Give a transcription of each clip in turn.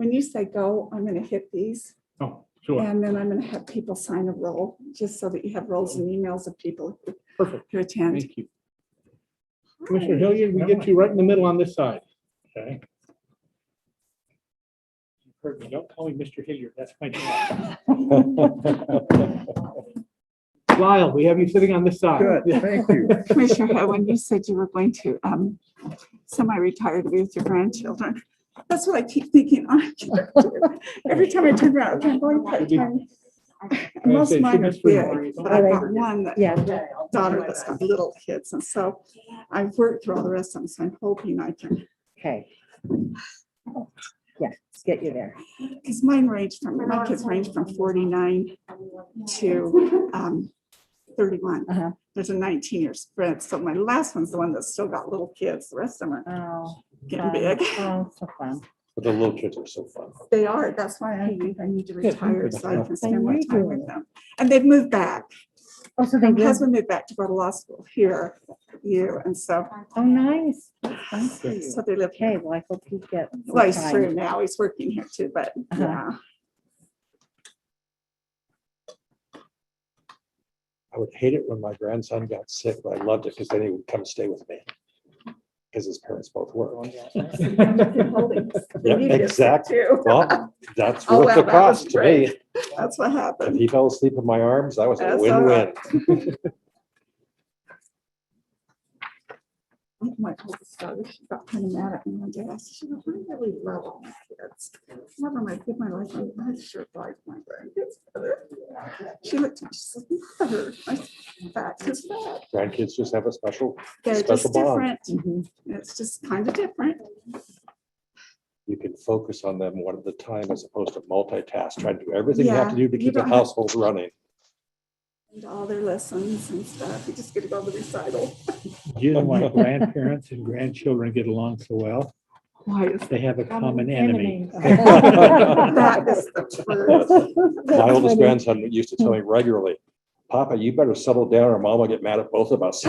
when you say go, I'm going to hit these. Oh, sure. And then I'm going to have people sign a roll, just so that you have rolls and emails of people Perfect. who attend. Thank you. Commissioner Hilliard, we get you right in the middle on this side. Okay. You heard me. Don't call me Mr. Hilliard. That's my job. Lyle, we have you sitting on this side. Good, thank you. Commissioner Hill, when you said you were going to semi-retire to be with your grandchildren, that's what I keep thinking I'm going to do. Every time I turn around, okay, I'm going part-time. Most of mine are big, but I've got one that daughter that's got little kids, and so I've worked through all the rest of them, so I'm hoping I can, Okay. Yeah, let's get you there. because mine range from, my kids range from 49 to 31. Uh-huh. There's a 19-year spread, so my last one's the one that's still got little kids. The rest of them are Oh, getting fun. big. Oh, so fun. But the little kids are so fun. They are, that's why I think I need to retire, so I can spend where my you time going? with them. And they've moved back. Oh, so they My will. husband moved back to go to law school here, and so, Oh, nice. Fun for you. so they live Okay, here. well, I hope you get. some Well, he's time. through now, he's working here too, but Uh-huh. yeah. I would hate it when my grandson got sick, but I loved it because then he would come stay with me. Because his parents both work. They Yeah, need to get sick exactly. too. Well, that's Oh, worth well, the that was cost to me. great. That's what If happened. he fell asleep in my arms, that was a That's all win-win. My oldest daughter, she got kind of mad at me one day. I said, you know, I really love all my kids. Never mind, give my life, I sure like my grandkids better. She looked at me, she said, "Mother," I said, fact is fact. Grandkids just have a special, They're special just bond. different. Mhm. It's just kind of different. You can focus on them one at a time as opposed to multitask, trying to do everything you have to Yeah, do to you keep the don't have- household running. And all their lessons and stuff. You just get to go to the recital. You know why grandparents and grandchildren get along so well? Why is They have a common enemy. that is the truth. My oldest grandson used to tell me regularly, Papa, you better settle down or Mom will get mad at both of us.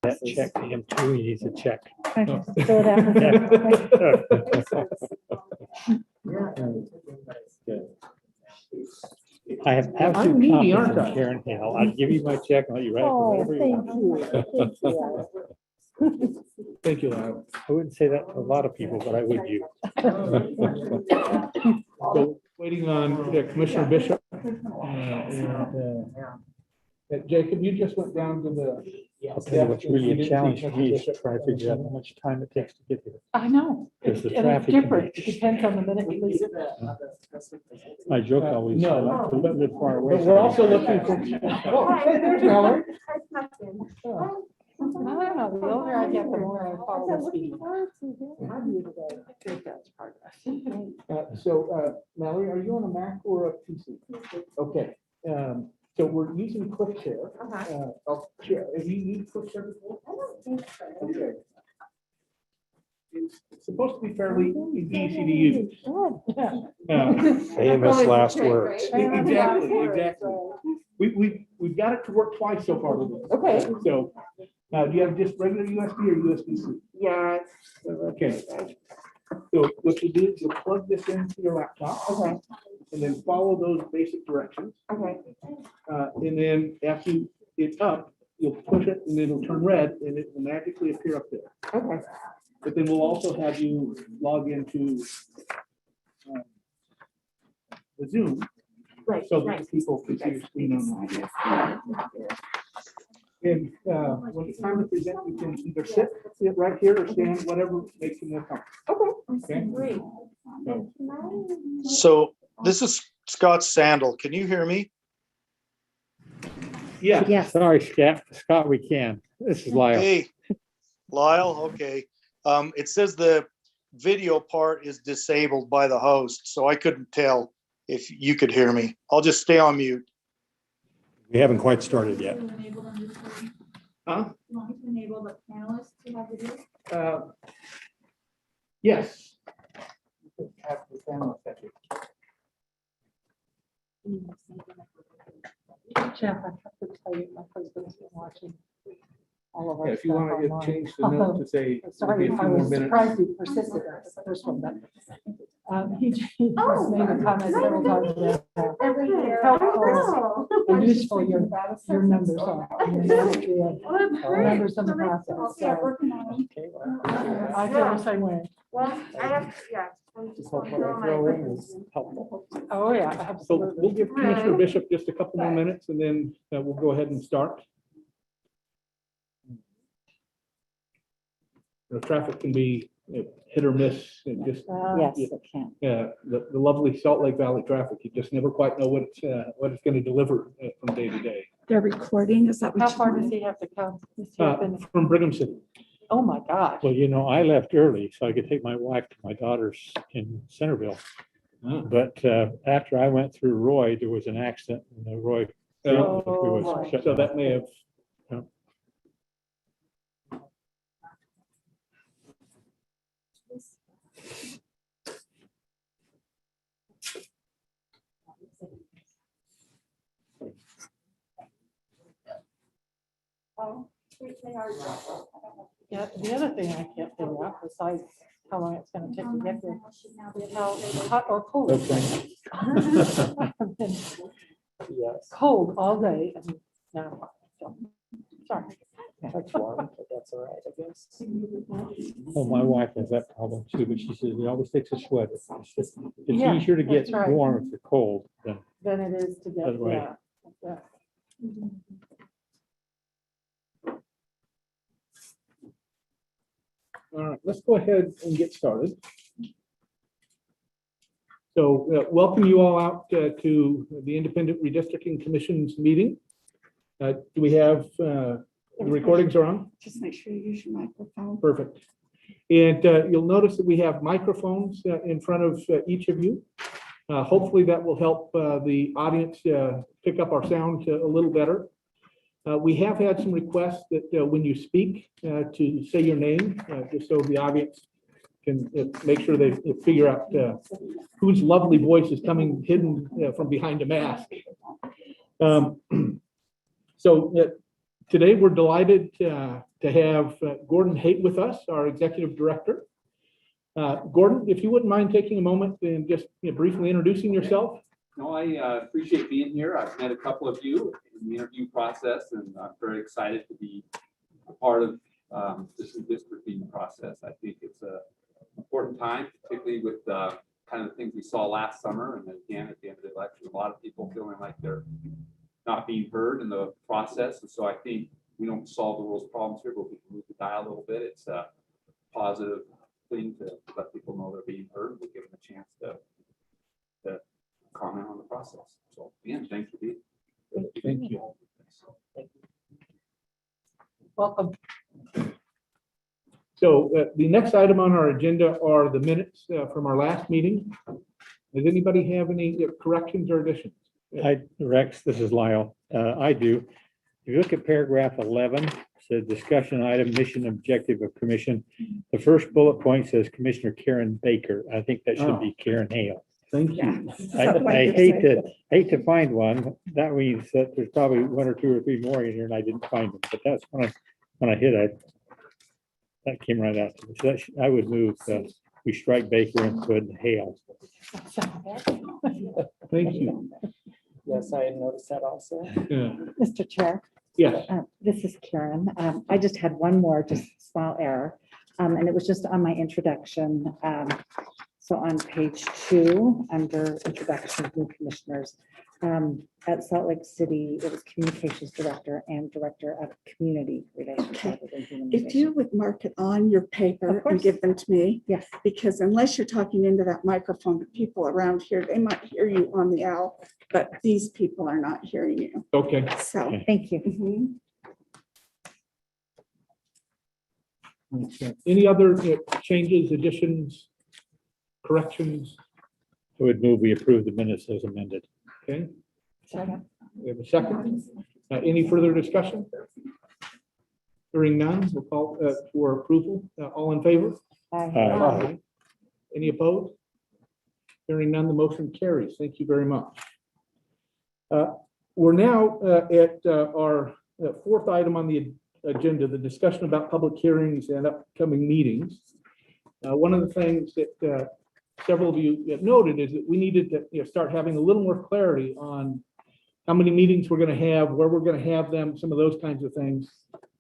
That check to him too, he needs a check. Okay, throw that one. I have I'm absolute needy, confidence aren't I? in Karen Hill. I'll give you my check and let you write it for Oh, whatever you thank want. you. Thank you. Thank you, Lyle. I wouldn't say that to a lot of people, but I would you. So waiting on Commissioner Bishop. Jacob, you just went down to the. I'll tell you what's really You a didn't see challenge for me is Commissioner trying to figure out how much time it takes to get here. I know. Because the And it's traffic can different. be- It depends on the minute you leave. My joke always, I No. like to live far away. But we're also looking for. Oh, hey, there's Mallory. I don't know, the older I get, the more I follow the speed. Mallory, are you on a Mac or a PC? Okay, so we're using Quick Share. Have you used Quick Share before? Okay. It's supposed to be fairly easy to use. Famous last words. Exactly. We've got it to work twice so far with this. Okay. So, do you have just regular USB or USB-C? Yeah. Okay. So what you do is you plug this into your laptop. Okay. And then follow those basic directions. Okay. And then after it's up, you'll push it and it'll turn red and it will magically appear up there. Okay. But then we'll also have you log into the Zoom Right. so that people can see your screen online. And when it's time to present, you can either sit right here or stand, whatever makes you more comfortable. Okay. Great. So this is Scott Sandel. Can you hear me? Yeah. Yes. Sorry, Scott, we can. This is Lyle. Hey, Lyle, okay. It says the video part is disabled by the host, so I couldn't tell if you could hear me. I'll just stay on mute. We haven't quite started yet. Huh? You want me to enable the panelists to have video? Yes. Have the panel set here. Jeff, I have to tell you, my husband's been watching all of our Yeah, if you stuff want to online. change the note to say. Sorry, it'll be a I few more was minutes. surprised you persisted on the first one, but he just made a comment several times about how helpful and useful your numbers are. Numbers in the process. So I feel the same way. Well, I have, yeah. Just hope what I throw in is helpful. Oh, yeah, So absolutely. we'll give Commissioner Bishop just a couple more minutes and then we'll go ahead and start. The traffic can be hit or miss, and just, Yes, it can. the lovely Salt Lake Valley traffic, you just never quite know what it's going to deliver from day to day. They're recording, is that How what you far does want? he have to come? Is he up in- From Brigham City. Oh, my gosh. Well, I left early so I could take my wife to my daughter's in Centerville. But after I went through Roy, there was an accident and the Roy. Oh, was boy. shut So down. that may have. Yeah, the other thing I can't figure out besides how long it's gonna take to get there, is how hot or cold. Okay. I've been Yes. cold all day and now, so, sorry. That's warm, but that's all right, I guess. Well, my wife has that problem too, but she says it always takes a sweater. It's Yeah, easier to get that's right. warm if you're cold than. Than it is to get, That's right. yeah. All right, let's go ahead and get started. So welcome you all out to the Independent Redistricting Commission's meeting. Do we have, the recordings are on? Just make sure you use your microphone. Perfect. And you'll notice that we have microphones in front of each of you. Hopefully that will help the audience pick up our sound a little better. We have had some requests that when you speak to say your name, just so the audience can make sure they figure out whose lovely voice is coming hidden from behind a mask. So today we're delighted to have Gordon Haight with us, our executive director. Gordon, if you wouldn't mind taking a moment and just briefly introducing yourself. No, I appreciate being here. I've met a couple of you in the interview process, and I'm very excited to be a part of this redistricting process. I think it's a important time, particularly with kind of the things we saw last summer. And then again, at the end of the election, a lot of people feeling like they're not being heard in the process. And so I think we don't solve the world's problems here, but we can move the dial a little bit. It's a positive thing to let people know they're being heard. We give them a chance to comment on the process. So again, thanks for being. Thank you. Welcome. So the next item on our agenda are the minutes from our last meeting. Does anybody have any corrections or additions? Rex, this is Lyle. I do. If you look at paragraph 11, it says discussion item, mission objective of commission. The first bullet point says Commissioner Karen Baker. I think that should be Karen Hale. Thank Yeah. you. I hate to find one. That means that there's probably one or two or three more in here and I didn't find them, but that's when I hit that came right out. So I would move, we strike Baker and put Hale. Thank you. Yes, I had noticed that also. Yeah. Mr. Chair, Yes. this is Karen. I just had one more, just small error. And it was just on my introduction. So on page 2, under introduction of new commissioners, at Salt Lake City, it was communications director and director of community relations. Okay. rather than human If you relations. would mark it on your paper Of and course. give them to me, Yes, because unless you're talking into that microphone, the people around here, they might hear you on the owl, but these people are not hearing you. Okay. So. thank you. Mhm. Any other changes, additions, corrections? I would move we approve the minutes as amended. Okay, Second. we have a second. Any further discussion? Hearing none, we'll call for approval. All in favor? Aye. Any opposed? Hearing none, the motion carries. Thank you very much. We're now at our fourth item on the agenda, the discussion about public hearings and upcoming meetings. One of the things that several of you have noted is that we needed to start having a little more clarity on how many meetings we're going to have, where we're going to have them, some of those kinds of things.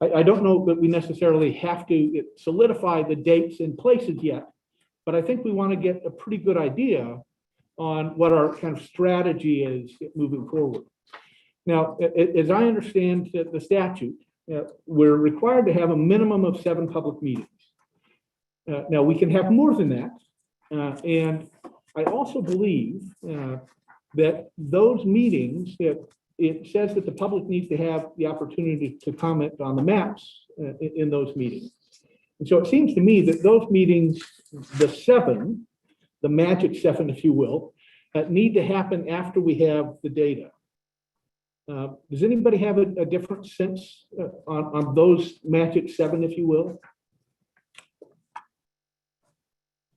I don't know that we necessarily have to solidify the dates and places yet, but I think we want to get a pretty good idea on what our kind of strategy is moving forward. Now, as I understand the statute, we're required to have a minimum of 7 public meetings. Now, we can have more than that. And I also believe that those meetings, it says that the public needs to have the opportunity to comment on the maps in those meetings. And so it seems to me that those meetings, the 7, the magic 7, if you will, need to happen after we have the data. Does anybody have a different sense on those magic 7, if you will?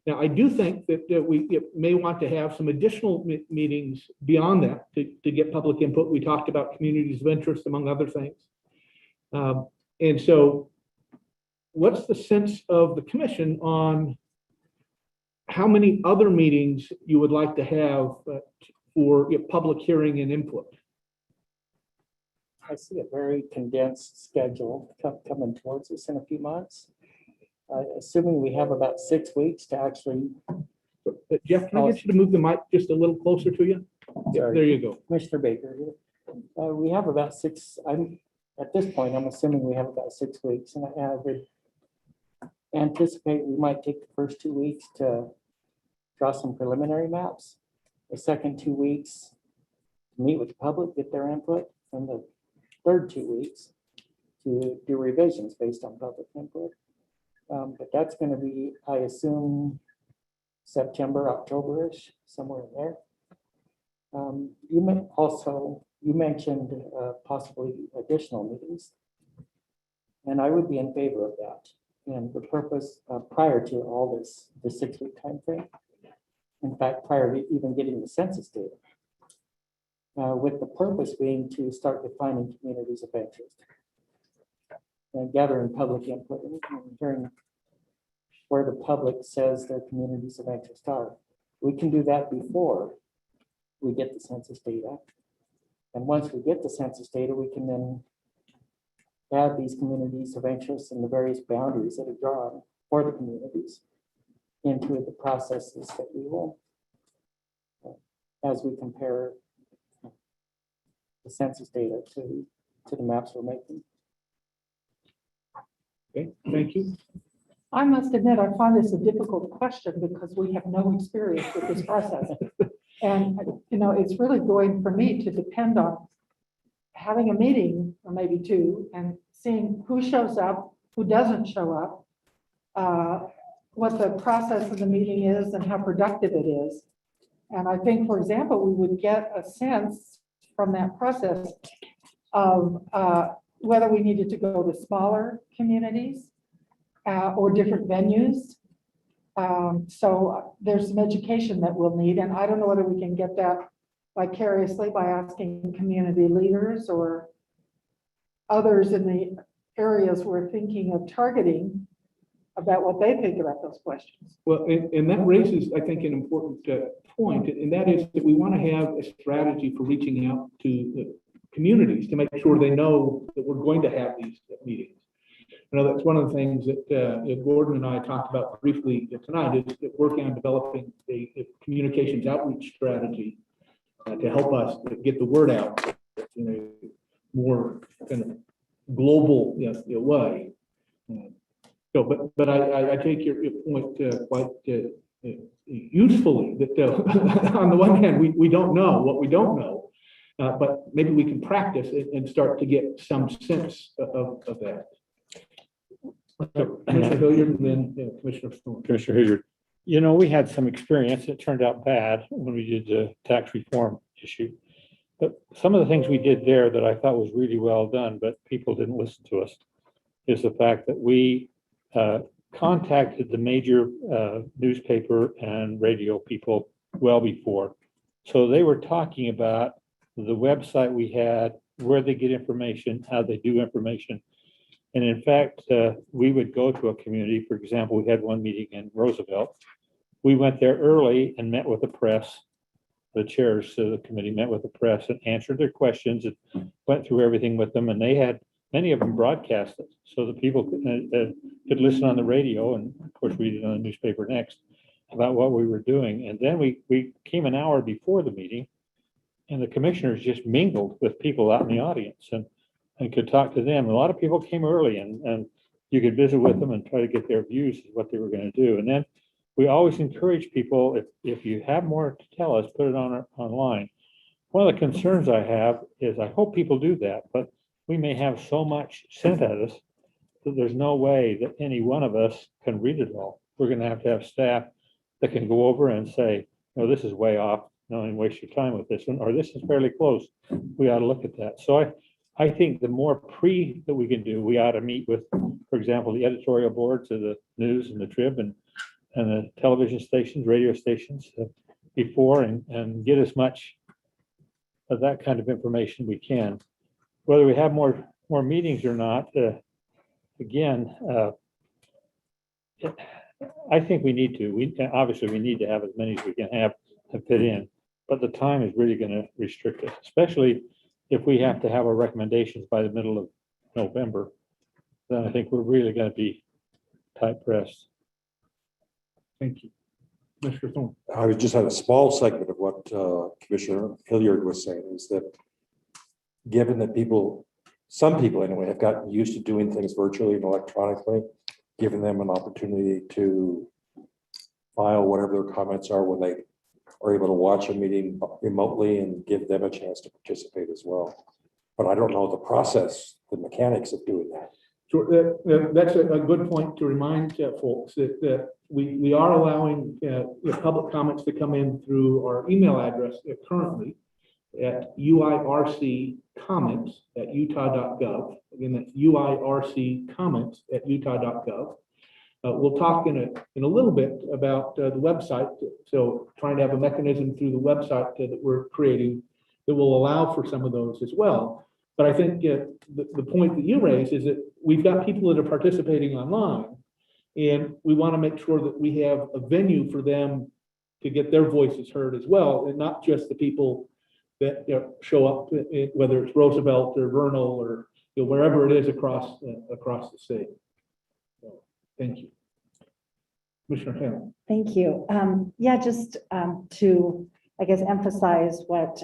Now, I do think that we may want to have some additional meetings beyond that to get public input. We talked about communities of interest, among other things. And so what's the sense of the commission on how many other meetings you would like to have for public hearing and input? I see a very condensed schedule coming towards us in a few months. Assuming we have about 6 weeks to actually, Jeff, can I get you to move the mic just a little closer to you? Yeah, Sorry. there you go. Commissioner Baker here. We have about 6, at this point, I'm assuming we have about 6 weeks, and I would anticipate we might take the first 2 weeks to draw some preliminary maps. The second 2 weeks, to meet with the public, get their input, and the third 2 weeks to do revisions based on public input. But that's going to be, I assume, September, October-ish, somewhere in there. You mentioned possibly additional meetings. And I would be in favor of that. And the purpose prior to all this, the 6-week time frame, in fact, prior to even getting the census data, with the purpose being to start defining communities of interest and gathering public input and hearing where the public says their communities of interest are. We can do that before we get the census data. And once we get the census data, we can then add these communities of interest and the various boundaries that are drawn for the communities into the processes that we will, as we compare the census data to the maps we're making. Okay, thank you. I must admit, I find this a difficult question because we have no experience with this process. And, you know, it's really going for me to depend on having a meeting or maybe two and seeing who shows up, who doesn't show up, what the process of the meeting is and how productive it is. And I think, for example, we would get a sense from that process of whether we needed to go to smaller communities or different venues. So there's some education that we'll need, and I don't know whether we can get that vicariously by asking community leaders or others in the areas we're thinking of targeting about what they think about those questions. Well, and that raises, I think, an important point, and that is that we want to have a strategy for reaching out to the communities to make sure they know that we're going to have these meetings. You know, that's one of the things that Gordon and I talked about briefly tonight, is that working on developing a communications outreach strategy to help us get the word out in a more kind of global way. So, but I take your point quite usefully, that on the one hand, we don't know what we don't know, but maybe we can practice it and start to get some sense of that. So, Commissioner Hilliard and then Commissioner Thorne. Commissioner Hilliard, you know, we had some experience. It turned out bad when we did the tax reform issue. But some of the things we did there that I thought was really well done, but people didn't listen to us, is the fact that we contacted the major newspaper and radio people well before. So they were talking about the website we had, where they get information, how they do information. And in fact, we would go to a community. For example, we had one meeting in Roosevelt. We went there early and met with the press. The chairs of the committee met with the press and answered their questions and went through everything with them. And they had many of them broadcasted so that people could listen on the radio, and of course read it on the newspaper next about what we were doing. And then we came an hour before the meeting, and the commissioners just mingled with people out in the audience and could talk to them. A lot of people came early, and you could visit with them and try to get their views of what they were going to do. And then we always encourage people, if you have more to tell us, put it on online. One of the concerns I have is I hope people do that, but we may have so much sent at us that there's no way that any one of us can read it all. We're going to have staff that can go over and say, no, this is way off. Don't waste your time with this one, or this is fairly close. We ought to look at that. So I think the more that we can do, we ought to meet with, for example, the editorial boards of the news and the Trib and the television stations, radio stations before, and get as much of that kind of information we can. Whether we have more meetings or not, again, I think we need to. Obviously we need to have as many as we can have to fit in, but the time is really going to restrict us, especially if we have to have our recommendations by the middle of November. Then I think we're really going to be tight pressed. Thank you. Mr. Thorne. I just had a small segment of what Commissioner Hilliard was saying, is that given that some people anyway, have gotten used to doing things virtually and electronically, giving them an opportunity to file whatever their comments are when they are able to watch a meeting remotely, and give them a chance to participate as well. But I don't know the process, the mechanics of doing that. Sure. That's a good point to remind folks that we are allowing public comments to come in through our email address currently at uirccomments@utah.gov. Again, that's uirccomments@utah.gov. We'll talk in a little bit about the website. So trying to have a mechanism through the website that we're creating that will allow for some of those as well. But I think the point that you raise is that we've got people that are participating online, and we want to make sure that we have a venue for them to get their voices heard as well, and not just the people that show up, whether it's Roosevelt or Vernal or wherever it is across the state. So, thank you. Commissioner Hamlin. Thank you. Yeah, just to, I guess, emphasize what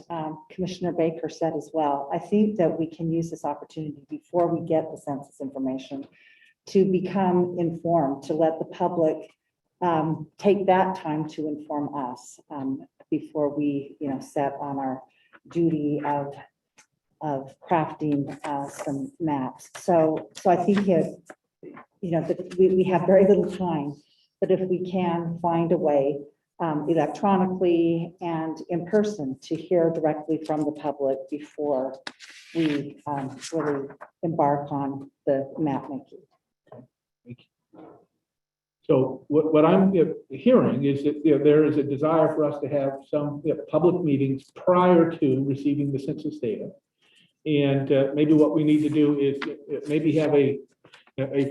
Commissioner Baker said as well. I think that we can use this opportunity before we get the census information to become informed, to let the public take that time to inform us before we, set on our duty of crafting some maps. So I think that we have very little time, but if we can find a way electronically and in person to hear directly from the public before we really embark on the map making. So what I'm hearing is that there is a desire for us to have some public meetings prior to receiving the census data. And maybe what we need to do is maybe have a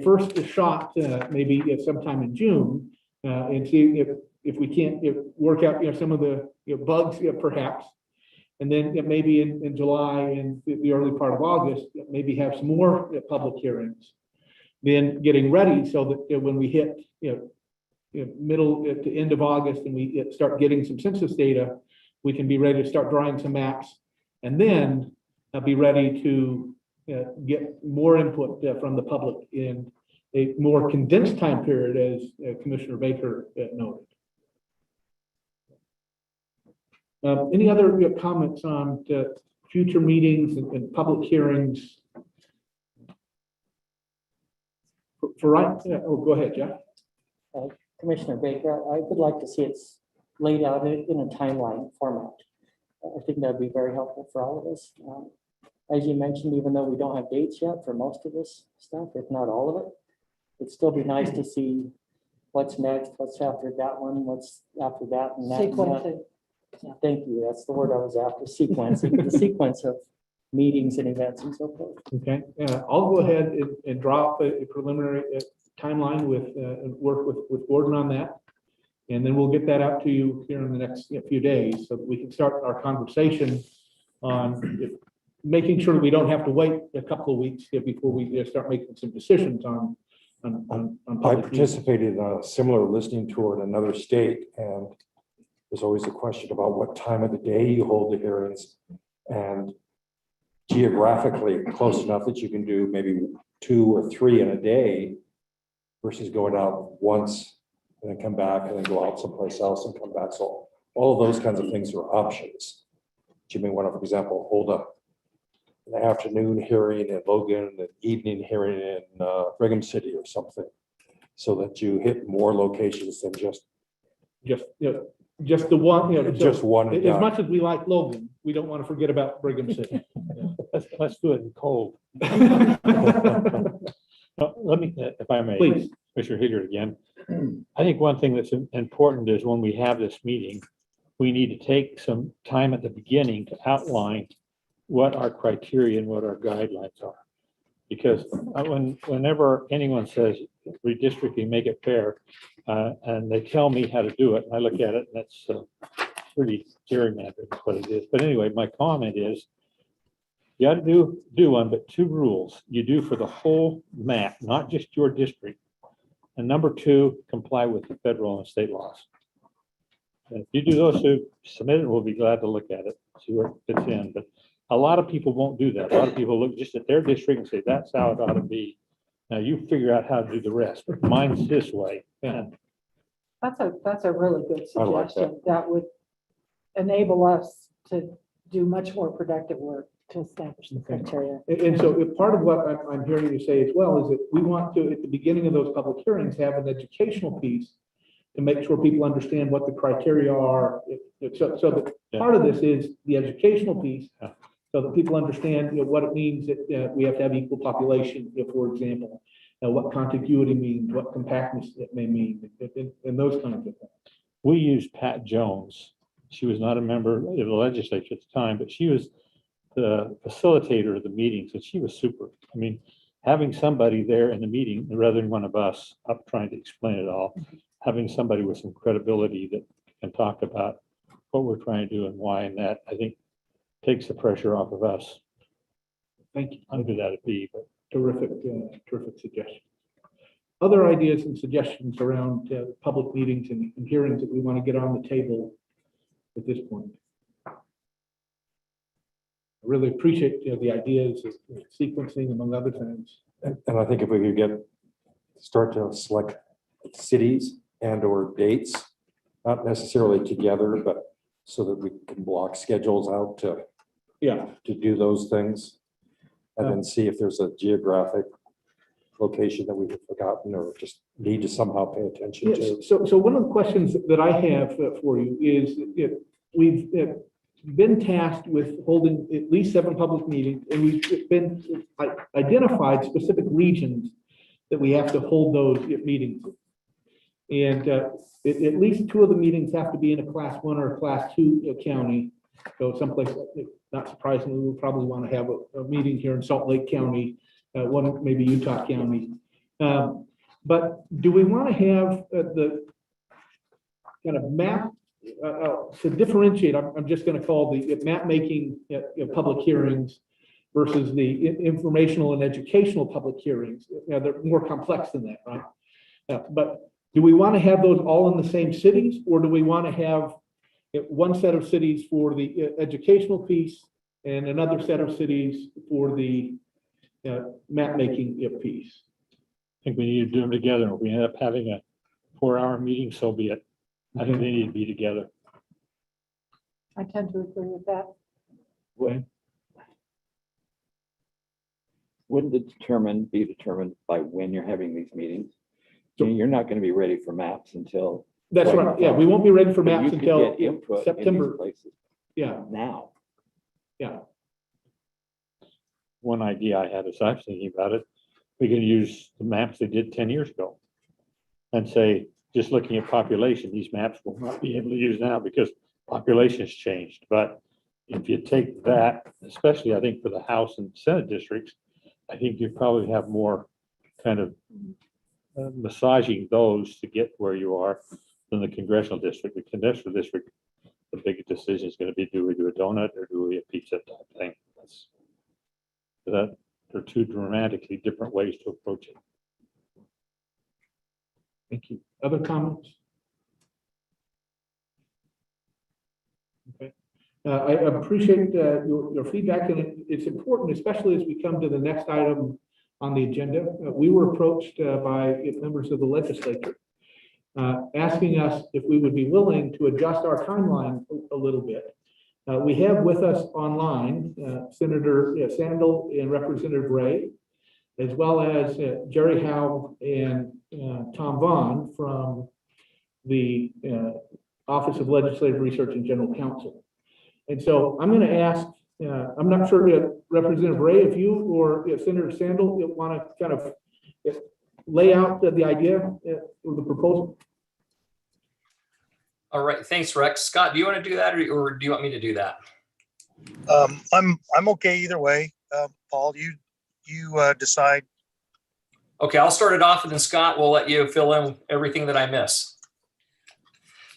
first shot, maybe sometime in June, and see if we can't work out some of the bugs perhaps. And then maybe in July and the early part of August, maybe have some more public hearings. Then getting ready so that when we hit middle to end of August and we start getting some census data, we can be ready to start drawing some maps, and then be ready to get more input from the public in a more condensed time period, as Commissioner Baker noted. Any other comments on future meetings and public hearings? For right, go ahead, Jeff. Commissioner Baker, I would like to see it laid out in a timeline format. I think that'd be very helpful for all of us. As you mentioned, even though we don't have dates yet for most of this stuff, if not all of it, it'd still be nice to see what's next, what's after that one, what's after that and that. Sequencing. Thank you. That's the word I was after, sequencing, the sequence of meetings and events and so forth. Okay, I'll go ahead and draw up a preliminary timeline with work with Gordon on that. And then we'll get that out to you here in the next few days so that we can start our conversation on making sure that we don't have to wait a couple of weeks before we start making some decisions on I public meetings. participated in a similar listening tour in another state, and there's always a question about what time of the day you hold the hearings, and geographically close enough that you can do maybe 2 or 3 in a day versus going out once and then come back and then go out someplace else and come back. So all of those kinds of things are options. You may want to, for example, hold an afternoon hearing in Logan, an evening hearing in Brigham City or something, so that you hit more locations than just the one, just one. and as done. much as we like Logan, we don't want to forget about Brigham City. Let's do it in cold. Let me, if I may, Please. Mr. Hilliard again. I think one thing that's important is when we have this meeting, we need to take some time at the beginning to outline what our criteria and what our guidelines are. Because whenever anyone says redistricting, make it fair, and they tell me how to do it, and I look at it, and that's pretty gerrymandered, is what it is. But anyway, my comment is, you got to do one, but 2 rules. You do for the whole map, not just your district. And number 2, comply with the federal and state laws. And if you do those 2, submit it, we'll be glad to look at it, see where it fits in. But a lot of people won't do that. A lot of people look just at their district and say, that's how it ought to be. Now you figure out how to do the rest, but mine's this way. And That's a really good I like that. suggestion. That would enable us to do much more productive work. To establish the criteria. And so part of what I'm hearing you say as well is that we want to, at the beginning of those public hearings, have an educational piece to make sure people understand what the criteria are. So that part of this is the educational piece, so that people understand what it means that we have to have equal population, for example, what contiguity means, what compactness it may mean, and those kinds of things. we used Pat Jones. She was not a member of the legislature at the time, but she was the facilitator of the meetings, and she was super. I mean, having somebody there in the meeting rather than one of us up trying to explain it all, having somebody with some credibility that can talk about what we're trying to do and why, and that, I think takes the pressure off of us. Thank you. under that would be, but Terrific, terrific suggestion. Other ideas and suggestions around public meetings and hearings that we want to get on the table at this point? I really appreciate the ideas of sequencing, among other things. And I think if we could start to select cities and or dates, not necessarily together, but so that we can block schedules out Yeah, to do those things. And then see if there's a geographic location that we've forgotten or just need to somehow pay attention to. so one of the questions that I have for you is, we've been tasked with holding at least 7 public meetings, and we've been identified specific regions that we have to hold those meetings in. And at least 2 of the meetings have to be in a class 1 or a class 2 county. So someplace, not surprisingly, we'll probably want to have a meeting here in Salt Lake County, one maybe Utah County. But do we want to have the kind of map to differentiate? I'm just going to call the map making public hearings versus the informational and educational public hearings. They're more complex than that, right? But do we want to have those all in the same cities, or do we want to have one set of cities for the educational piece and another set of cities for the map making piece? I think we need to do them together. If we end up having a 4-hour meeting, so be it. I think they need to be together. I tend to agree with that. Wouldn't it be determined by when you're having these meetings? You're not going to be ready for maps until. That's right. Yeah, we won't be ready for But you maps could until get input in these September. places Yeah, now. yeah. One idea I had as I was thinking about it, we can use the maps they did 10 years ago and say, just looking at population, these maps will not be able to use now because population has changed. But if you take that, especially I think for the House and Senate districts, I think you probably have more kind of massaging those to get where you are than the congressional district. The congressional district, the big decision is going to be, do we do a donut or do we a pizza type thing? They're 2 dramatically different ways to approach it. Thank you. Other comments? Okay. I appreciate your feedback, and it's important, especially as we come to the next item on the agenda. We were approached by members of the legislature asking us if we would be willing to adjust our timeline a little bit. We have with us online Senator Sandel and Representative Ray, as well as Jerry Howe and Tom Vaughn from the Office of Legislative Research and General Counsel. And so I'm going to ask, I'm not sure if Representative Ray, if you or if Senator Sandel want to kind of lay out the idea or the proposal. All right, thanks, Rex. Scott, do you want to do that, or do you want me to do that? I'm okay either way. Paul, you decide. Okay, I'll start it off, and then Scott will let you fill in everything that I miss.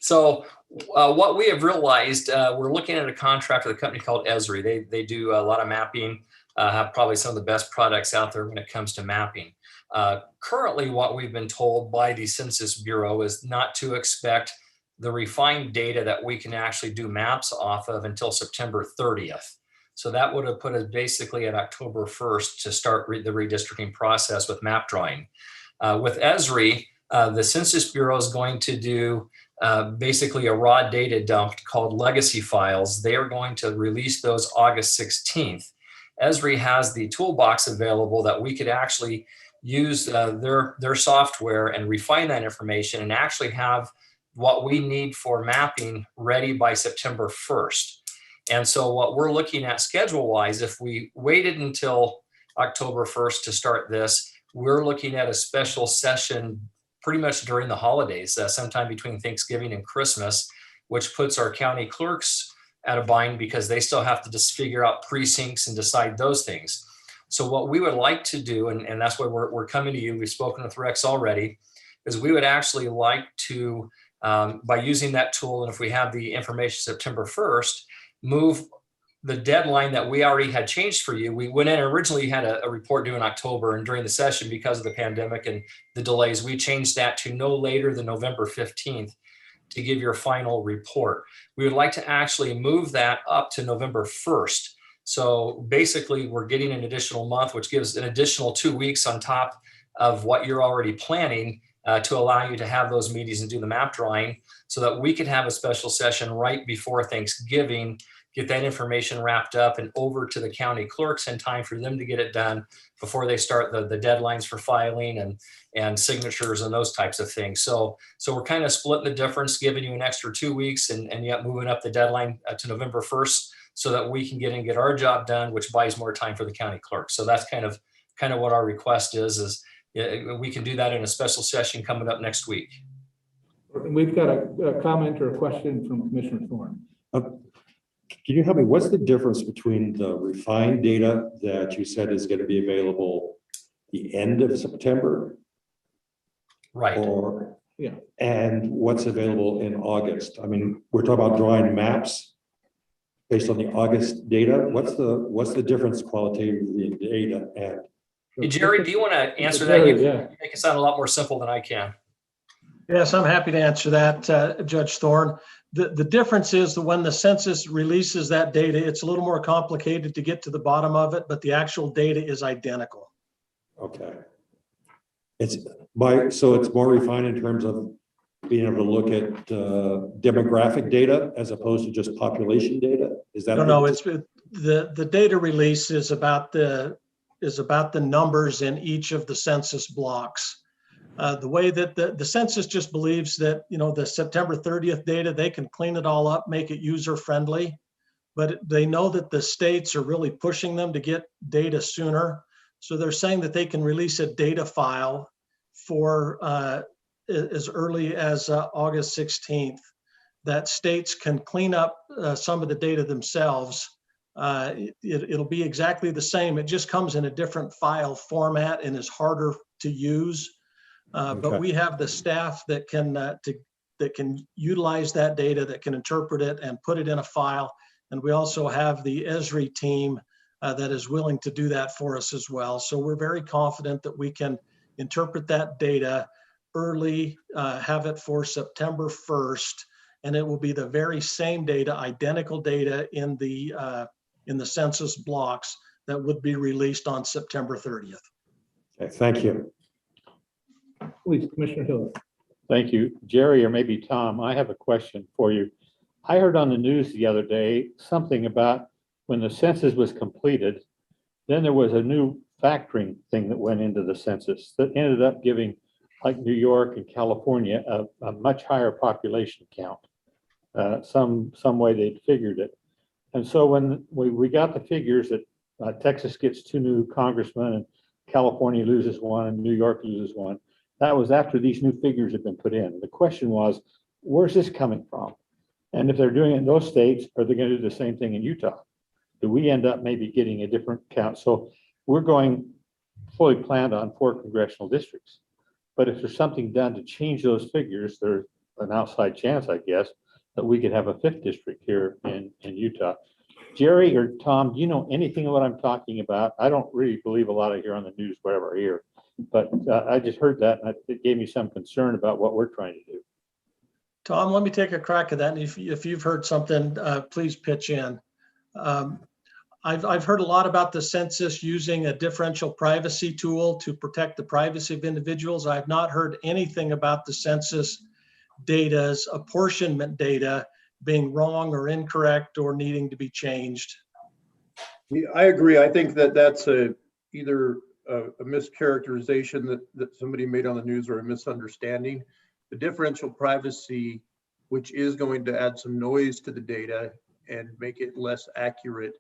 So what we have realized, we're looking at a contract with a company called Esri. They do a lot of mapping, have probably some of the best products out there when it comes to mapping. Currently, what we've been told by the Census Bureau is not to expect the refined data that we can actually do maps off of until September 30th. So that would have put us basically at October 1st to start the redistricting process with map drawing. With Esri, the Census Bureau is going to do basically a raw data dump called legacy files. They are going to release those August 16th. Esri has the toolbox available that we could actually use their software and refine that information and actually have what we need for mapping ready by September 1st. And so what we're looking at schedule-wise, if we waited until October 1st to start this, we're looking at a special session pretty much during the holidays, sometime between Thanksgiving and Christmas, which puts our county clerks at a bind because they still have to just figure out precincts and decide those things. So what we would like to do, and that's why we're coming to you, we've spoken with Rex already, is we would actually like to, by using that tool, and if we have the information September 1st, move the deadline that we already had changed for you, we went in originally had a report due in October, and during the session, because of the pandemic and the delays, we changed that to no later than November 15th to give your final report. We would like to actually move that up to November 1st. So basically, we're getting an additional month, which gives an additional 2 weeks on top of what you're already planning to allow you to have those meetings and do the map drawing, so that we could have a special session right before Thanksgiving, get that information wrapped up and over to the county clerks in time for them to get it done before they start the deadlines for filing and signatures and those types of things. So we're kind of splitting the difference, giving you an extra 2 weeks and yet moving up the deadline to November 1st so that we can get our job done, which buys more time for the county clerk. So that's kind of what our request is we can do that in a special session coming up next week. We've got a comment or a question from Commissioner Thorne. Can you help me? What's the difference between the refined data that you said is going to be available the end of September? Right. Or, yeah, and what's available in August? I mean, we're talking about drawing maps based on the August data. What's the difference qualitatively in data? And Hey, Jerry, do you want to answer Jerry, that? yeah. You make it sound a lot more simple than I can. Yes, I'm happy to answer that, Judge Thorne. The difference is that when the census releases that data, it's a little more complicated to get to the bottom of it, but the actual data is identical. okay. So it's more refined in terms of being able to look at demographic data as opposed to just population data? Is that? No, it's the data release is about the numbers in each of the census blocks. The way that the census just believes that, the September 30th data, they can clean it all up, make it user friendly, but they know that the states are really pushing them to get data sooner. So they're saying that they can release a data file for as early as August 16th, that states can clean up some of the data themselves. It'll be exactly the same. It just comes in a different file format and is harder to use. But we have the staff that can utilize that data, that can interpret it and put it in a file. And we also have the Esri team that is willing to do that for us as well. So we're very confident that we can interpret that data early, have it for September 1st, and it will be the very same data, identical data in the census blocks that would be released on September 30th. Okay, thank you. Please, Commissioner Hill. Thank you. Jerry, or maybe Tom, I have a question for you. I heard on the news the other day something about when the census was completed, then there was a new factoring thing that went into the census that ended up giving, like New York and California, a much higher population count. Some way they'd figured it. And so when we got the figures that Texas gets 2 new congressmen and California loses 1 and New York loses 1, that was after these new figures had been put in. The question was, where's this coming from? And if they're doing it in those states, are they going to do the same thing in Utah? Do we end up maybe getting a different count? So we're going fully planned on 4 congressional districts. But if there's something done to change those figures, there's an outside chance, I guess, that we could have a 5th district here in Utah. Jerry or Tom, do you know anything of what I'm talking about? I don't really believe a lot of here on the news, whatever I hear, but I just heard that and it gave me some concern about what we're trying to do. Tom, let me take a crack at that. And if you've heard something, please pitch in. I've heard a lot about the census using a differential privacy tool to protect the privacy of individuals. I've not heard anything about the census data's apportionment data being wrong or incorrect or needing to be changed. Yeah, I agree. I think that that's either a mischaracterization that somebody made on the news or a misunderstanding. The differential privacy, which is going to add some noise to the data and make it less accurate,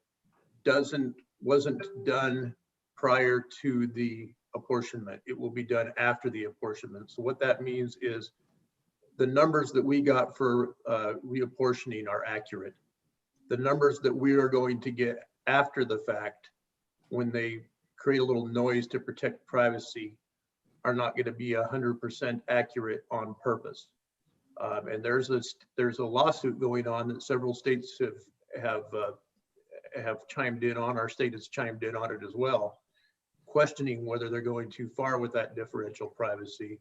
wasn't done prior to the apportionment. It will be done after the apportionment. So what that means is the numbers that we got for reapportioning are accurate. The numbers that we are going to get after the fact, when they create a little noise to protect privacy, are not going to be 100% accurate on purpose. And there's a lawsuit going on that several states have have chimed in on, our state has chimed in on it as well, questioning whether they're going too far with that differential privacy.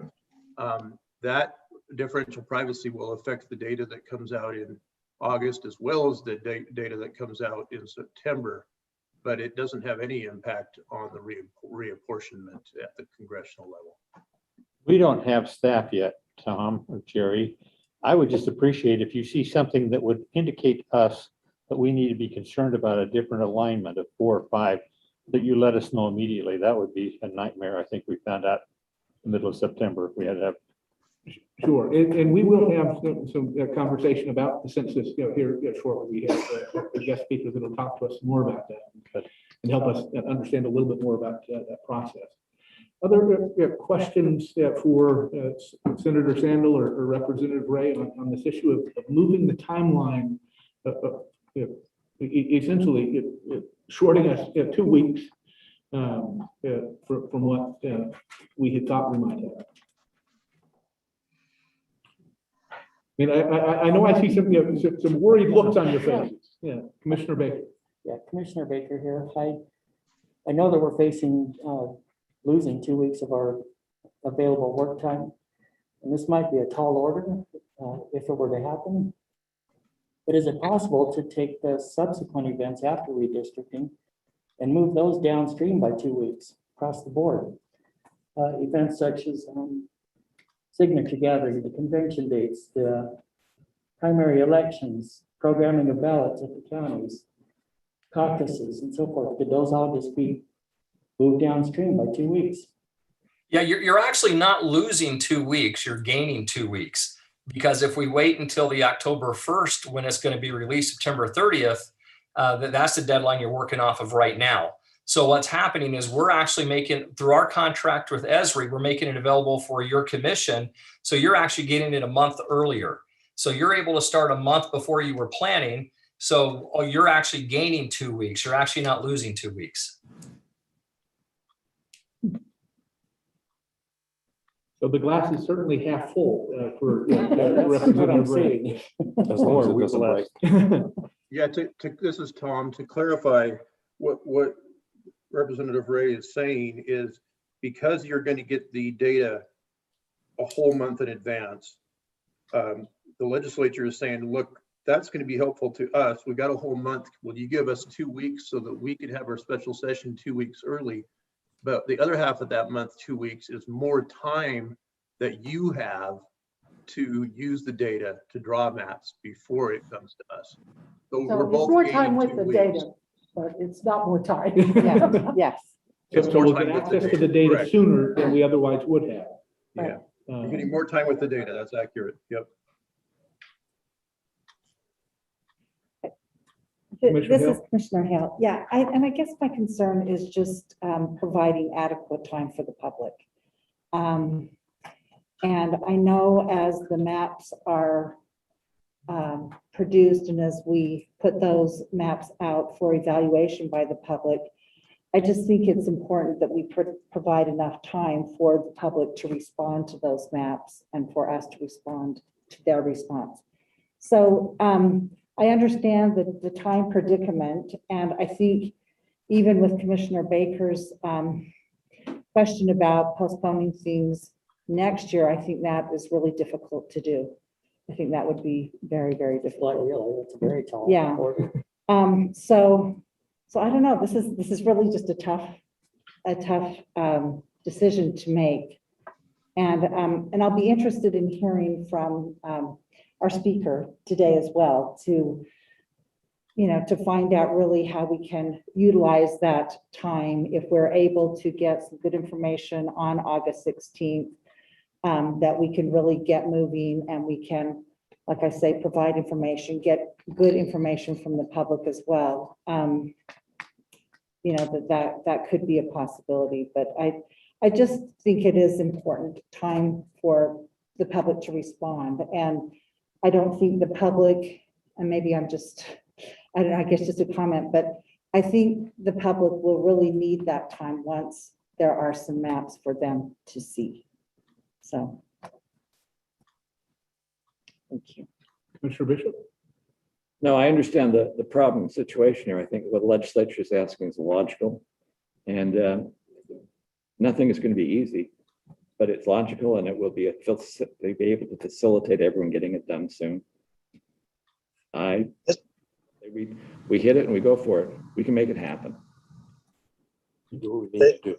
That differential privacy will affect the data that comes out in August as well as the data that comes out in September, but it doesn't have any impact on the reapportionment at the congressional level. We don't have staff yet, Tom or Jerry. I would just appreciate if you see something that would indicate to us that we need to be concerned about a different alignment of 4 or 5, that you let us know immediately. That would be a nightmare. I think we found out in the middle of September, we had to have. Sure, and we will have some conversation about the census, here shortly. We have a guest speaker that will talk to us more about that and help us understand a little bit more about that process. Other questions for Senator Sandel or Representative Ray on this issue of moving the timeline, essentially shorting us 2 weeks from what we had thought we might have. I mean, I know I see some worried looks on your faces. Yeah, Commissioner Baker. Yeah, Commissioner Baker here. I know that we're facing losing 2 weeks of our available work time. And this might be a tall order if it were to happen. But is it possible to take the subsequent events after redistricting and move those downstream by 2 weeks across the board? Events such as signature gathering, the convention dates, the primary elections, programming of ballots at the counties, caucuses and so forth. Could those all just be moved downstream by 2 weeks? Yeah, you're actually not losing 2 weeks, you're gaining 2 weeks. Because if we wait until the October 1st, when it's going to be released September 30th, that's the deadline you're working off of right now. So what's happening is we're actually making, through our contract with Esri, we're making it available for your commission. So you're actually getting it a month earlier. So you're able to start a month before you were planning. So you're actually gaining 2 weeks. You're actually not losing 2 weeks. So the glass is certainly half full for That's what I'm Representative Ray. saying. As long as it doesn't break. Yeah, this is Tom. To clarify, what Representative Ray is saying is, because you're going to get the data a whole month in advance, the legislature is saying, look, that's going to be helpful to us. We got a whole month. Will you give us 2 weeks so that we could have our special session 2 weeks early? But the other half of that month, 2 weeks, is more time that you have to use the data to draw maps before it comes to us. So So we're it's both more gaining time with 2 the weeks. data, but it's not more time. Yeah, yes. It's So more we'll time get with the access to the data, data correct. sooner than we otherwise would have. Yeah, you're getting more time with the data. That's accurate. Yep. Commissioner This is Hill? Commissioner Hale. Yeah, and I guess my concern is just providing adequate time for the public. And I know as the maps are produced and as we put those maps out for evaluation by the public, I just think it's important that we provide enough time for the public to respond to those maps and for us to respond to their response. So I understand the time predicament, and I think even with Commissioner Baker's question about postponing things next year, I think that is really difficult to do. I think that would be very, very Like, difficult. really, it's a very tall Yeah. order. So I don't know, this is really just a tough decision to make. And I'll be interested in hearing from our speaker today as well to find out really how we can utilize that time if we're able to get some good information on August 16th, that we can really get moving and we can, like I say, provide information, get good information from the public as well. That could be a possibility, but I just think it is important time for the public to respond. And I don't think the public, and maybe I don't know, I guess just a comment, but I think the public will really need that time once there are some maps for them to see. So. Thank you. Commissioner Bishop? No, I understand the problem situation here. I think what the legislature is asking is logical. And nothing is going to be easy, but it's logical and it will be, they'll be able to facilitate everyone getting it done soon. We hit it and we go for it. We can make it happen. Do what we need to do.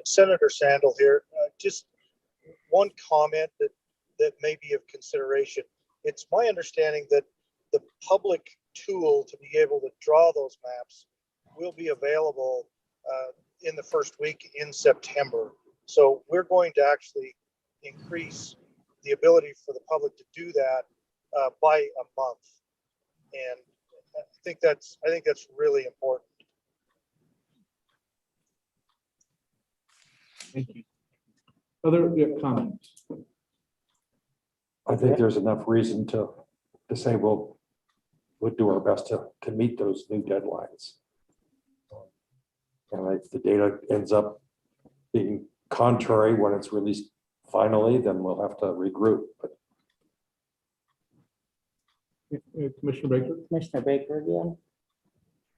Senator Sandel here, just one comment that may be of consideration. It's my understanding that the public tool to be able to draw those maps will be available in the first week in September. So we're going to actually increase the ability for the public to do that by a month. And I think that's really important. Thank you. Other comments? I think there's enough reason to say we'll do our best to meet those new deadlines. And if the data ends up being contrary when it's released finally, then we'll have to regroup. But Commissioner Baker? Commissioner Baker again.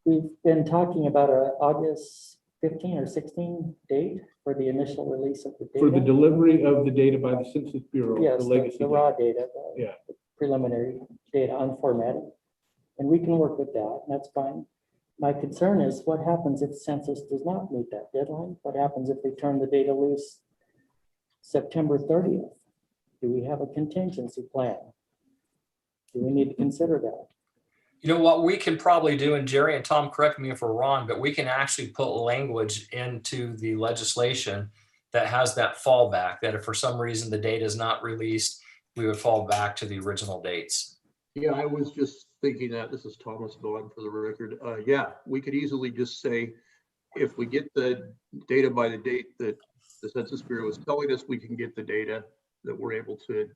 We've been talking about a August 15 or 16 date for the initial release of the data. For the delivery of the data by the Census Bureau, Yes, the legacy. the raw data, Yeah. the preliminary data unformatted. And we can work with that, and that's fine. My concern is what happens if census does not meet that deadline? What happens if we turn the data loose September 30th? Do we have a contingency plan? Do we need to consider that? You know what we can probably do, and Jerry and Tom, correct me if we're wrong, but we can actually put language into the legislation that has that fallback, that if for some reason the data is not released, we would fall back to the original dates. Yeah, I was just thinking that. This is Thomas Bowen for the record. Yeah, we could easily just say, if we get the data by the date that the Census Bureau is telling us we can get the data that we're able to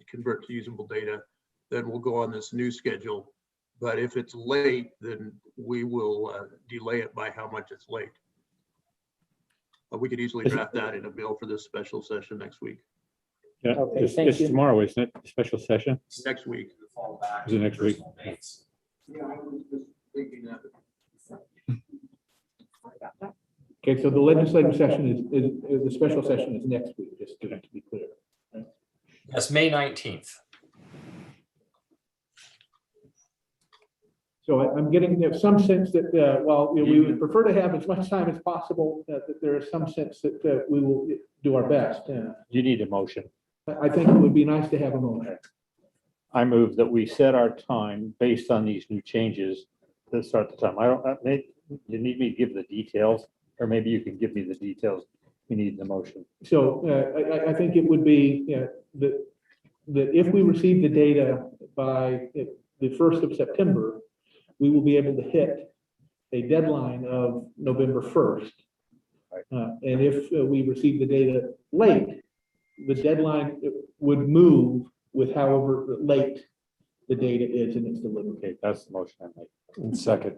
convert to usable data, then we'll go on this new schedule. But if it's late, then we will delay it by how much it's late. We could easily draft that in a bill for this special session next week. Yeah, Okay, it's thank you. tomorrow, isn't it? Special session? Next week. Fall back Is it to next week? original dates. Yeah, I was just thinking that. Okay, so the legislative session is the special session is next week, just to be clear. Yes, May 19th. So I'm getting some sense that while we would prefer to have as much time as possible, that there is some sense that we will do our best. You need a motion. I think it would be nice to have a motion. I move that we set our time based on these new changes to start the time. You need me to give the details, or maybe you can give me the details. We need the motion. So I think it would be that if we receive the data by the 1st of September, we will be able to hit a deadline of November 1st. And if we receive the data late, the deadline would move with however late the data is in its delivery. Okay, that's the motion I make. in second,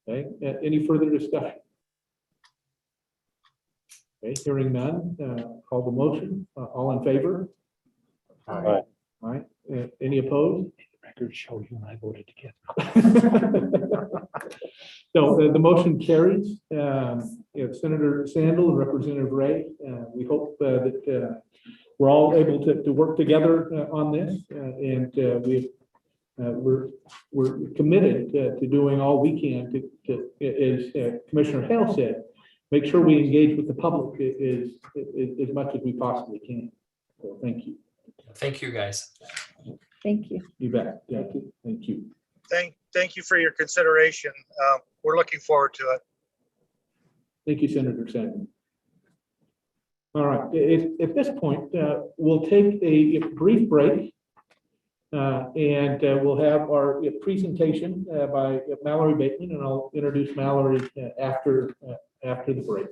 Okay, any further discussion? Okay, hearing none, call the motion. All in favor? All right. All right, any opposed? Records show you and I voted together. So the motion carries. Senator Sandel and Representative Ray, we hope that we're all able to work together on this, and we're committed to doing all we can to as Commissioner Hale said, make sure we engage with the public as much as we possibly can. So thank you. Thank you, guys. Thank you. You bet, Jackie. Thank you. Thank you for your consideration. We're looking forward to it. Thank you, Senator Sanders. All right, at this point, we'll take a brief break and we'll have our presentation by Mallory Bateman, and I'll introduce Mallory after the break.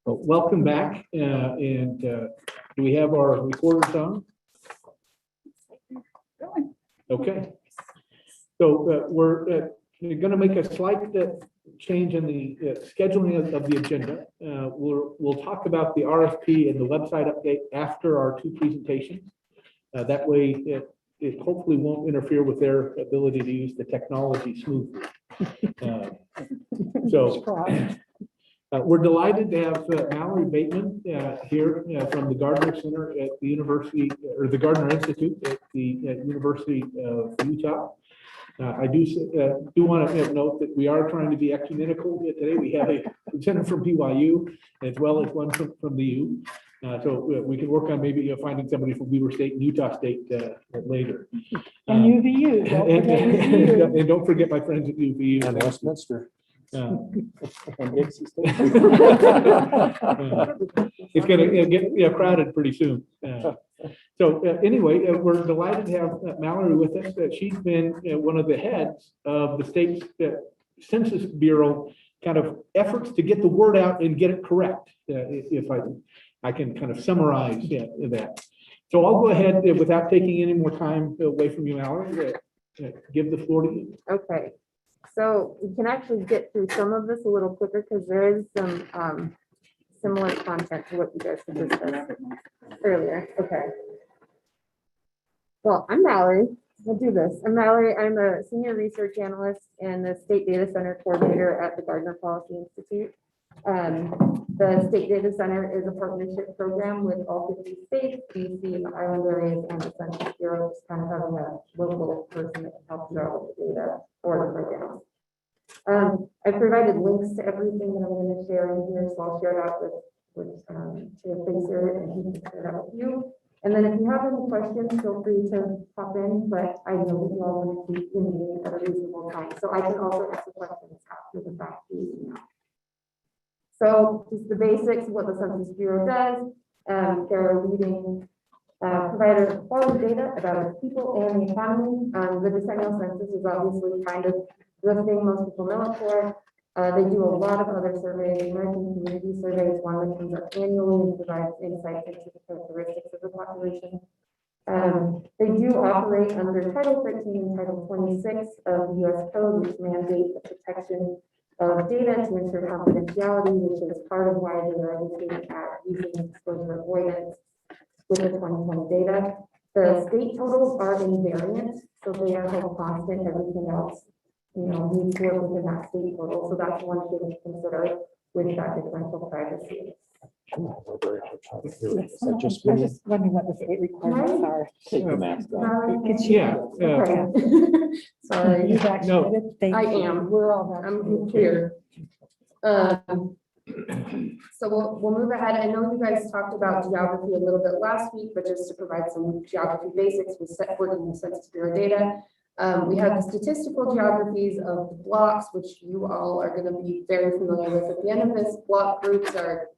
Well, welcome back, and do we have our recorders on? Okay. So we're going to make a slight change in the scheduling of the agenda. We'll talk about the RFP and the website update after our two presentations. That way, it hopefully won't interfere with their ability to use the technology smoothly. We're delighted to have Mallory Bateman here from the Gardner Center at the University, or the Gardner Institute at the University of Utah. I do want to note that we are trying to be ecumenical today. We have a representative from BYU as well as one from the U. So we can work on maybe finding somebody from Weber State and Utah State later. And UVU. Don't forget UVU. And don't forget my friends at UVU. And Westminster. And Dixie State. It's going to get crowded pretty soon. So anyway, we're delighted to have Mallory with us. She's been one of the heads of the state's Census Bureau kind of efforts to get the word out and get it correct. If I can kind of summarize that. So I'll go ahead without taking any more time away from you, Mallory. Give the floor to you. Okay, so we can actually get through some of this a little quicker because there is some similar content to what you guys discussed earlier. Okay. Well, I'm Mallory. We'll do this. I'm Mallory. I'm a senior research analyst and the State Data Center coordinator at the Gardner Policy Institute. The State Data Center is a partnership program with all 50 states, DC, and the island areas, and the Census Bureau, just kind of having a local person that helps you out with the data for the program. I've provided links to everything that I'm going to share in here, so I'll share it out with Facer, and he can share it out with you. And then if you have any questions, feel free to pop in, but I know that you all want to keep the meeting at a reasonable time, so I can also answer questions after the fact. So just the basics of what the Census Bureau does. They're a leading provider of quality data about our people and the economy. The decennial census is obviously kind of the thing most people know it for. They do a lot of other surveys. The American Community Survey is one that comes up annually and provides insights into the characteristics of the population. They do operate under Title 13 and Title 26 of the U.S. Code, which mandate the protection of data to ensure confidentiality, which is part of why they are looking at using disclosure avoidance with the 2020 data. The state totals are invariant, so they are held constant. Everything else, needs to work within that state total. So that's one thing to consider with that differential privacy. I I'm just wondering what the state requirements are. Take the mask off. Yeah. Okay. Sorry. You've actually No. did it. Thank I you. am. We're all I'm clear. So we'll move ahead. I know you guys talked about geography a little bit last week, but just to provide some geography basics, we set working with Census Bureau data. We have the statistical geographies of the blocks, which you all are going to be very familiar with. At the end of this, block groups are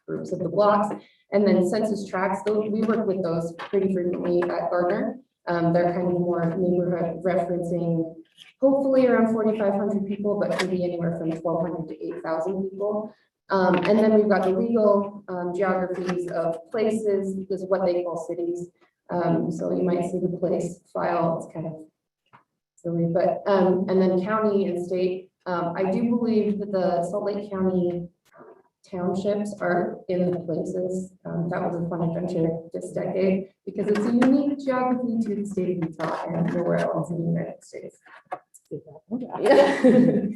groups of the blocks, and then census tracts. We work with those pretty frequently at Gardner. They're kind of more neighborhood referencing, hopefully around 4,500 people, but can be anywhere from 1,200 to 8,000 people. And then we've got the legal geographies of places, is what they call cities. So you might see the place file, it's kind of silly, but, and then county and state. I do believe that the Salt Lake County townships are in the places. That was a fun adventure this decade because it's a unique geography to the state of Utah and nowhere else in the United States. Yeah.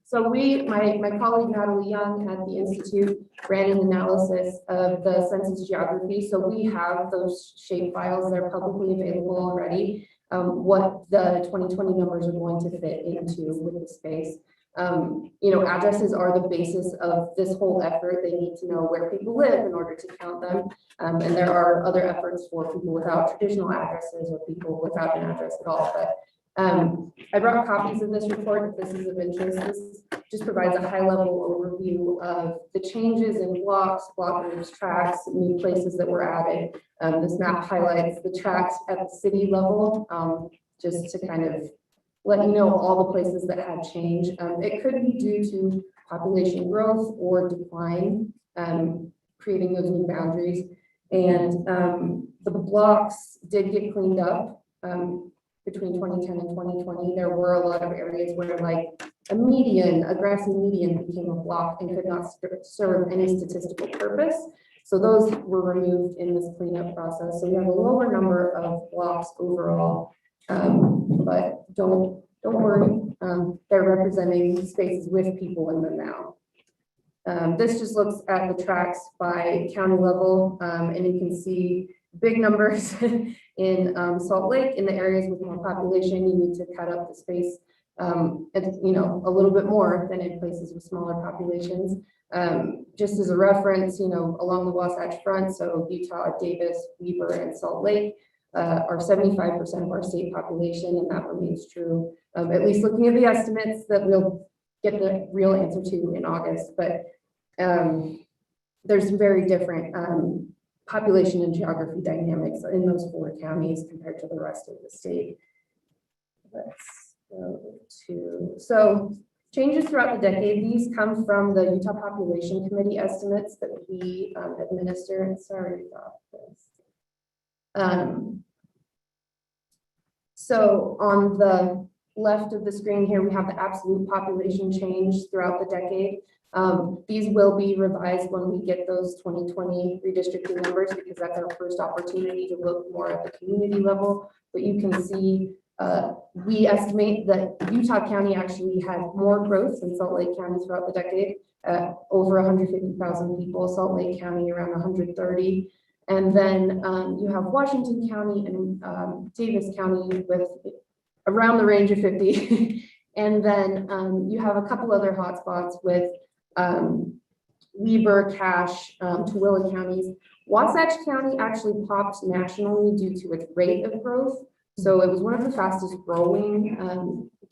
So my colleague Natalie Young at the Institute ran an analysis of the census geography. So we have those shape files that are publicly available already. What the 2020 numbers are going to fit into with the space. Addresses are the basis of this whole effort. They need to know where people live in order to count them. And there are other efforts for people without traditional addresses or people without an address at all. But I brought copies of this report if this is of interest. This just provides a high-level overview of the changes in blocks, block groups, tracts, new places that were added. This map highlights the tracts at the city level, just to kind of let you know all the places that had changed. It could be due to population growth or decline, creating those new boundaries. And the blocks did get cleaned up between 2010 and 2020. There were a lot of areas where like a grassy median became a block and could not serve any statistical purpose. So those were removed in this cleanup process. So we have a lower number of blocks overall, but don't worry, they're representing spaces with people in them now. This just looks at the tracks by county level, and you can see big numbers in Salt Lake. In the areas with more population, you need to cut up the space, and a little bit more than in places with smaller populations. Just as a reference, along the Wasatch Front, so Utah, Davis, Weber, and Salt Lake are 75% of our state population, and that remains true. At least looking at the estimates that we'll get the real answer to in August, but there's very different population and geography dynamics in those 4 counties compared to the rest of the state. Let's go to, so changes throughout the decade. These come from the Utah Population Committee estimates that we administer. And sorry about this. So on the left of the screen here, we have the absolute population change throughout the decade. These will be revised when we get those 2020 redistricting numbers, because that's our first opportunity to look more at the community level. But you can see we estimate that Utah County actually had more growth than Salt Lake County throughout the decade, over 150,000 people, Salt Lake County around 130. And then you have Washington County and Davis County with around the range of 50. And then you have a couple other hotspots with Weber, Cache, Tooele counties. Wasatch County actually popped nationally due to its rate of growth. So it was one of the fastest growing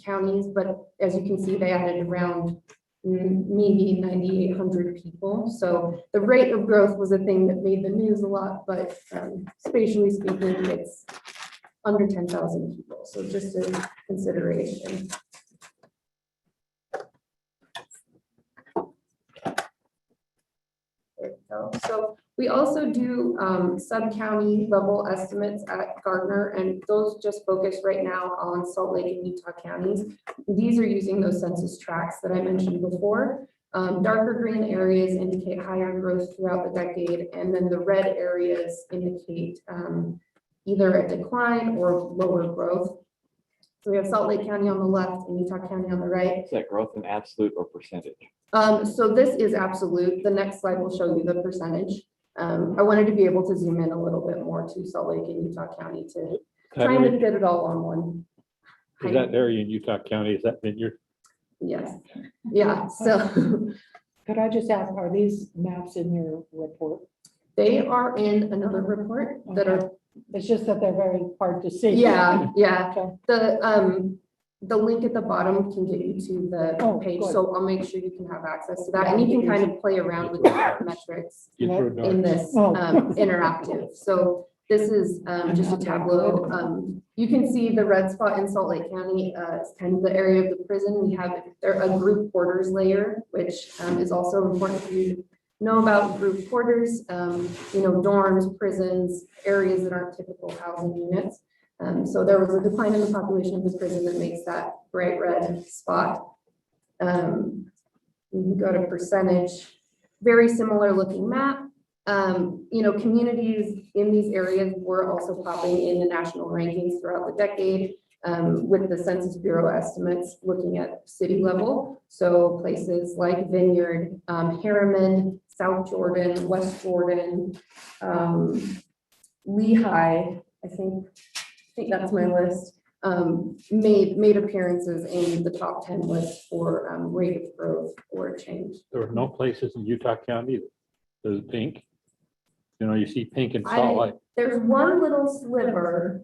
counties, but as you can see, they added around maybe 9,800 people. So the rate of growth was a thing that made the news a lot, but spatially speaking, it's under 10,000 people. So just a consideration. There we go. So we also do sub-county level estimates at Gardner, and those just focus right now on Salt Lake and Utah counties. These are using those census tracts that I mentioned before. Darker green areas indicate higher growth throughout the decade, and then the red areas indicate either a decline or lower growth. So we have Salt Lake County on the left and Utah County on the right. Is that growth in absolute or percentage? So this is absolute. The next slide will show you the percentage. I wanted to be able to zoom in a little bit more to Salt Lake and Utah County to trying to fit it all on one. Is that area in Utah County, is that vineyard? Yes. Yeah. So Could I just ask, are these maps in your report? they are in another report that are. It's just that they're very hard to see. Yeah. Yeah. Okay. The link at the bottom can get you to the page, good. so I'll make sure you can have access to that, and you can kind of play around with the metrics in this interactive. So this is just a tableau. You can see the red spot in Salt Lake County. It's kind of the area of the prison. We have there a group quarters layer, which is also important for you to know about group quarters. Dorms, prisons, areas that aren't typical housing units. So there was a decline in the population of the prison that makes that bright red spot. We can go to percentage, very similar looking map. Communities in these areas were also popping in the national rankings throughout the decade with the Census Bureau estimates looking at city level. So places like Vineyard, Harriman, South Jordan, West Jordan, Lehigh, I think that's my list, made appearances in the top 10 list for rate of growth or change. There were no places in Utah County that is pink. You see pink in Salt Lake. There's one little sliver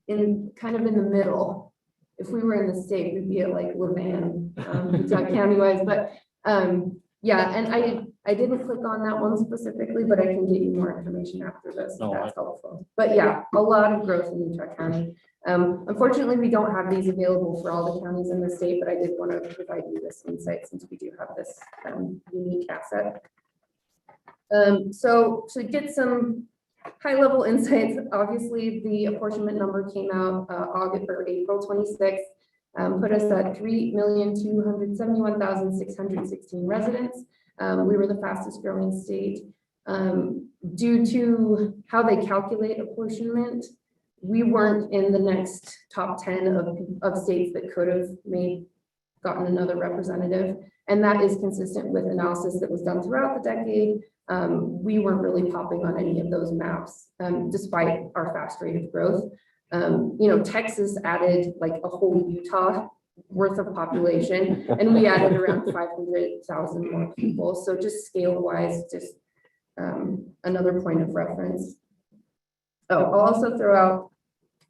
in kind of in the middle. If we were in the state, we'd be at like Levan, Utah County wise, but yeah, and I didn't click on that one specifically, but I can get you more information after this, if No, that's helpful. But yeah, a lot of growth in Utah County. Unfortunately, we don't have these available for all the counties in the state, but I did want to provide you this insight since we do have this unique asset. So to get some high-level insights, obviously the apportionment number came out August or April 26th, put us at 3,271,616 residents. We were the fastest growing state. Due to how they calculate apportionment, we weren't in the next top 10 of states that could have gotten another representative. And that is consistent with analysis that was done throughout the decade. We weren't really popping on any of those maps, despite our fast rate of growth. Texas added like a whole Utah worth of population, and we added around 500,000 more people. So just scale wise, just another point of reference. Oh, I'll also throw out,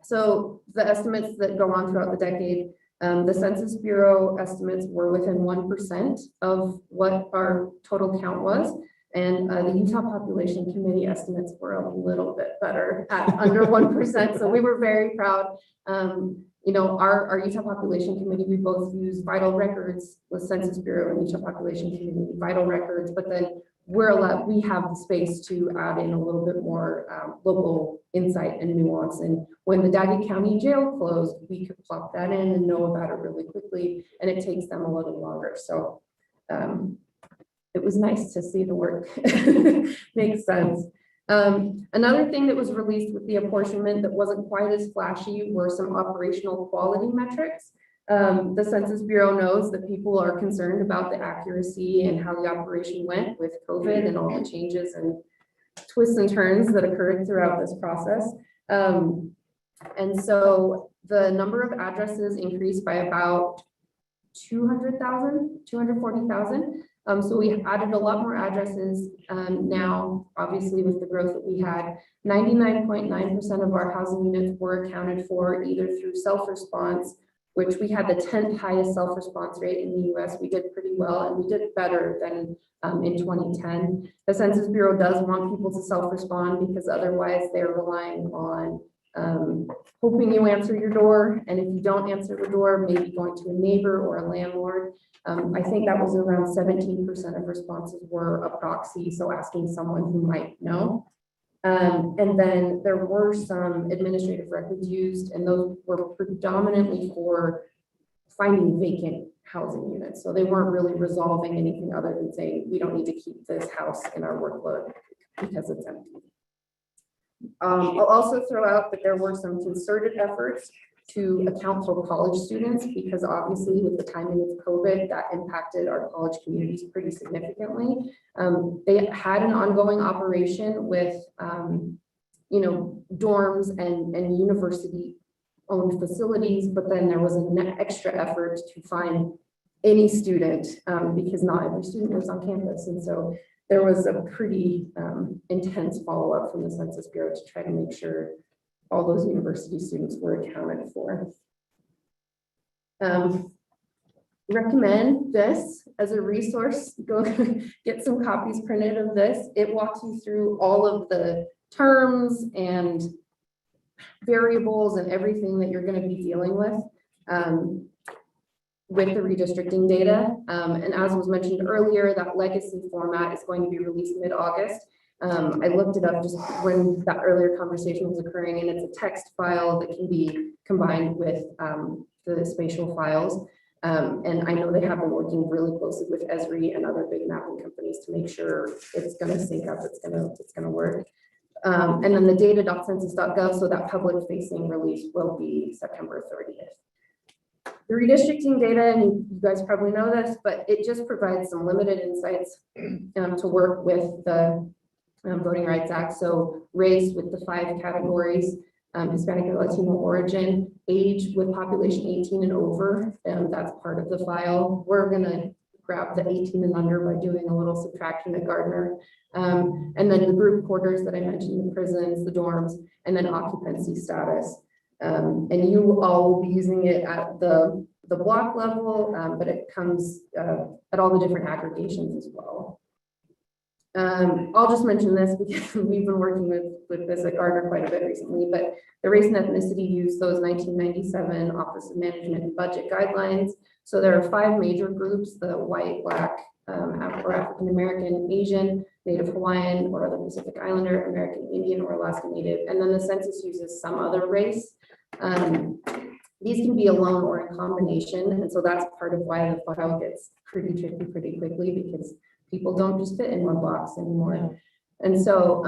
so the estimates that go on throughout the decade, the Census Bureau estimates were within 1% of what our total count was. And the Utah Population Committee estimates were a little bit better at under 1%. So we were very proud. Our Utah Population Committee, we both use vital records with Census Bureau and Utah Population Committee vital records, but then we have the space to add in a little bit more local insight and nuance. And when the Daggett County Jail closed, we could plop that in and know about it really quickly, and it takes them a little longer. So it was nice to see the work make sense. Another thing that was released with the apportionment that wasn't quite as flashy were some operational quality metrics. The Census Bureau knows that people are concerned about the accuracy and how the operation went with COVID and all the changes and twists and turns that occurred throughout this process. And so the number of addresses increased by about 240,000. So we added a lot more addresses now, obviously with the growth that we had. 99.9% of our housing units were accounted for either through self-response, which we had the 10th highest self-response rate in the US. We did pretty well, and we did better than in 2010. The Census Bureau does want people to self-respond because otherwise they're relying on hoping you answer your door. And if you don't answer the door, maybe going to a neighbor or a landlord. I think that was around 17% of responses were a proxy, so asking someone who might know. And then there were some administrative records used, and those were predominantly for finding vacant housing units. So they weren't really resolving anything other than saying, we don't need to keep this house in our workload because it's empty. I'll also throw out that there were some concerted efforts to account for college students, because obviously with the timing of COVID, that impacted our college communities pretty significantly. They had an ongoing operation with, dorms and university-owned facilities, but then there was an extra effort to find any student because not every student was on campus. And so there was a pretty intense follow-up from the Census Bureau to try to make sure all those university students were accounted for. Recommend this as a resource. Go get some copies printed of this. It walks you through all of the terms and variables and everything that you're going to be dealing with the redistricting data. And as was mentioned earlier, that legacy format is going to be released mid-August. I looked it up just when that earlier conversation was occurring, and it's a text file that can be combined with the spatial files. And I know they have been working really closely with Esri and other big mapping companies to make sure it's going to sync up, it's going to work. And then the data.census.gov, so that public-facing release will be September 30th. The redistricting data, and you guys probably know this, but it just provides some limited insights to work with the Voting Rights Act. So race with the 5 categories, Hispanic and Latino origin, age with population 18 and over, and that's part of the file. We're gonna grab the 18 and under by doing a little subtraction at Gardner. And then the group quarters that I mentioned, the prisons, the dorms, and then occupancy status. And you all will be using it at the block level, but it comes at all the different aggregations as well. I'll just mention this because we've been working with this at Gardner quite a bit recently, but the race and ethnicity use those 1997 Office of Management and Budget guidelines. So there are 5 major groups: the white, black, or African American, Asian, Native Hawaiian, or other Pacific Islander, American Indian, or Alaska Native. And then the census uses some other race. These can be alone or in combination. And so that's part of why the file gets pretty tricky pretty quickly, because people don't just fit in one box anymore. And so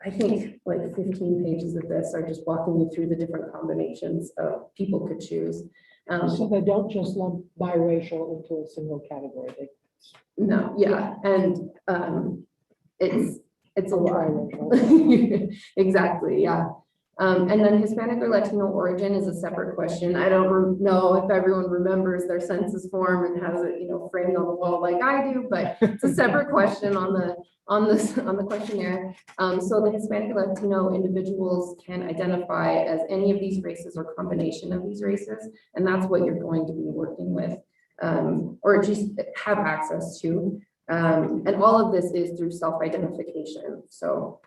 I think like 15 pages of this are just walking you through the different combinations of people could choose. So they don't just lump biracial into a single category. They No, yeah, and it's a lot. Exactly, yeah. And then Hispanic or Latino origin is a separate question. I don't know if everyone remembers their census form and has it, framed on the wall like I do, but it's a separate question on the questionnaire. So the Hispanic or Latino individuals can identify as any of these races or combination of these races, and that's what you're going to be working with, or just have access to. And all of this is through self-identification. So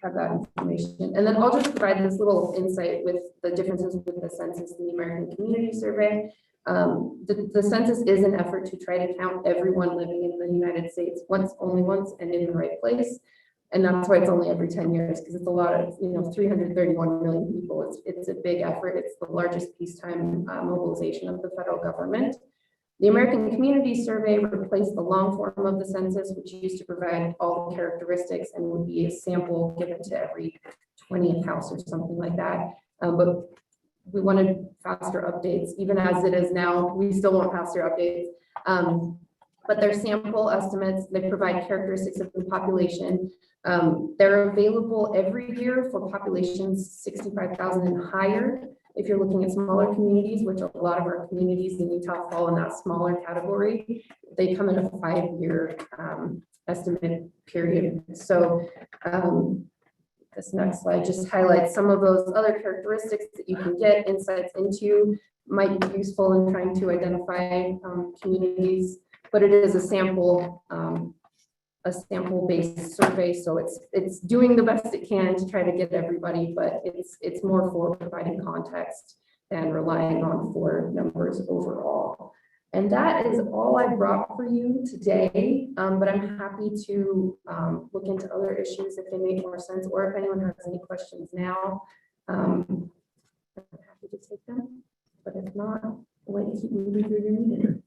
have that information. And then I'll just provide this little insight with the differences with the census and the American Community Survey. The census is an effort to try to count everyone living in the United States only once and in the right place. And that's why it's only every 10 years, because it's a lot of, 331 million people. It's a big effort. It's the largest peacetime mobilization of the federal government. The American Community Survey replaced the long form of the census, which used to provide all the characteristics and would be a sample given to every 20th house or something like that. But we wanted faster updates, even as it is now, we still want faster updates. But they're sample estimates. They provide characteristics of the population. They're available every year for populations 65,000 and higher. If you're looking at smaller communities, which a lot of our communities in Utah fall in that smaller category, they come in a 5-year estimate period. So this next slide just highlights some of those other characteristics that you can get insights into, might be useful in trying to identify communities, but it is a sample-based survey, so it's doing the best it can to try to get everybody, but it's more for providing context than relying on for numbers overall. And that is all I brought for you today, but I'm happy to look into other issues if they make more sense, or if anyone has any questions now, I'm happy to take them, but if not, I'll let you keep moving through your meeting.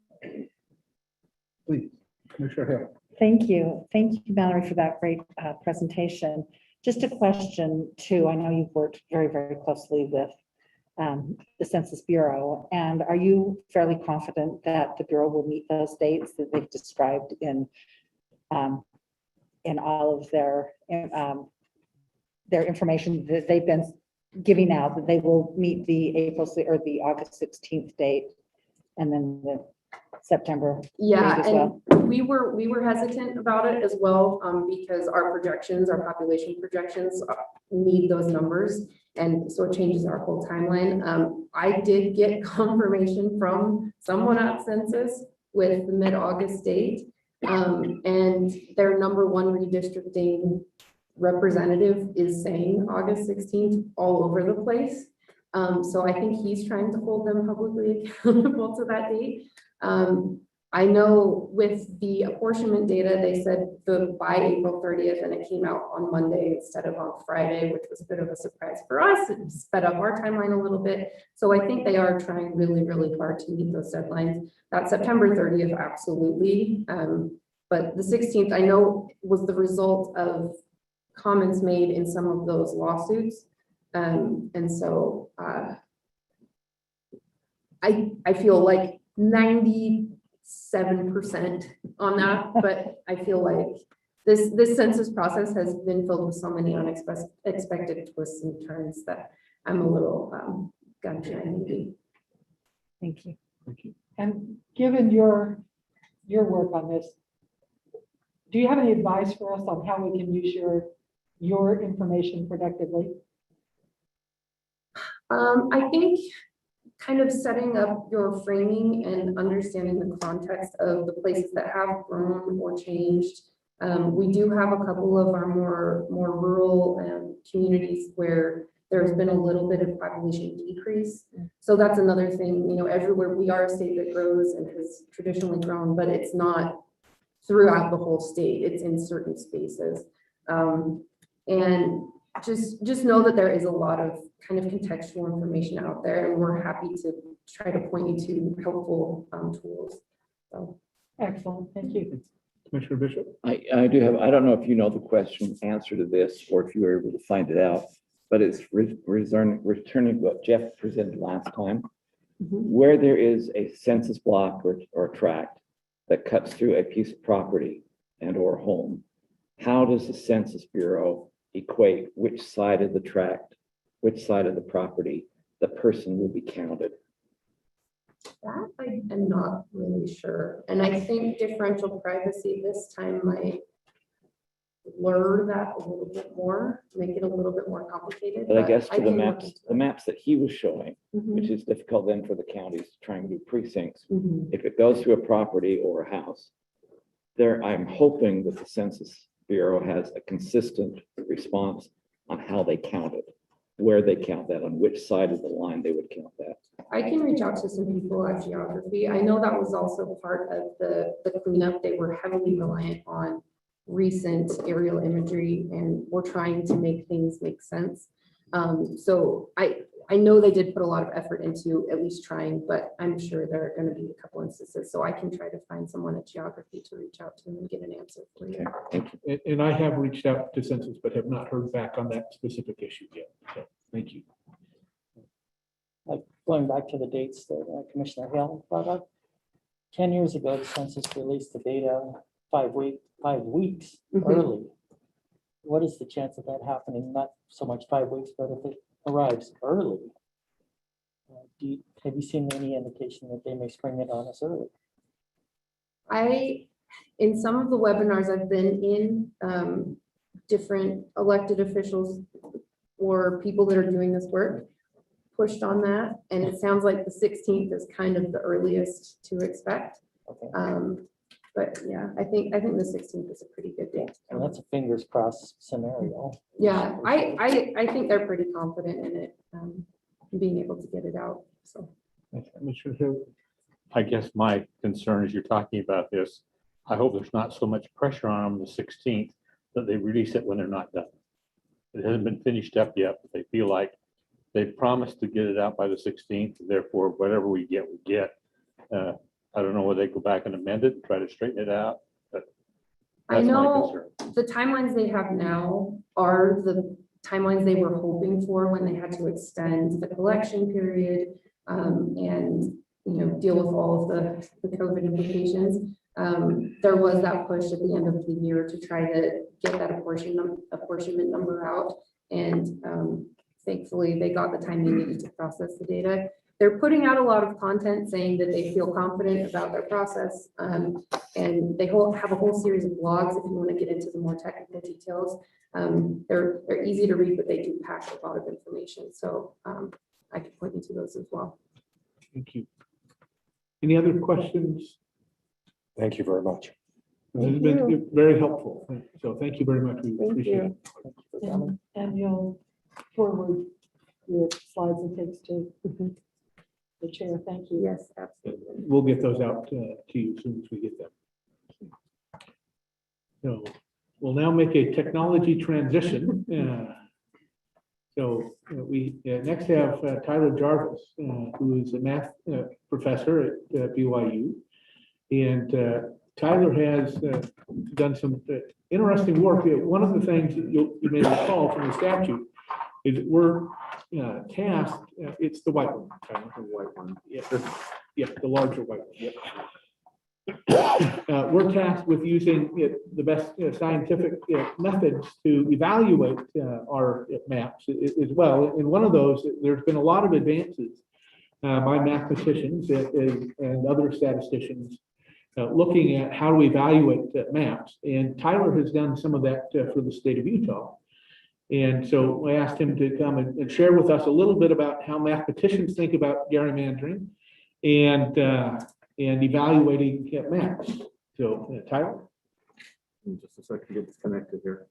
Please, Commissioner Hill. Thank you. Thank you, Mallory, for that great presentation. Just a question too. I know you've worked very, very closely with the Census Bureau, and are you fairly confident that the Bureau will meet those dates that they've described in all of their information that they've been giving out, that they will meet the the August 16th date and then the September date as well? And we were hesitant about it as well, because our population projections need those numbers, and so it changes our whole timeline. I did get confirmation from someone at Census with the mid-August date, and their #1 redistricting representative is saying August 16th all over the place. So I think he's trying to hold them publicly accountable to that date. I know with the apportionment data, they said by April 30th, and it came out on Monday instead of on Friday, which was a bit of a surprise for us. It sped up our timeline a little bit. So I think they are trying really, really hard to meet those deadlines. That September 30th, absolutely. But the 16th, I know, was the result of comments made in some of those lawsuits. And so I feel like 97% on that, but I feel like this census process has been filled with so many unexpected twists and turns that I'm a little gun shy maybe. Thank you. Thank you. And given your work on this, do you have any advice for us on how we can use your information productively? I think kind of setting up your framing and understanding the context of the places that have grown or changed. We do have a couple of our more rural communities where there's been a little bit of population decrease. So that's another thing, you know, everywhere we are a state that grows and has traditionally grown, but it's not throughout the whole state. It's in certain spaces. And just know that there is a lot of kind of contextual information out there, and we're happy to try to point you to helpful tools. So Excellent, thank you. Commissioner Bishop? I do have, I don't know if you know the question answer to this, or if you were able to find it out, but it's returning what Jeff presented last time. Where there is a census block or tract that cuts through a piece of property and or home, how does the Census Bureau equate which side of the tract, which side of the property the person will be counted? that I am not really sure. And I think differential privacy this time might blur that a little bit more, make it a little bit more complicated. But I guess I for the can look maps, into the it. maps that he was showing, Mhm. which is difficult then for the counties to try and do precincts. Mhm. If it goes through a property or a house, there, I'm hoping that the Census Bureau has a consistent response on how they count it, where they count that, on which side of the line they would count that. I can reach out to some people at geography. I know that was also part of the cleanup. They were heavily reliant on recent aerial imagery, and we're trying to make things make sense. So I know they did put a lot of effort into at least trying, but I'm sure there are going to be a couple instances. So I can try to find someone at geography to reach out to and get an answer for you. Okay, thank you. And I have reached out to Census, but have not heard back on that specific issue yet. So, thank you. Like going back to the dates that Commissioner Hill brought up. 10 years ago, the census released the data 5 weeks Mhm. early. What is the chance of that happening? Not so much 5 weeks, but if it arrives early. Have you seen any indication that they may spring it on us early? In some of the webinars I've been in, different elected officials or people that are doing this work pushed on that. And it sounds like the 16th is kind of the earliest to expect. Okay, But yeah, I think the 16th is a pretty good date. and that's a fingers crossed scenario. Yeah, I think they're pretty confident in it, being able to get it out, so. Commissioner Hill? I guess my concern as you're talking about this, I hope there's not so much pressure on them the 16th that they release it when they're not done. It hasn't been finished up yet, but they feel like they've promised to get it out by the 16th. Therefore, whatever we get, we get. I don't know whether they go back and amend it, and try to straighten it out, but I that's my know concern. the timelines they have now are the timelines they were hoping for when they had to extend the collection period, and, you know, deal with all of the COVID implications. There was that push at the end of the year to try to get that apportionment number out. And thankfully, they got the time they needed to process the data. They're putting out a lot of content saying that they feel confident about their process. And they have a whole series of blogs if you want to get into the more technical details. They're easy to read, but they do pack a lot of information. So I can point you to those as well. Thank you. Any other questions? Thank you very much. This has been very helpful. So thank you very much. We Thank appreciate you. it. And you'll forward your slides and things to the chair. Thank you. Yes, absolutely. We'll get those out to you as soon as we get them. So we'll now make a technology transition. So we next have Tyler Jarvis, who is a math professor at BYU. And Tyler has done some interesting work. One of the things that you may recall from the statute is that we're tasked, it's the white one. Tyler, the white one. Yes, the larger white one. Yep. We're tasked with using the best scientific methods to evaluate our maps as well. And one of those, there's been a lot of advances by mathematicians and other statisticians looking at how to evaluate maps. And Tyler has done some of that for the state of Utah. And so I asked him to come and share with us a little bit about how mathematicians think about gerrymandering and evaluating maps. So Tyler? Just a second to get disconnected here.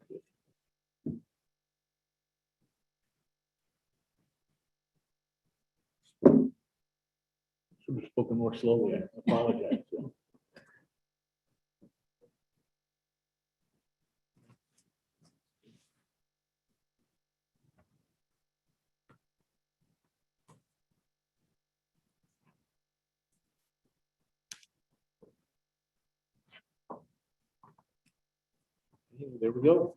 Should have spoken more slowly. I apologize. There we go.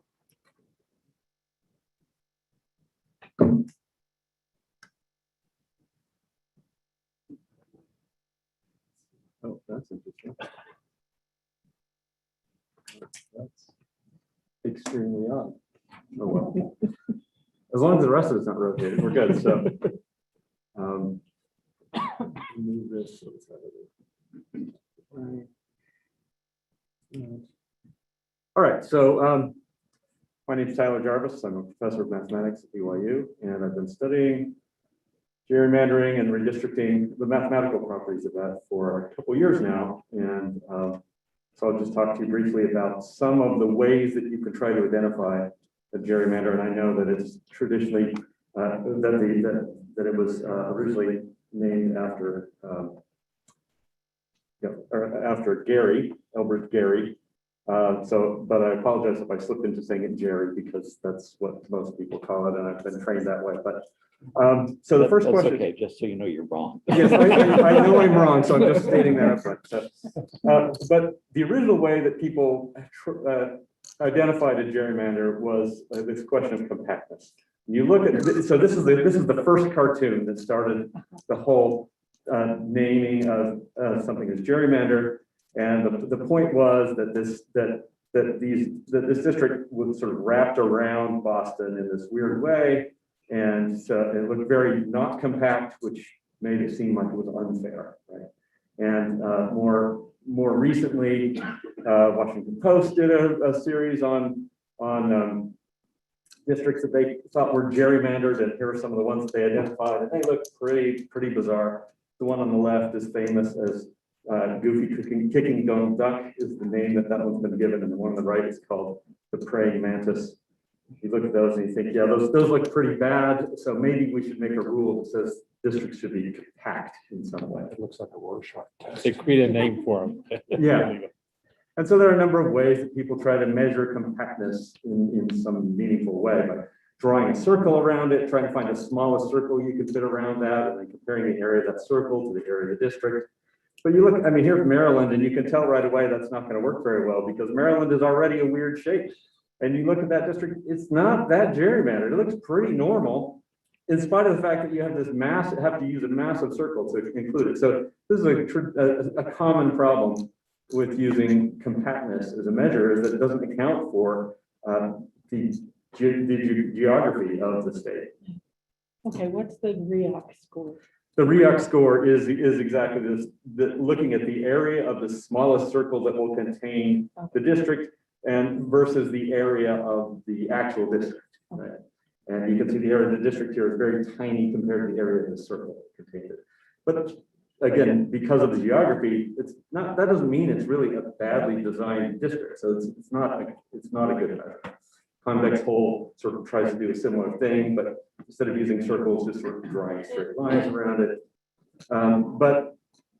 Oh, that's interesting. That's extremely odd. Oh, well. As long as the rest of it's not rotated, we're good. So, move this. So it's right. All right. So, my name is Tyler Jarvis. I'm a professor of mathematics at BYU, and I've been studying gerrymandering and redistricting, the mathematical properties of that, for a couple of years now. And so I'll just talk to you briefly about some of the ways that you could try to identify a gerrymander. And I know that it's traditionally that it was originally named after after Gary, Albert Gary. But I apologize if I slipped into saying it Jerry, because that's what most people call it, and I've been trained that way. But so the first question. Okay, just so you know you're wrong. Yes, I know I'm wrong, so I'm just stating that up front. So, but the original way that people identified a gerrymander was this question of compactness. You look at so this is the first cartoon that started the whole naming of something as gerrymander, and the point was that this district was sort of wrapped around Boston in this weird way. And so it looked very not compact, which made it seem like it was unfair, right? And more recently, Washington Post did a series on districts that they thought were gerrymandered, and here are some of the ones that they identified, and they look pretty bizarre. The one on the left is famous as Goofy Kicking Dome Duck is the name that one's been given, and the one on the right is called the Praying Mantis. You look at those and you think, yeah, those look pretty bad. So maybe we should make a rule that says districts should be compact in some way. It looks like a Rorschach test. They create a name for them. Yeah. And so there are a number of ways that people try to measure compactness in some meaningful way, by drawing a circle around it, trying to find the smallest circle you can fit around that, and then comparing the area of that circle to the area of the district. But you look, I mean, here's Maryland, and you can tell right away that's not going to work very well, because Maryland is already a weird shape. And you look at that district, it's not that gerrymandered. It looks pretty normal, in spite of the fact that you have this have to use a massive circle to include it. So this is a common problem with using compactness as a measure, is that it doesn't account for the geography of the state. Okay, what's the REAC score? The REAC score is exactly this, looking at the area of the smallest circle that will contain the district and versus the area of the actual district. Right? And you can see the area of the district here is very tiny compared to the area of the circle that contains it. But again, because of the geography, that doesn't mean it's really a badly designed district. So it's not a good measure. Convex hull sort of tries to do a similar thing, but instead of using circles, just sort of drawing straight lines around it. But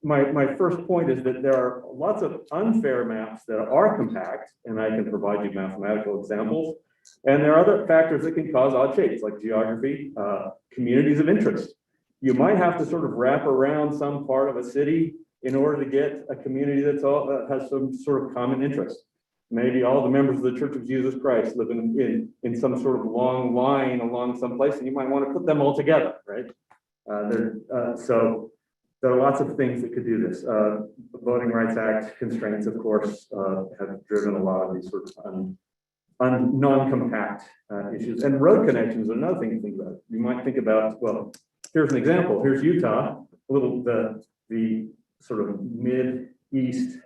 my first point is that there are lots of unfair maps that are compact, and I can provide you mathematical examples. And there are other factors that can cause odd shapes, like geography, communities of interest. You might have to sort of wrap around some part of a city in order to get a community that has some sort of common interest. Maybe all the members of the Church of Jesus Christ live in some sort of long line along some place, and you might want to put them all together, right? So there are lots of things that could do this. The Voting Rights Act constraints, of course, have driven a lot of these sort of non-compact issues. And road connections are another thing to think about. You might think about, well, here's an example. Here's Utah, the sort of mid-east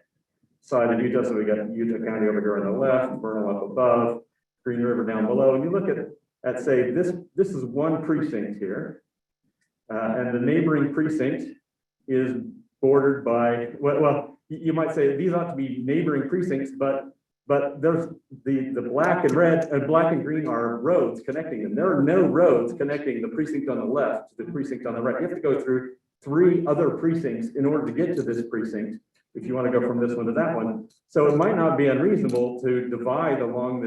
side of Utah. So we got Utah County over here on the left, Vernal up above, Green River down below. And you look at at say, this is one precinct here. And the neighboring precinct is bordered by, well, you might say these ought to be neighboring precincts, but there's the black and red and black and green are roads connecting them. There are no roads connecting the precinct on the left to the precinct on the right. You have to go through 3 other precincts in order to get to this precinct, if you want to go from this one to that one. So it might not be unreasonable to divide along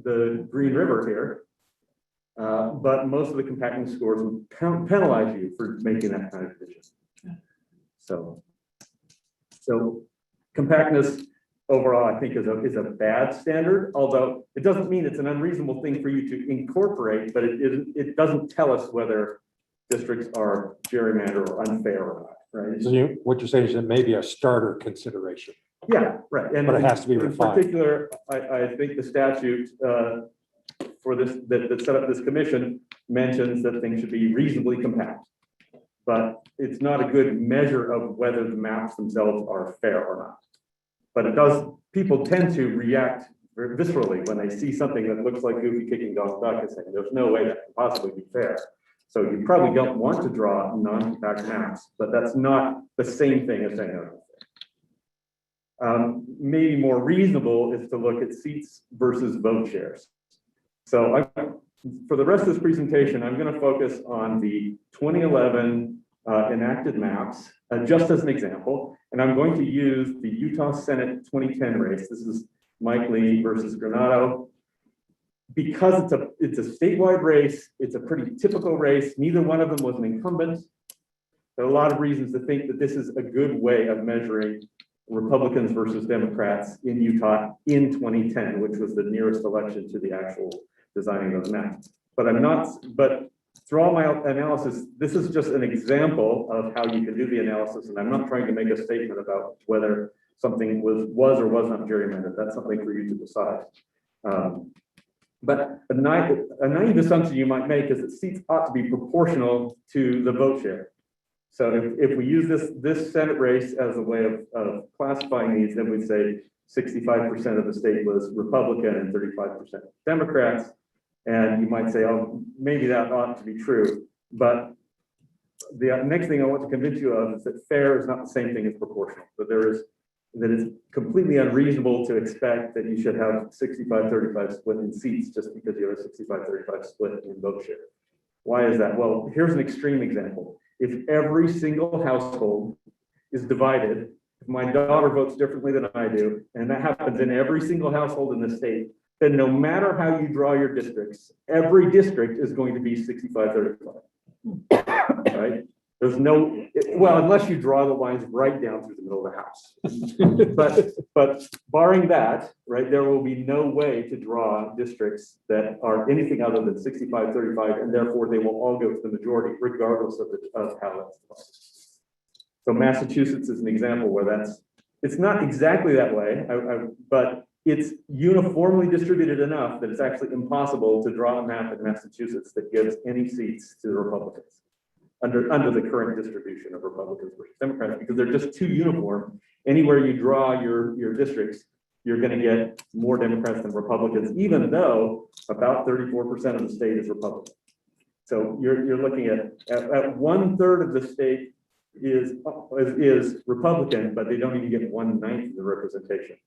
the Green River here. But most of the compacting scores will penalize you for making that kind of division. So compactness overall, I think is a bad standard, although it doesn't mean it's an unreasonable thing for you to incorporate, but it doesn't tell us whether districts are gerrymandered or unfair or not, right? So what you're saying is it may be a starter consideration. Yeah, right. And but it has to be in refined. particular, I think the statute for this, that set up this commission mentions that things should be reasonably compact. But it's not a good measure of whether the maps themselves are fair or not. But it does, people tend to react very viscerally when they see something that looks like Goofy kicking dog duck and saying, there's no way that can possibly be fair. So you probably don't want to draw non-compact maps, but that's not the same thing as saying no. Maybe more reasonable is to look at seats versus vote shares. So for the rest of this presentation, I'm going to focus on the 2011 enacted maps, just as an example, and I'm going to use the Utah Senate 2010 race. This is Mike Lee versus Granado. Because it's a statewide race, it's a pretty typical race. Neither one of them was an incumbent. There are a lot of reasons to think that this is a good way of measuring Republicans versus Democrats in Utah in 2010, which was the nearest election to the actual designing of the map. But through all my analysis, this is just an example of how you can do the analysis, and I'm not trying to make a statement about whether something was or was not gerrymandered. That's something for you to decide. But a naive assumption you might make is that seats ought to be proportional to the vote share. So if we use this Senate race as a way of classifying these, then we'd say 65% of the state was Republican and 35% Democrats. And you might say, oh, maybe that ought to be true. But the next thing I want to convince you of is that fair is not the same thing as proportional. That it's completely unreasonable to expect that you should have 65-35 split in seats just because you have a 65-35 split in vote share. Why is that? Well, here's an extreme example. If every single household is divided, if my daughter votes differently than I do, and that happens in every single household in the state, then no matter how you draw your districts, every district is going to be 65-35, right? There's no, well, unless you draw the lines right down through the middle of the house. But barring that, right, there will be no way to draw districts that are anything other than 65-35, and therefore they will all go to the majority, regardless of how that's defined. So Massachusetts is an example where it's not exactly that way, but it's uniformly distributed enough that it's actually impossible to draw a map in Massachusetts that gives any seats to the Republicans under the current distribution of Republicans versus Democrats, because they're just too uniform. Anywhere you draw your districts, you're going to get more Democrats than Republicans, even though about 34% of the state is Republican. So you're looking at 1/3 of the state is Republican, but they don't even get 1/9 of the representation.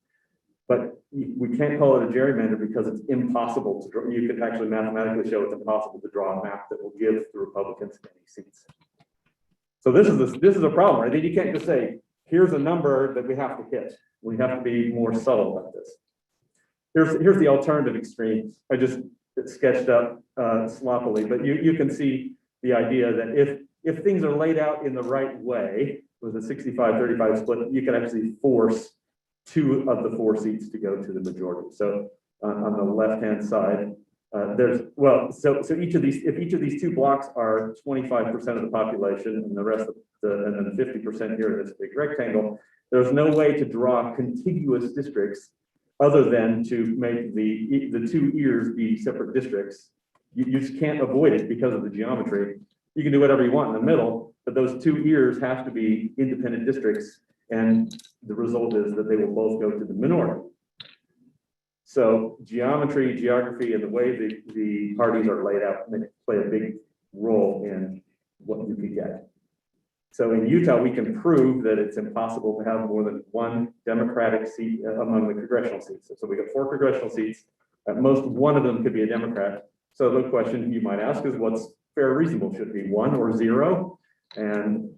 But we can't call it a gerrymander because it's impossible to draw. You can actually mathematically show it's impossible to draw a map that will give the Republicans any seats. So this is a problem, right? You can't just say, here's a number that we have to hit. We have to be more subtle about this. Here's the alternative extreme. I just sketched up sloppily, but you can see the idea that if things are laid out in the right way with a 65-35 split, you can actually force 2 of the 4 seats to go to the majority. So on the left-hand side, so each of these 2 blocks are 25% of the population, and the rest and then 50% here in this big rectangle, there's no way to draw contiguous districts other than to make the 2 ears be separate districts. You just can't avoid it because of the geometry. You can do whatever you want in the middle, but those 2 ears have to be independent districts. And the result is that they will both go to the minority. So geometry, geography, and the way the parties are laid out play a big role in what you could get. So in Utah, we can prove that it's impossible to have more than one Democratic seat among the congressional seats. So we got 4 congressional seats. At most, one of them could be a Democrat. So the question you might ask is, what's fair or reasonable? Should it be 1 or 0? And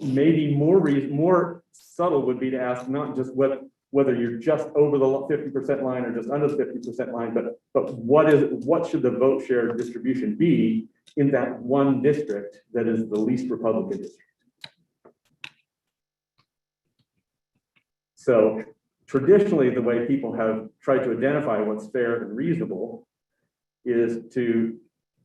maybe more subtle would be to ask not just whether you're just over the 50% line or just under the 50% line, but what should the vote share distribution be in that one district that is the least Republican district? So traditionally, the way people have tried to identify what's fair and reasonable is to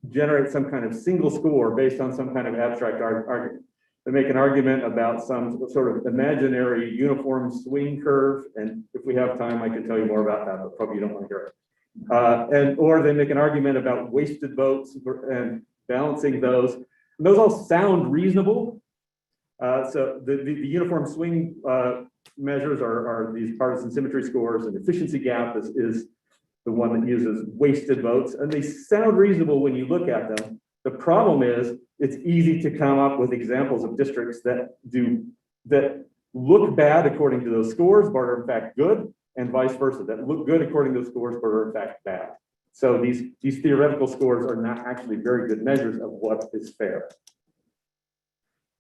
generate some kind of single score based on some kind of abstract argument. They make an argument about some sort of imaginary uniform swing curve, and if we have time, I can tell you more about that, but probably you don't want to hear it. Or they make an argument about wasted votes and balancing those. And those all sound reasonable. So the uniform swing measures are these partisan symmetry scores, and efficiency gap is the one that uses wasted votes, and they sound reasonable when you look at them. The problem is it's easy to come up with examples of districts that look bad according to those scores, but are in fact good, and vice versa, that look good according to those scores, but are in fact bad. So these theoretical scores are not actually very good measures of what is fair.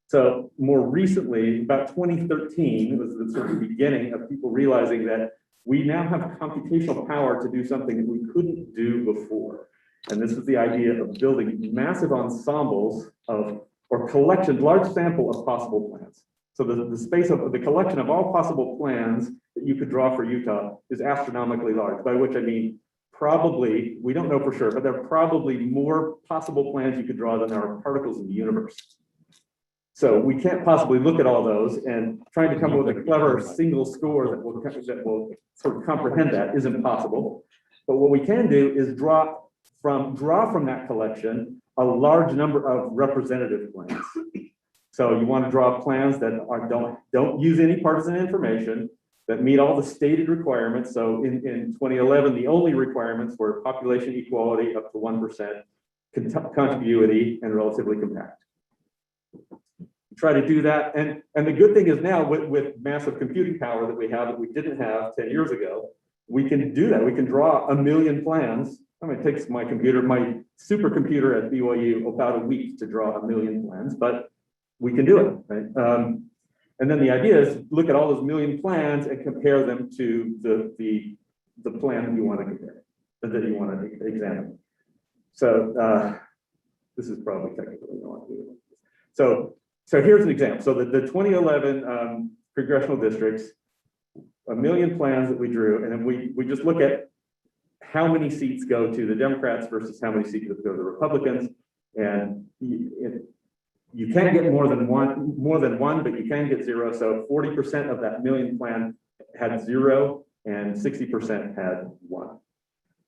So more recently, about 2013 was the sort of beginning of people realizing that we now have computational power to do something that we couldn't do before. And this is the idea of building massive ensembles or collection, large sample of possible plans. So the space of the collection of all possible plans that you could draw for Utah is astronomically large, by which I mean probably, we don't know for sure, but there are probably more possible plans you could draw than there are particles in the universe. So we can't possibly look at all those, and trying to come up with a clever single score that will sort of comprehend that is impossible. But what we can do is draw from that collection a large number of representative plans. So you want to draw plans that don't use any partisan information, that meet all the stated requirements. So in 2011, the only requirements were population equality up to 1%, contiguity, and relatively compact. Try to do that, and the good thing is now with massive computing power that we have that we didn't have 10 years ago, we can do that. We can draw 1 million plans. I mean, it takes my supercomputer at BYU about a week to draw 1 million plans, but we can do it, right? And then the idea is look at all those 1 million plans and compare them to the plan that you want to compare, that you want to examine. So this is probably technically not good. So here's an example. So the 2011 congressional districts, 1 million plans that we drew, and then we just look at how many seats go to the Democrats versus how many seats go to the Republicans. And you can't get more than one, but you can get 0. So 40% of that 1 million plan had 0, and 60% had 1.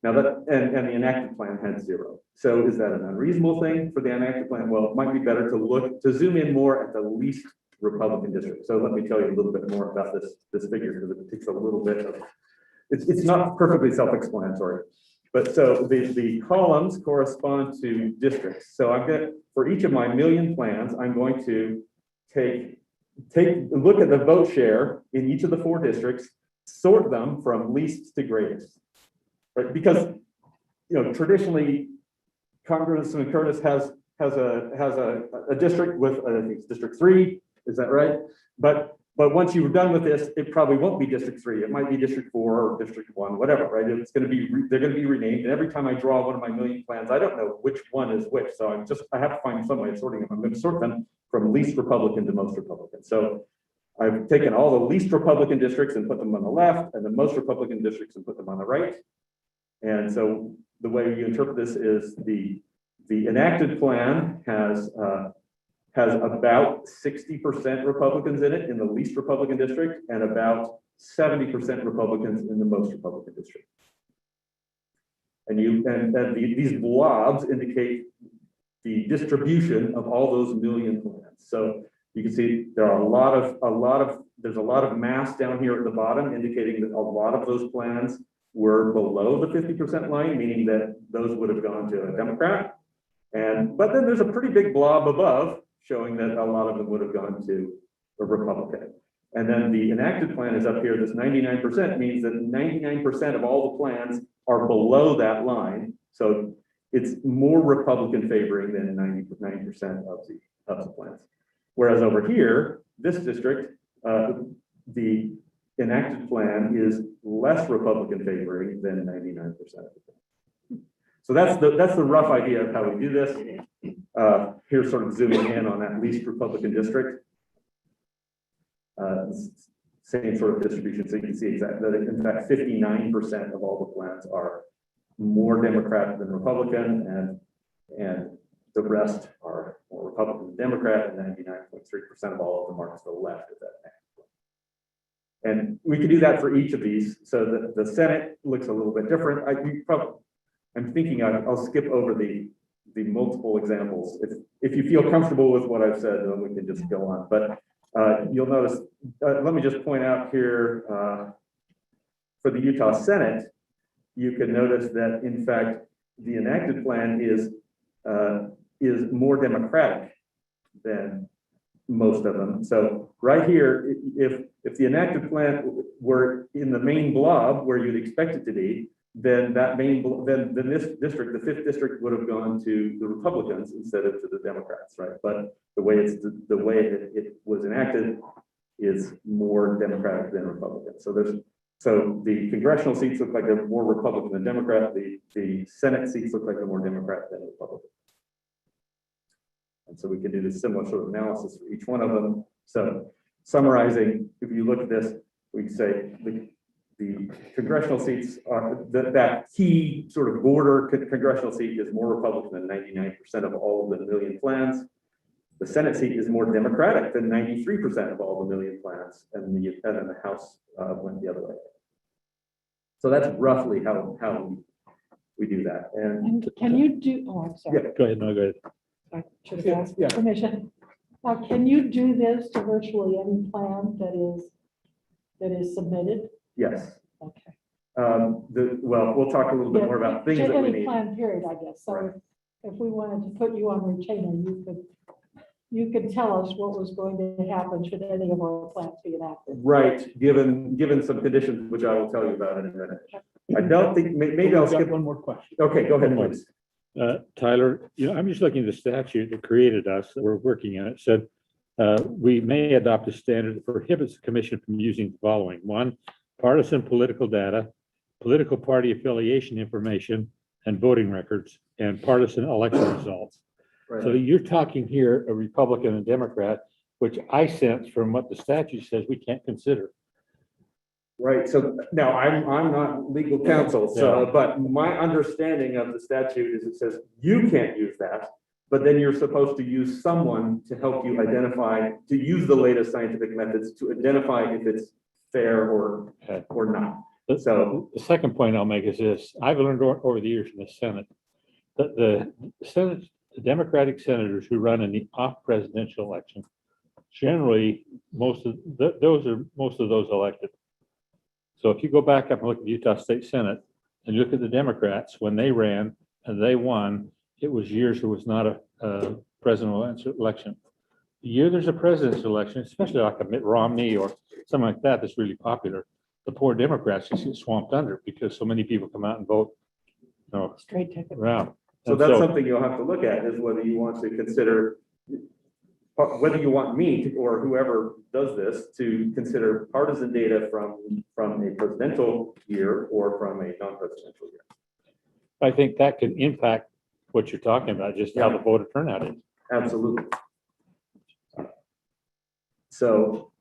Now and the enacted plan had 0. So is that an unreasonable thing for the enacted plan? Well, it might be better to zoom in more at the least Republican district. So let me tell you a little bit more about this figure, because it takes a little bit of, it's not perfectly self-explanatory. But so the columns correspond to districts. So I've got, for each of my 1 million plans, I'm going to take a look at the vote share in each of the 4 districts, sort them from least to greatest. Right? Because traditionally, Congressman Curtis has a district with I think it's District 3, is that right? But once you're done with this, it probably won't be District 3. It might be District 4 or District 1, whatever, right? It's going to be they're going to be renamed. And every time I draw one of my 1 million plans, I don't know which one is which. So I have to find some way of sorting them. I'm going to sort them from least Republican to most Republican. So I've taken all the least Republican districts and put them on the left, and the most Republican districts and put them on the right. And so the way you interpret this is the enacted plan has about 60% Republicans in it in the least Republican district, and about 70% Republicans in the most Republican district. And these blobs indicate the distribution of all those 1 million plans. So you can see there are there's a lot of mass down here at the bottom, indicating that a lot of those plans were below the 50% line, meaning that those would have gone to a Democrat. But then there's a pretty big blob above showing that a lot of them would have gone to a Republican. And then the enacted plan is up here. This 99% means that 99% of all the plans are below that line. So it's more Republican favoring than 99% of the plans. Whereas over here, this district, the enacted plan is less Republican favoring than 99% of the plans. So that's the rough idea of how we do this. Here's sort of zooming in on that least Republican district. Same sort of distribution, so you can see exactly that. In fact, 59% of all the plans are more Democrat than Republican, and the rest are more Republican than Democrat, and 99.3% of all of them are to the left of that. And we can do that for each of these. So the Senate looks a little bit different. I'm thinking I'll skip over the multiple examples. If you feel comfortable with what I've said, then we can just go on. But you'll notice, let me just point out here, for the Utah Senate, you can notice that in fact, the enacted plan is more Democratic than most of them. So right here, if the enacted plan were in the main blob where you'd expect it to be, then then this district, the 5th district, would have gone to the Republicans instead of to the Democrats, right? But the way it was enacted is more Democratic than Republican. So the congressional seats look like they're more Republican than Democrat. The Senate seats look like they're more Democrat than Republican. And so we can do this similar sort of analysis for each one of them. So summarizing, if you look at this, we say the congressional seats are that key sort of border congressional seat is more Republican than 99% of all of the million plans. The Senate seat is more Democratic than 93% of all the million plans, and then the House went the other way. So that's roughly how we do that. And can you do, oh, I'm sorry. Yeah, Go ahead, no, go ahead. I should have asked permission. Can you do this to virtually any plan that is submitted? yes. Okay. Well, we'll talk a little bit more about things To that we any need. plan period, I guess. So Right. if we wanted to put you on retainer, you could tell us what was going to happen should any of our plans be enacted. Right, given some conditions, which I will tell you about in a minute. I don't think, maybe I'll We've got skip. one more question. Okay, go ahead, One more. please. Tyler, I'm just looking at the statute that created us, that we're working on. It said, we may adopt a standard that prohibits the commission from using the following: 1, partisan political data, political party affiliation information, and voting records, and partisan election results. So Right. you're talking here a Republican and Democrat, which I sense from what the statute says we can't consider. Right, so now I'm not legal counsel, so, but my understanding of the statute is it says you can't use that, but then you're supposed to use someone to help you identify, to use the latest scientific methods to identify if it's fair or not. So The second point I'll make is this: I've learned over the years in the Senate that the Senate, the Democratic senators who run in the off presidential election, generally most of those elected. So if you go back up and look at the Utah State Senate and look at the Democrats, when they ran and they won, it was years there was not a presidential election. The year there's a presidential election, especially like a Mitt Romney or something like that that's really popular, the poor Democrats just get swamped under because so many people come out and vote, Straight ticket. around. So And that's something you'll have to look at, is whether you want to consider, whether you want me to, or whoever does this, to consider partisan data from a presidential year or from a non-presidential year. I think that could impact what you're talking about, just how the voter turnout is. Absolutely. So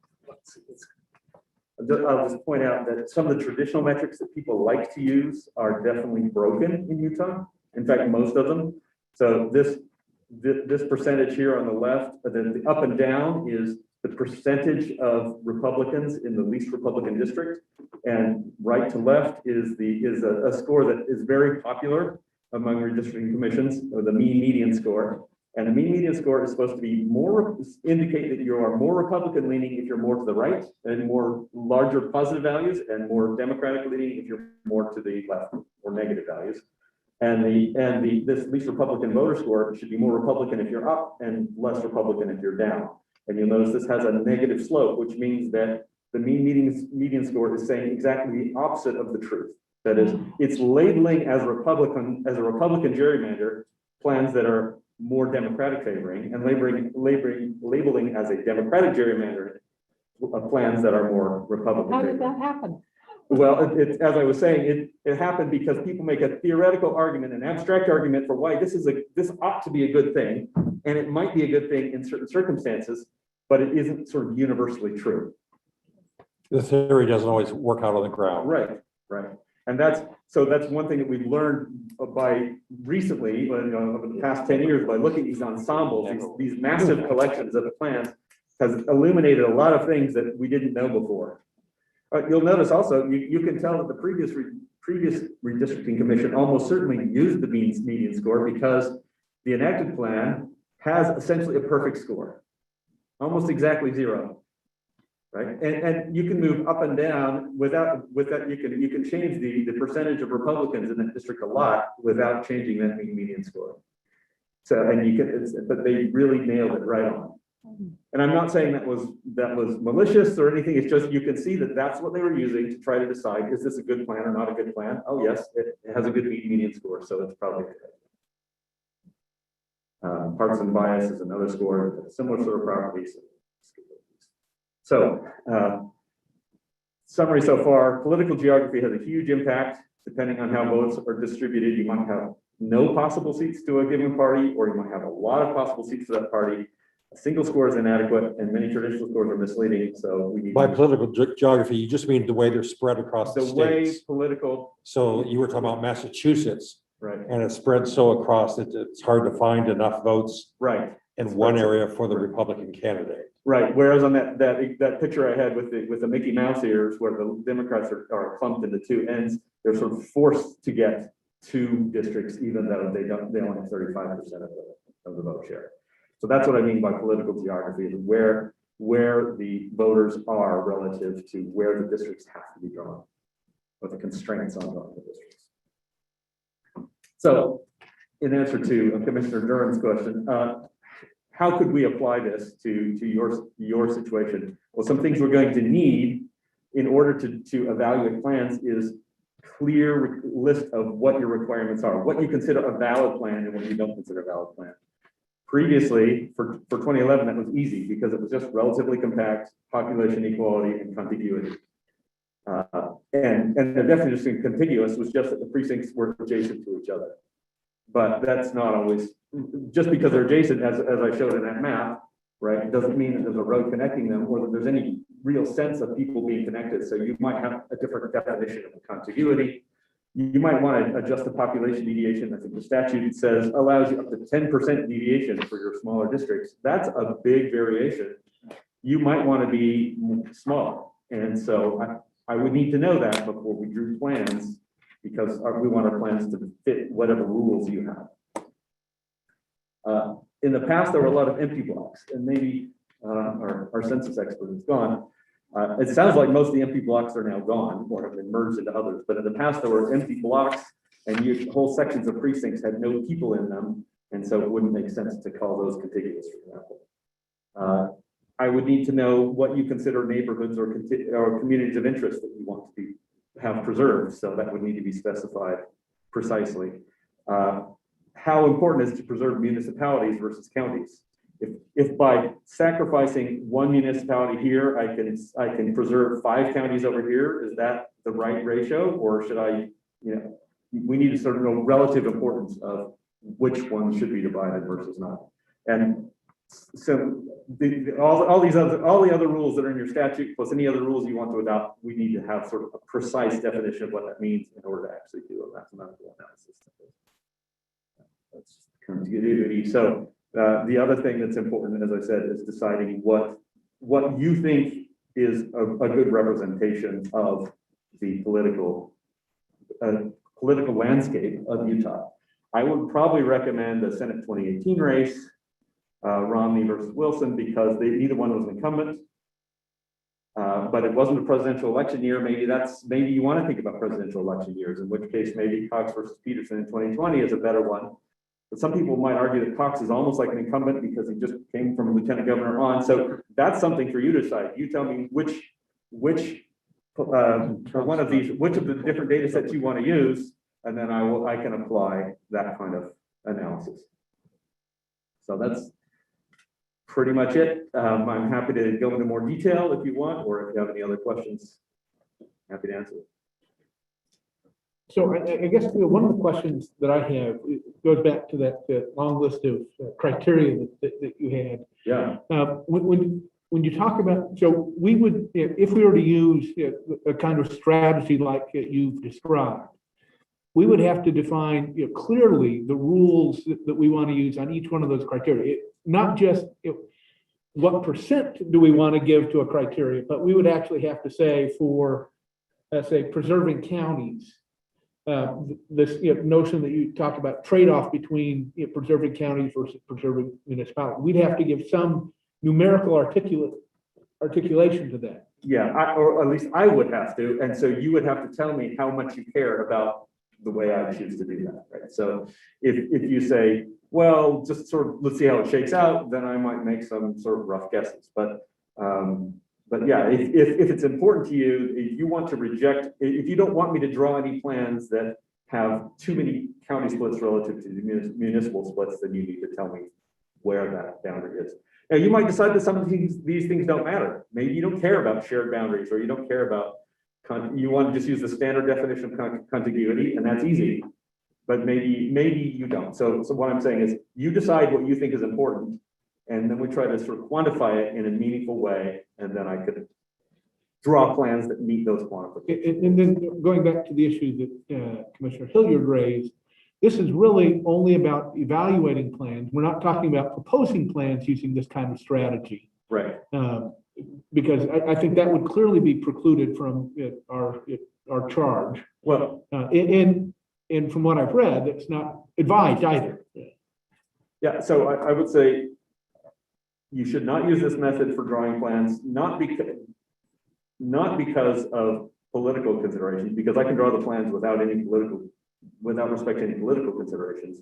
I'll just point out that some of the traditional metrics that people like to use are definitely broken in Utah. In fact, most of them. So this percentage here on the left, then the up and down is the percentage of Republicans in the least Republican district, and right to left is a score that is very popular among redistricting commissions, or the mean median score. And the mean median score is supposed to be more, indicate that you are more Republican leaning if you're more to the right, and more larger positive values, and more Democratic leaning if you're more to the left or negative values. And this least Republican voter score should be more Republican if you're up and less Republican if you're down. And you'll notice this has a negative slope, which means that the mean median score is saying exactly the opposite of the truth. That is, it's labeling as a Republican gerrymander plans that are more Democratic favoring, and labeling as a Democratic gerrymander plans that are more Republican How did favoring. that happen? Well, as I was saying, it happened because people make a theoretical argument, an abstract argument for why this ought to be a good thing, and it might be a good thing in certain circumstances, but it isn't sort of universally true. The theory doesn't always work out on the ground. Right. And that's one thing that we've learned by recently, over the past 10 years, by looking at these ensembles, these massive collections of plans, has illuminated a lot of things that we didn't know before. You'll notice also, you can tell that the previous redistricting commission almost certainly used the median score, because the enacted plan has essentially a perfect score, almost exactly 0. Right, and you can move up and down with that. You can change the percentage of Republicans in that district a lot without changing that median score. So, and but they really nailed it right on. And I'm not saying that was malicious or anything. It's just you can see that that's what they were using to try to decide, is this a good plan or not a good plan? Oh yes, it has a good median score, so it's probably good. Partisan bias is another score, similar sort of properties. So, summary so far: political geography has a huge impact. Depending on how votes are distributed, you might have no possible seats to a given party, or you might have a lot of possible seats to that party. A single score is inadequate, and many traditional scores are misleading. So we need by political geography, you just mean the way they're spread across the way states. Political. So you were talking about Massachusetts, right? And it's spread so across that it's hard to find enough votes, right, in one area for the Republican candidate. Right. Whereas on that picture I had with the Mickey Mouse ears, where the Democrats are clumped into two ends, they're sort of forced to get 2 districts, even though they only have 35% of the vote share. So that's what I mean by political geography, is where the voters are relative to where the districts have to be drawn, what the constraints on drawing the districts. So, in answer to Commissioner Durham's question, how could we apply this to your situation? Well, some things we're going to need in order to evaluate plans is clear list of what your requirements are, what you consider a valid plan and what you don't consider a valid plan. Previously, for 2011, that was easy because it was just relatively compact, population equality and contiguity. And the definition of contiguous was just that the precincts were adjacent to each other. But that's not always, just because they're adjacent, as I showed in that map, right, doesn't mean that there's a road connecting them or that there's any real sense of people being connected. So you might have a different definition of contiguity. You might want to adjust the population deviation. I think the statute says allows you up to 10% deviation for your smaller districts. That's a big variation. You might want to be small. And so I would need to know that before we drew plans, because we want our plans to fit whatever rules you have. In the past, there were a lot of empty blocks, and maybe our census expert is gone. It sounds like most of the empty blocks are now gone or have been merged into others, but in the past there were empty blocks and whole sections of precincts had no people in them, and so it wouldn't make sense to call those contiguous, for example. I would need to know what you consider neighborhoods or communities of interest that you want to have preserved, so that would need to be specified precisely. How important is it to preserve municipalities versus counties? If by sacrificing one municipality here, I can preserve 5 counties over here, is that the right ratio? Or should I, we need to sort of know relative importance of which one should be divided versus not. And so all the other rules that are in your statute, plus any other rules you want to adopt, we need to have sort of a precise definition of what that means in order to actually do a mathematical analysis. That's contiguity. So the other thing that's important, as I said, is deciding what you think is a good representation of the political landscape of Utah. I would probably recommend a Senate 2018 race Romney versus Wilson, because neither one was an incumbent. But it wasn't a presidential election year. Maybe you want to think about presidential election years, in which case maybe Cox versus Peterson in 2020 is a better one. But some people might argue that Cox is almost like an incumbent because he just came from lieutenant governor on. So that's something for you to decide. You tell me which one of these, which of the different data sets you want to use, and then I can apply that kind of analysis. So that's pretty much it. I'm happy to go into more detail if you want, or if you have any other questions, happy to answer. So I guess one of the questions that I have goes back to that long list of criteria that you had. Yeah. When you talk about, so we would, if we were to use a kind of strategy like you've described, we would have to define clearly the rules that we want to use on each one of those criteria. Not just what percent do we want to give to a criteria, but we would actually have to say for, say, preserving counties, this notion that you talked about, trade-off between preserving counties versus preserving municipalities. We'd have to give some numerical articulation to that. Yeah, or at least I would have to, and so you would have to tell me how much you care about the way I choose to do that, right? So if you say, well, just sort of, let's see how it shakes out, then I might make some sort of rough guesses. But yeah, if it's important to you, if you want to reject, if you don't want me to draw any plans that have too many county splits relative to the municipal splits, then you need to tell me where that boundary is. Now, you might decide that some of these things don't matter. Maybe you don't care about shared boundaries, or you don't care about, you want to just use the standard definition of contiguity, and that's easy. But maybe you don't. So what I'm saying is, you decide what you think is important, and then we try to sort of quantify it in a meaningful way, and then I could draw plans that meet those quantifications. And then going back to the issue that Commissioner Hilliard raised, this is really only about evaluating plans. We're not talking about proposing plans using this kind of strategy. Right. Because I think that would clearly be precluded from our charge. Well, and from what I've read, it's not advised either. Yeah, so I would say you should not use this method for drawing plans, not because of political considerations, because I can draw the plans without respect to any political considerations.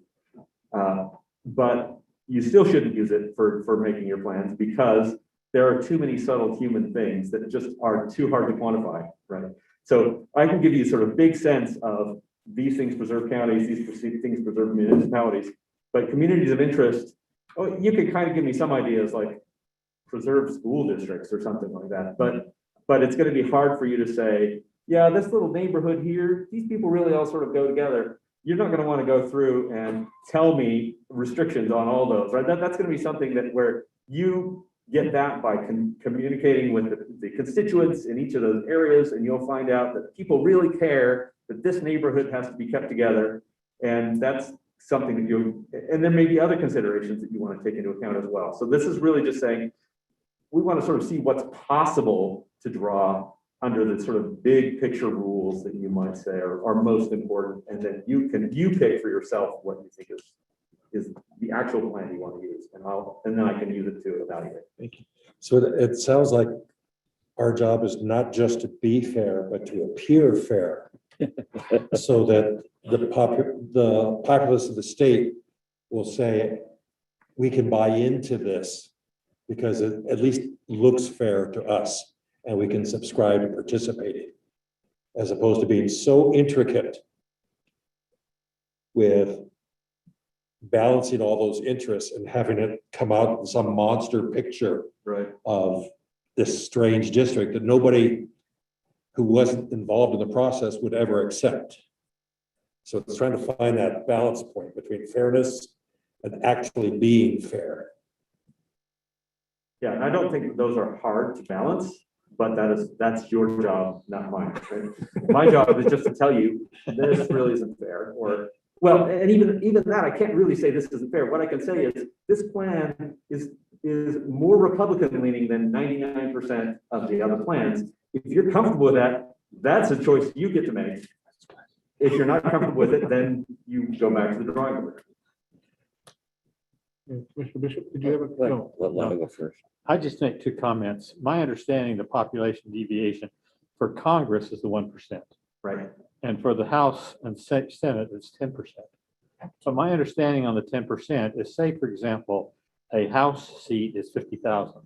But you still shouldn't use it for making your plans, because there are too many subtle human things that just are too hard to quantify, right? So I can give you sort of big sense of these things preserve counties, these things preserve municipalities, but communities of interest, oh, you can kind of give me some ideas like preserve school districts or something like that, but it's going to be hard for you to say, yeah, this little neighborhood here, these people really all sort of go together. You're not going to want to go through and tell me restrictions on all those, right? That's going to be something that where you get that by communicating with the constituents in each of those areas, and you'll find out that people really care that this neighborhood has to be kept together. And that's something that and there may be other considerations that you want to take into account as well. So this is really just saying, we want to sort of see what's possible to draw under the sort of big picture rules that you might say are most important. And then you pick for yourself what you think is the actual plan you want to use, and then I can use it to evaluate. Thank you. So it sounds like our job is not just to be fair, but to appear fair, so that the populace of the state will say, we can buy into this because it at least looks fair to us, and we can subscribe and participate in, as opposed to being so intricate with balancing all those interests and having it come out in some monster picture, right, of this strange district that nobody who wasn't involved in the process would ever accept. So it's trying to find that balance point between fairness and actually being fair. Yeah, and I don't think that those are hard to balance, but that's your job, not mine. Right? My job is just to tell you this really isn't fair, or well, and even that, I can't really say this isn't fair. What I can say is this plan is more Republican leaning than 99% of the other plans. If you're comfortable with that, that's a choice you get to make. If you're not comfortable with it, then you go back to the drawing board. Commissioner Bishop, did you have a? No. Let Lana go first. I just make two comments. My understanding, the population deviation for Congress is the 1%. Right. And for the House and Senate, it's 10%. So my understanding on the 10% is, say, for example, a House seat is 50,000.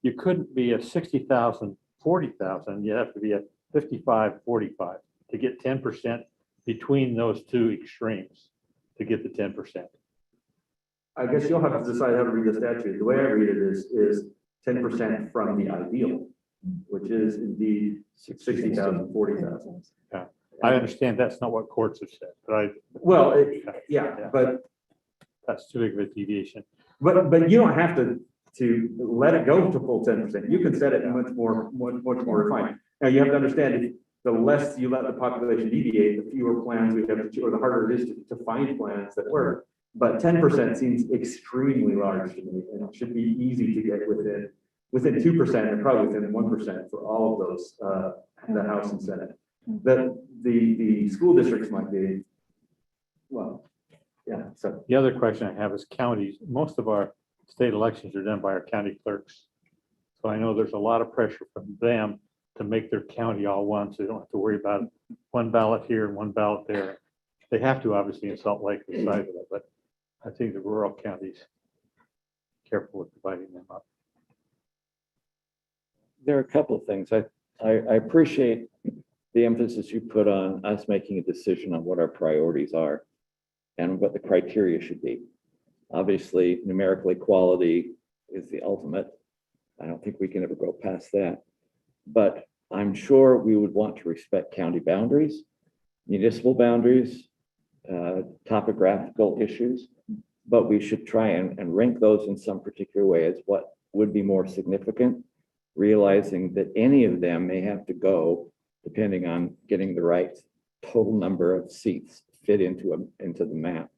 You couldn't be a 60,000, 40,000. You have to be a 55, 45 to get 10% between those two extremes to get the 10%. I guess you'll have to decide how to read the statute. The way I read it is 10% from the ideal, which is indeed 60,000, 40,000. Yeah. I understand that's not what courts have said, but Well, yeah, but that's too big of a deviation. But you don't have to let it go to full 10%. You can set it much more refined. Now, you have to understand, the less you let the population deviate, the fewer plans we have to, or the harder it is to find plans that work. But 10% seems extremely large to me, and it should be easy to get within 2% and probably within 1% for all of those, the House and Senate. That the school districts might be, well, yeah, so. The other question I have is counties. Most of our state elections are done by our county clerks. So I know there's a lot of pressure from them to make their county all one, so they don't have to worry about one ballot here and one ballot there. They have to, obviously, in Salt Lake, the size of it, but I think the rural counties, careful with dividing them up. There are a couple of things. I appreciate the emphasis you put on us making a decision on what our priorities are and what the criteria should be. Obviously, numerical equality is the ultimate. I don't think we can ever go past that. But I'm sure we would want to respect county boundaries, municipal boundaries, topographical issues, but we should try and rank those in some particular way as what would be more significant, realizing that any of them may have to go depending on getting the right total number of seats fit into the map.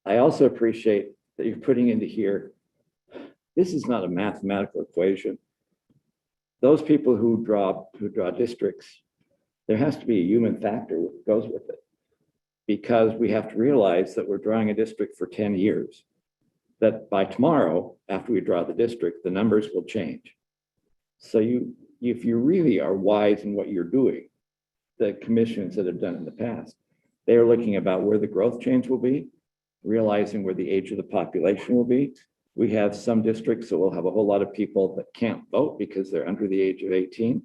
I also appreciate that you're putting into here, this is not a mathematical equation. Those people who draw districts, there has to be a human factor that goes with it, because we have to realize that we're drawing a district for 10 years, that by tomorrow, after we draw the district, the numbers will change. So if you really are wise in what you're doing, the commissions that have done in the past, they're looking about where the growth change will be, realizing where the age of the population will be. We have some districts that will have a whole lot of people that can't vote because they're under the age of 18.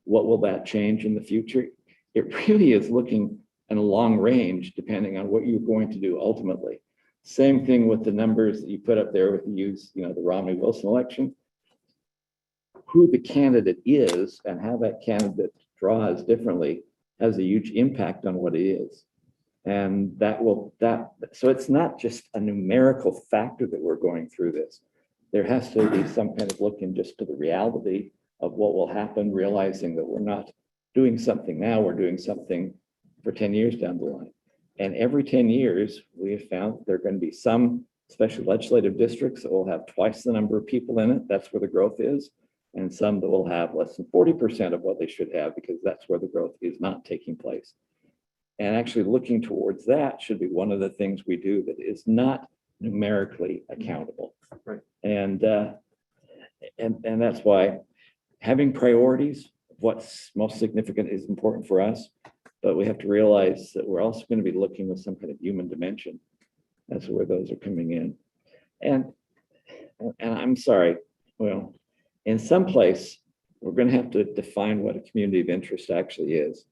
What will that change in the future? It really is looking in a long range, depending on what you're going to do ultimately. Same thing with the numbers that you put up there with the Romney-Wilson election. Who the candidate is and how that candidate draws differently has a huge impact on what it is. And so it's not just a numerical factor that we're going through this. There has to be some kind of looking just to the reality of what will happen, realizing that we're not doing something now, we're doing something for 10 years down the line. And every 10 years, we have found there are going to be some special legislative districts that will have twice the number of people in it. That's where the growth is. And some that will have less than 40% of what they should have, because that's where the growth is not taking place. And actually looking towards that should be one of the things we do that is not numerically accountable. Right. And that's why having priorities, what's most significant is important for us, but we have to realize that we're also going to be looking with some kind of human dimension. That's where those are coming in. And I'm sorry, well, in some place, we're going to have to define what a community of interest actually is.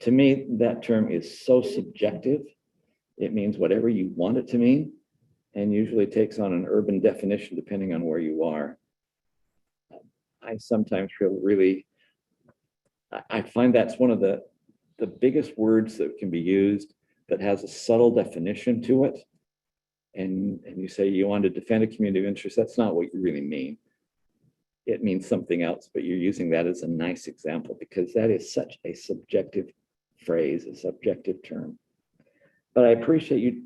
To me, that term is so subjective. It means whatever you want it to mean, and usually takes on an urban definition depending on where you are. I sometimes feel really, I find that's one of the biggest words that can be used that has a subtle definition to it. And you say you want to defend a community of interest, that's not what you really mean. It means something else, but you're using that as a nice example because that is such a subjective phrase, a subjective term. But I appreciate you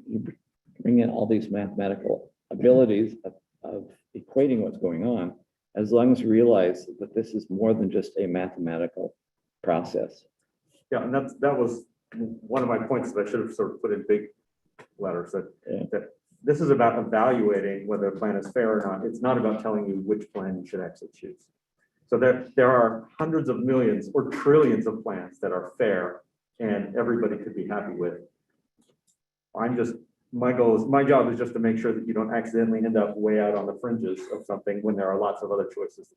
bring in all these mathematical abilities of equating what's going on, as long as you realize that this is more than just a mathematical process. Yeah, and that was one of my points that I should have sort of put in big letters, that this is about evaluating whether a plan is fair or not. It's not about telling you which plan you should actually choose. So there are hundreds of millions or trillions of plans that are fair and everybody could be happy with. My job is just to make sure that you don't accidentally end up way out on the fringes of something when there are lots of other choices.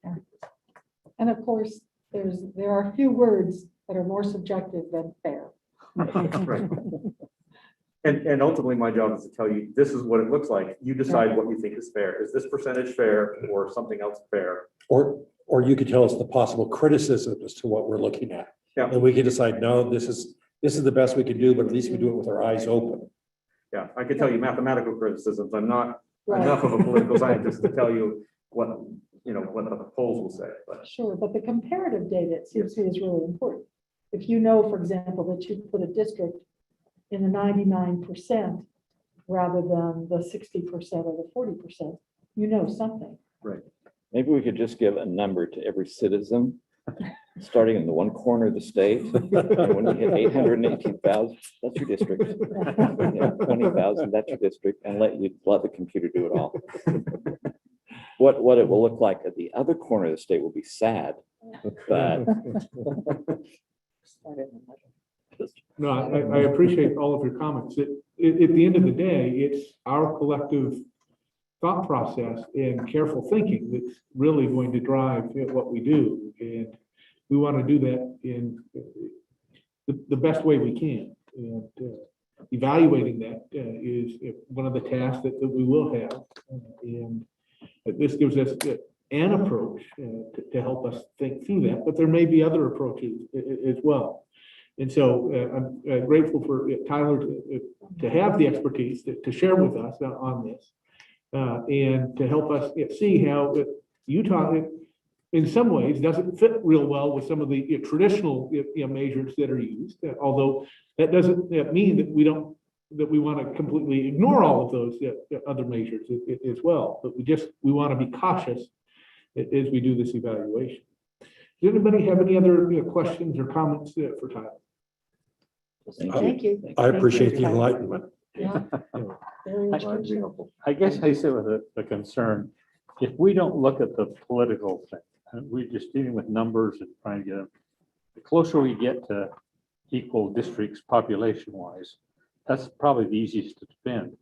And of course, there are few words that are more subjective than fair. Right. And ultimately, my job is to tell you, this is what it looks like. You decide what you think is fair. Is this percentage fair or something else fair? Or you could tell us the possible criticism as to what we're looking at. Yeah. And we can decide, no, this is the best we can do, but at least we do it with our eyes open. Yeah, I could tell you mathematical criticisms. I'm not Right. enough of a political scientist to tell you what the polls will say, but. Sure, but the comparative data, it seems to me, is really important. If you know, for example, that you put a district in the 99% rather than the 60% or the 40%, you know something. Right. Maybe we could just give a number to every citizen, starting in the one corner of the state. And when you hit 818,000, that's your district. 20,000, that's your district, and let the computer do it all. What it will look like at the other corner of the state will be sad, but. No, I appreciate all of your comments. At the end of the day, it's our collective thought process and careful thinking that's really going to drive what we do. And we want to do that in the best way we can. And evaluating that is one of the tasks that we will have. And this gives us an approach to help us think through that, but there may be other approaches as well. And so I'm grateful for Tyler to have the expertise to share with us on this and to help us see how Utah, in some ways, doesn't fit real well with some of the traditional measures that are used. Although that doesn't mean that we want to completely ignore all of those other measures as well. But we want to be cautious as we do this evaluation. Does anybody have any other questions or comments for Tyler? Thank you. I appreciate the enlightenment. Yeah. Very instructional. I guess I sit with a concern. If we don't look at the political thing, and we're just dealing with numbers and trying to get them, the closer we get to equal districts population wise, that's probably the easiest to defend.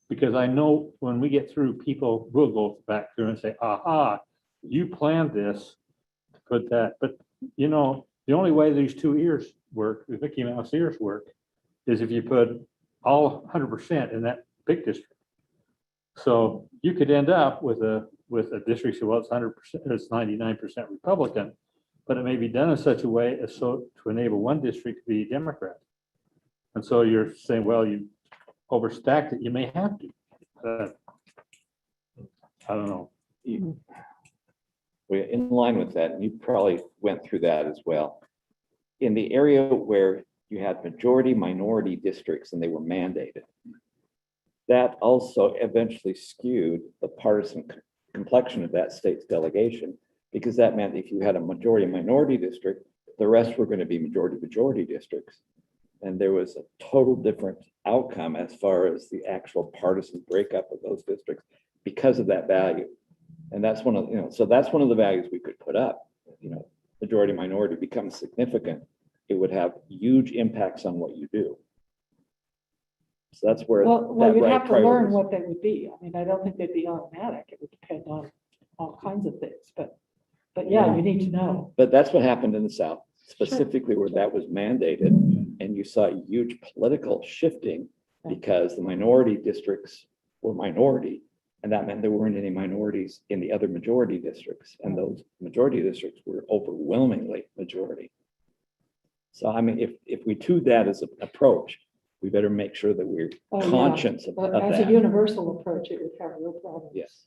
Because I know when we get through, people will go back through and say, aha, you planned this to put that. But the only way these 2 ears work, the Mickey Mouse ears work, is if you put all 100% in that big district. So you could end up with a district, so well, it's 100%, it's 99% Republican, but it may be done in such a way as so to enable one district to be Democrat. And so you're saying, well, you overstacked it, you may have to. I don't know. We're in line with that, and you probably went through that as well. In the area where you had majority minority districts and they were mandated, that also eventually skewed the partisan complexion of that state's delegation, because that meant if you had a majority minority district, the rest were going to be majority districts. And there was a total different outcome as far as the actual partisan breakup of those districts because of that value. And that's one of, so that's one of the values we could put up. Majority minority becomes significant, it would have huge impacts on what you do. So that's where. Well, you'd have to learn what they would be. I mean, I don't think they'd be automatic. It would depend on all kinds of things, but yeah, you need to know. But that's what happened in the South, specifically where that was mandated. And you saw huge political shifting because the minority districts were minority. And that meant there weren't any minorities in the other majority districts. And those majority districts were overwhelmingly majority. So, I mean, if we do that as an approach, we better make sure that we're conscious of that. As a universal approach, it would have real problems. Yes.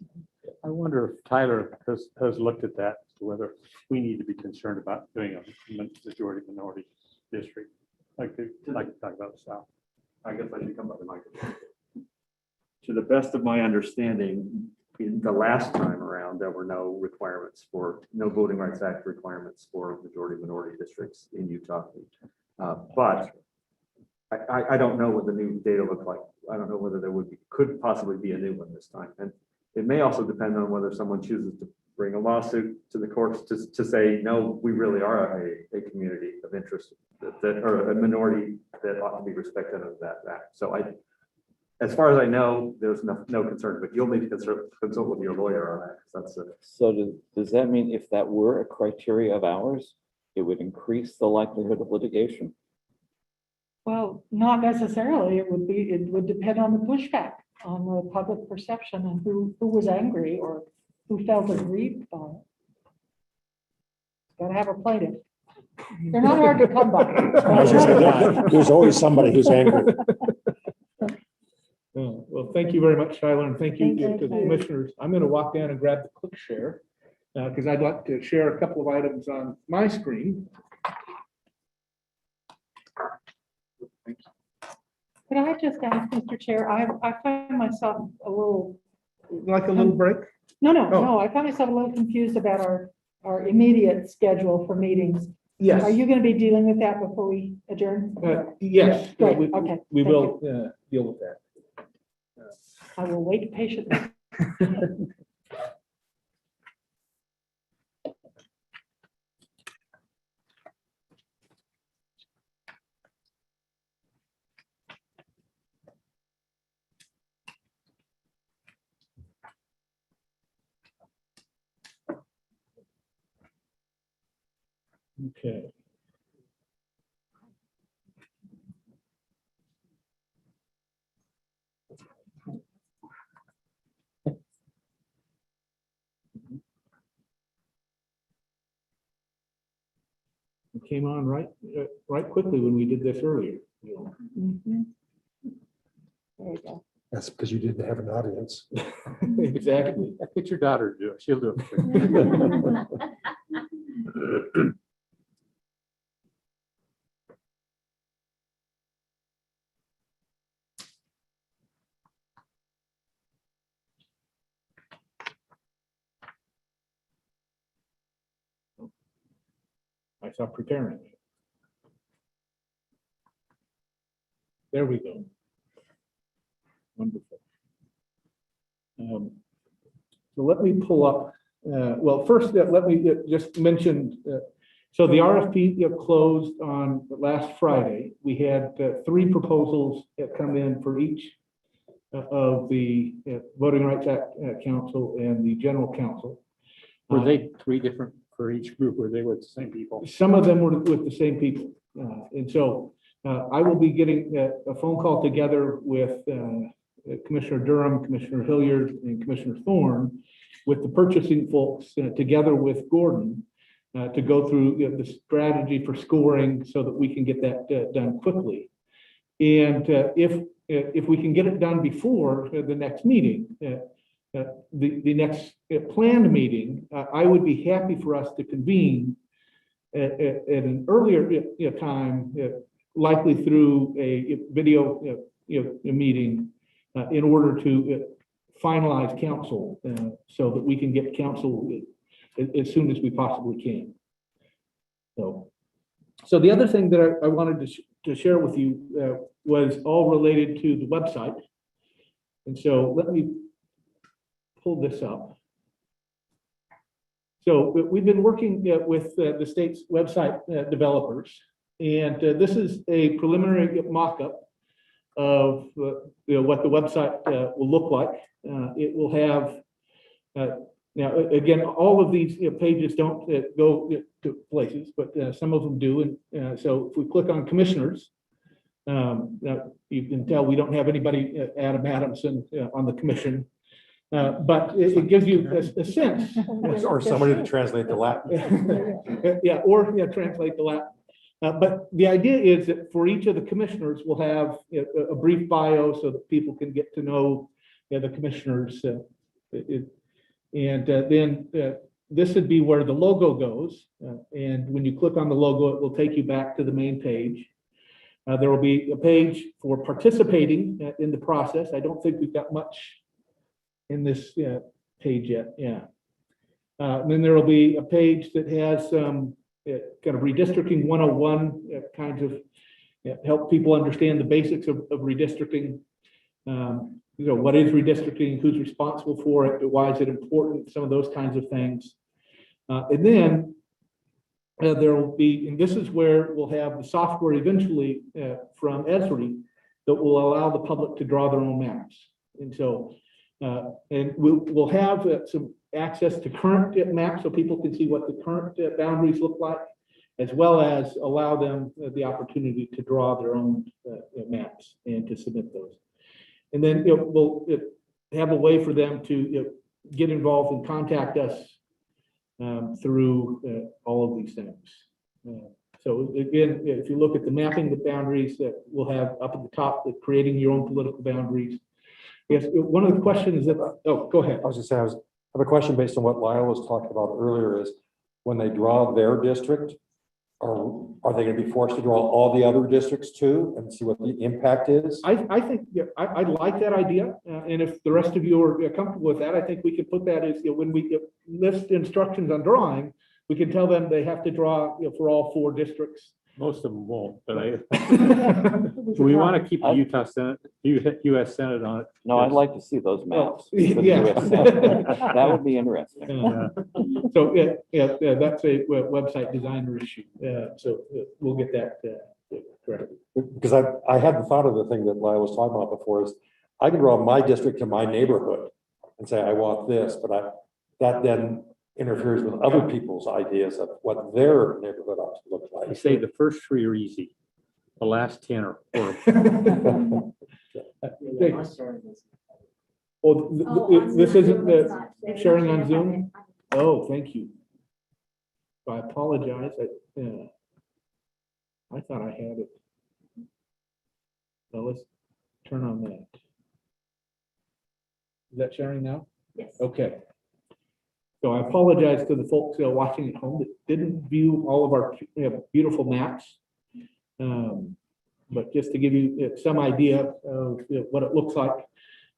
I wonder if Tyler has looked at that, whether we need to be concerned about doing a majority minority district. Like to talk about the South. I guess I should come up with my. To the best of my understanding, in the last time around, there were no Voting Rights Act requirements for majority minority districts in Utah. But I don't know what the new data look like. I don't know whether there could possibly be a new one this time. And it may also depend on whether someone chooses to bring a lawsuit to the courts to say, no, we really are a community of interest or a minority that ought to be respected of that act. So as far as I know, there's no concern, but you'll need to consult with your lawyer on that. 'Cause that's So does that mean if that were a criteria of ours, it would increase the likelihood of litigation? Well, not necessarily. It would depend on the pushback, on the public perception and who was angry or who felt aggrieved by it. Gotta have a plaintiff. They're not hard to come by. I was gonna say, there's always somebody who's angry. Well, thank you very much, Tyler, and thank you Thank to the you. commissioners. I'm going to walk down and grab the click share because I'd like to share a couple of items on my screen. Could I just ask, Mr. Chair, I find myself a little, Like a little break? no, I find myself a little confused about our immediate schedule for meetings. Yes. Are you going to be dealing with that before we adjourn? Yes. Great, we- okay, We thank will deal with that. I will wait patiently. Okay. It came on right quickly when we did this earlier. Mhm. There you go. That's because you didn't have an audience. Exactly. Get your daughter to do it. She'll do it. I saw preparing. There we go. Wonderful. So let me pull up, well, first, let me just mention, so the RFP closed on last Friday. We had 3 proposals that come in for each of the Voting Rights Act Council and the General Council. Were they 3 different for each group? Were they with the same people? Some of them were with the same people. And so I will be getting a phone call together with Commissioner Durham, Commissioner Hilliard, and Commissioner Thorne with the purchasing folks together with Gordon to go through the strategy for scoring so that we can get that done quickly. And if we can get it done before the next meeting, the next planned meeting, I would be happy for us to convene at an earlier time, likely through a video meeting in order to finalize council so that we can get council as soon as we possibly can. So the other thing that I wanted to share with you was all related to the website. And so let me pull this up. So we've been working with the state's website developers, and this is a preliminary mock-up of what the website will look like. It will have now again, all of these pages don't go to places, but some of them do. And so if we click on commissioners, now you can tell we don't have anybody Adam Adamson on the commission. But it gives you a sense. Or somebody to translate the Latin. Yeah, or translate the Latin. But the idea is that for each of the commissioners, we'll have a brief bio so that people can get to know the commissioners. And then this would be where the logo goes. And when you click on the logo, it will take you back to the main page. There will be a page for participating in the process. I don't think we've got much in this page yet, yeah. And then there will be a page that has some kind of redistricting 101 kinds of help people understand the basics of redistricting. What is redistricting, who's responsible for it, why is it important, some of those kinds of things. And then there will be, and this is where we'll have the software eventually from Esri that will allow the public to draw their own maps. And so, and we'll have some access to current maps so people can see what the current boundaries look like, as well as allow them the opportunity to draw their own maps and to submit those. And then we'll have a way for them to get involved and contact us through all of these things. So again, if you look at the mapping the boundaries that we'll have up at the top, the creating your own political boundaries. Yes, one of the questions that, oh, go ahead. I was just saying, I have a question based on what Lyle was talking about earlier is when they draw their district, are they going to be forced to draw all the other districts too and see what the impact is? I think, I like that idea. And if the rest of you are comfortable with that, I think we could put that as, when we list instructions on drawing, we can tell them they have to draw for all 4 districts. Most of them won't, but we want to keep the Utah Senate, US Senate on it. No, I'd like to see those maps. Yeah. for the US Senate. That would be interesting. So, that's a website designer issue. So we'll get that correct. Because I hadn't thought of the thing that Lyle was talking about before is I can draw my district to my neighborhood and say, I want this, but that then interferes with other people's ideas of what their neighborhood ought to look I like. say the first 3 are easy. The last 10 are horrible. This isn't the sharing on Zoom? Oh, thank you. I apologize. I thought I had it. Well, let's turn on that. Is that sharing now? Yes. Okay. So I apologize to the folks watching at home that didn't view all of our beautiful maps. But just to give you some idea of what it looks like.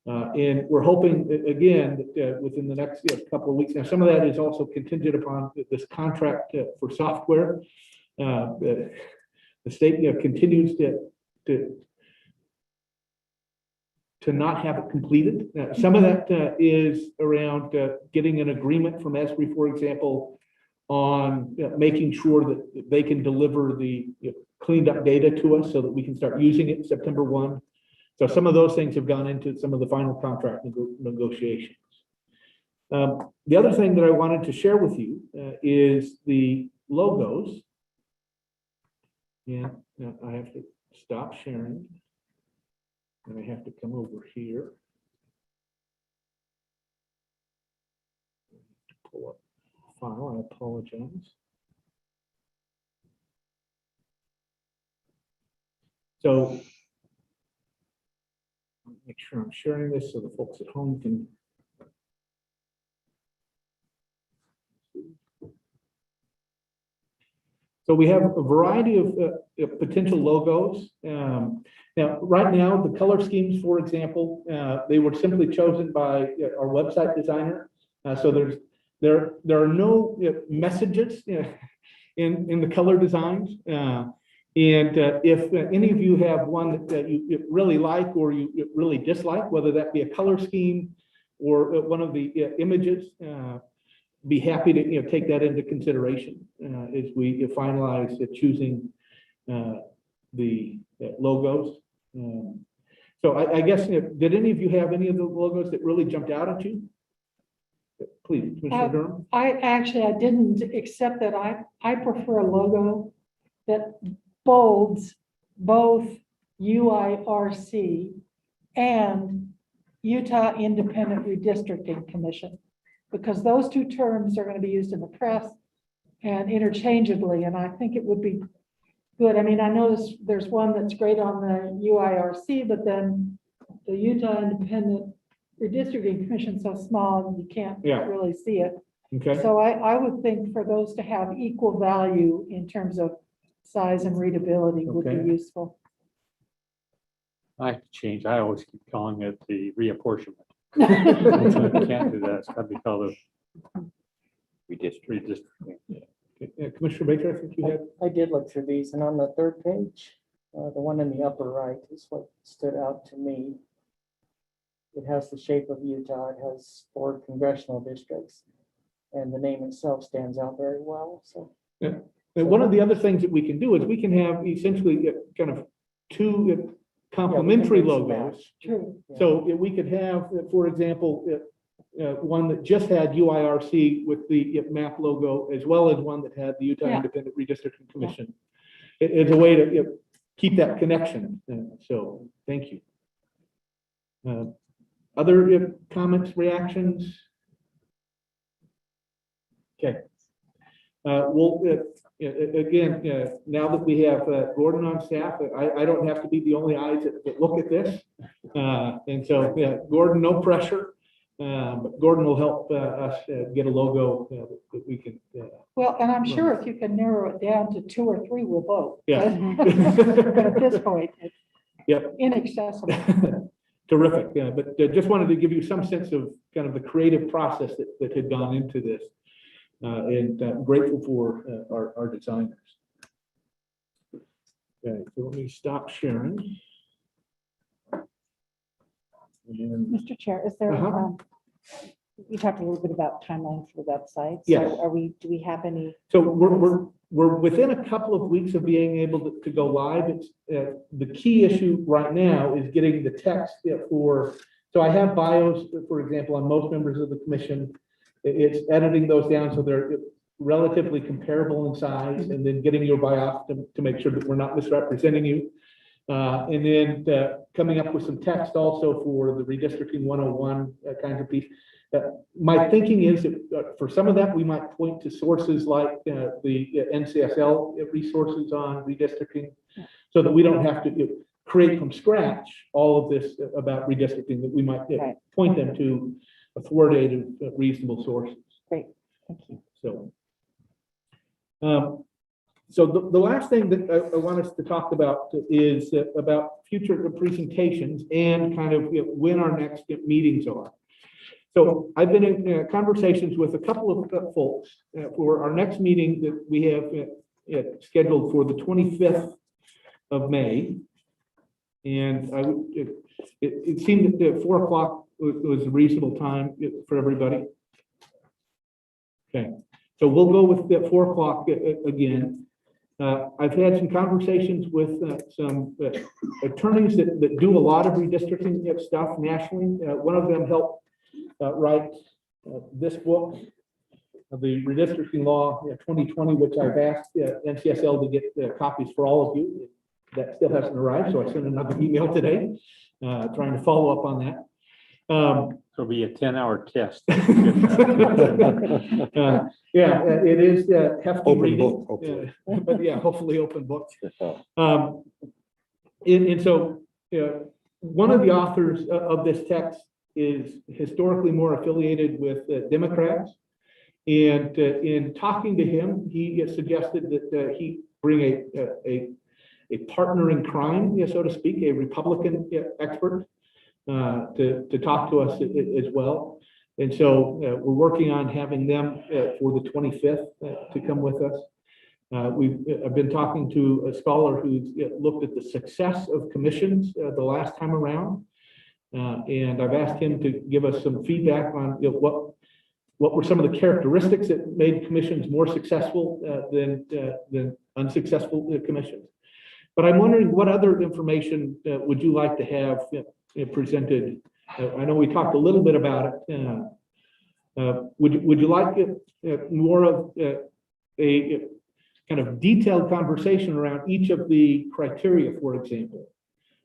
And we're hoping, again, that within the next couple of weeks. Now, some of that is also contingent upon this contract for software. The state continues to not have it completed. Some of that is around getting an agreement from Esri, for example, on making sure that they can deliver the cleaned up data to us so that we can start using it September 1. So some of those things have gone into some of the final contract negotiations. The other thing that I wanted to share with you is the logos. And now I have to stop sharing. And I have to come over here. Pull up the file, I apologize. So make sure I'm sharing this so the folks at home can. So we have a variety of potential logos. Now, right now, the color schemes, for example, they were simply chosen by our website designer. So there are no messages in the color designs. And if any of you have one that you really like or you really dislike, whether that be a color scheme or one of the images, be happy to take that into consideration as we finalize choosing the logos. So I guess, did any of you have any of the logos that really jumped out at you? Please, Commissioner Durham. I didn't, except that I prefer a logo that bolds both UIRC and Utah Independent Redistricting Commission, because those 2 terms are going to be used in the press and interchangeably, and I think it would be good. I mean, I noticed there's one that's great on the UIRC, but then the Utah Independent Redistricting Commission is so small you can't really see it. Okay. So I would think for those to have equal value in terms of size and readability would be useful. I have to change. I always keep calling it the reapportionment. I can't do that. It's got to be called a redistricting. Commissioner Baker, I think you had. I did look through these, and on the 3rd page, The one in the upper right is what stood out to me. It has the shape of Utah. It has 4 congressional districts. And the name itself stands out very well, so. Yeah. And one of the other things that we can do is we can have essentially kind of 2 complementary mix and logos. match. True. So if we could have, for example, one that just had UIRC with the map logo, as well as one that had the Utah Yeah. Independent Redistricting Commission. It's a way to keep that connection. So thank you. Other comments, reactions? Okay. We'll, again, now that we have Gordon on staff, I don't have to be the only eyes that look at this. And so, Gordon, no pressure. But Gordon will help us get a logo that we can. Well, and I'm sure if you can narrow it down to 2 or 3, we'll vote. Yeah. But at this point, it's Yep. inaccessible. Terrific. Yeah, but just wanted to give you some sense of kind of the creative process that had gone into this. And grateful for our designers. Okay, so let me stop sharing. And Mr. Chair, is there, you talked a little bit about timeline for the website. Yes. So do we have any? so we're within a couple of weeks of being able to go live. It's the key issue right now is getting the text for. So I have bios, for example, on most members of the commission. It's editing those down so they're relatively comparable in size, and then getting your bios to make sure that we're not misrepresenting you. And then coming up with some text also for the redistricting 101 kinds of piece. My thinking is that for some of that, we might point to sources like the NCSL resources on redistricting, so that we don't have to create from scratch all of this about redistricting, that we might point them to authoritative, reasonable sources. Great, thank you. So, so the last thing that I want us to talk about is about future presentations and kind of when our next meetings are. So I've been in conversations with a couple of folks for our next meeting that we have scheduled for the 25th of May. And it seemed that 4 o'clock was a reasonable time for everybody. Okay, so we'll go with the 4 o'clock again. I've had some conversations with some attorneys that do a lot of redistricting stuff nationally. One of them helped write this book, the Redistricting Law 2020, which I've asked NCSL to get copies for all of you. That still hasn't arrived, so I sent another email today, trying to follow up on that. It'll be a 10-hour test. Yeah, it is hefty Open reading, book, hopefully. but yeah, hopefully open book. And so one of the authors of this text is historically more affiliated with Democrats. And in talking to him, he suggested that he bring a partner in crime, so to speak, a Republican expert to talk to us as well. And so we're working on having them for the 25th to come with us. I've been talking to a scholar who's looked at the success of commissions the last time around. And I've asked him to give us some feedback on what were some of the characteristics that made commissions more successful than unsuccessful commissions. But I'm wondering what other information would you like to have presented? I know we talked a little bit about it. Would you like more of a kind of detailed conversation around each of the criteria, for example,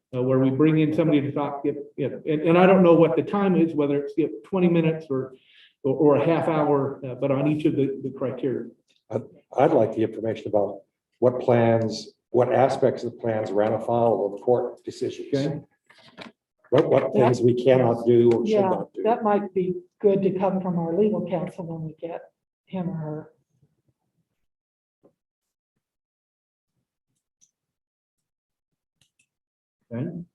where we bring in somebody to talk, and I don't know what the time is, whether it's 20 minutes or a half hour, but on each of the criteria. I'd like the information about what plans, what aspects of the plans ran afoul of court decisions. Okay. What things we cannot do or should Yeah, not do. that might be good to come from our legal counsel when we get him or her. Okay.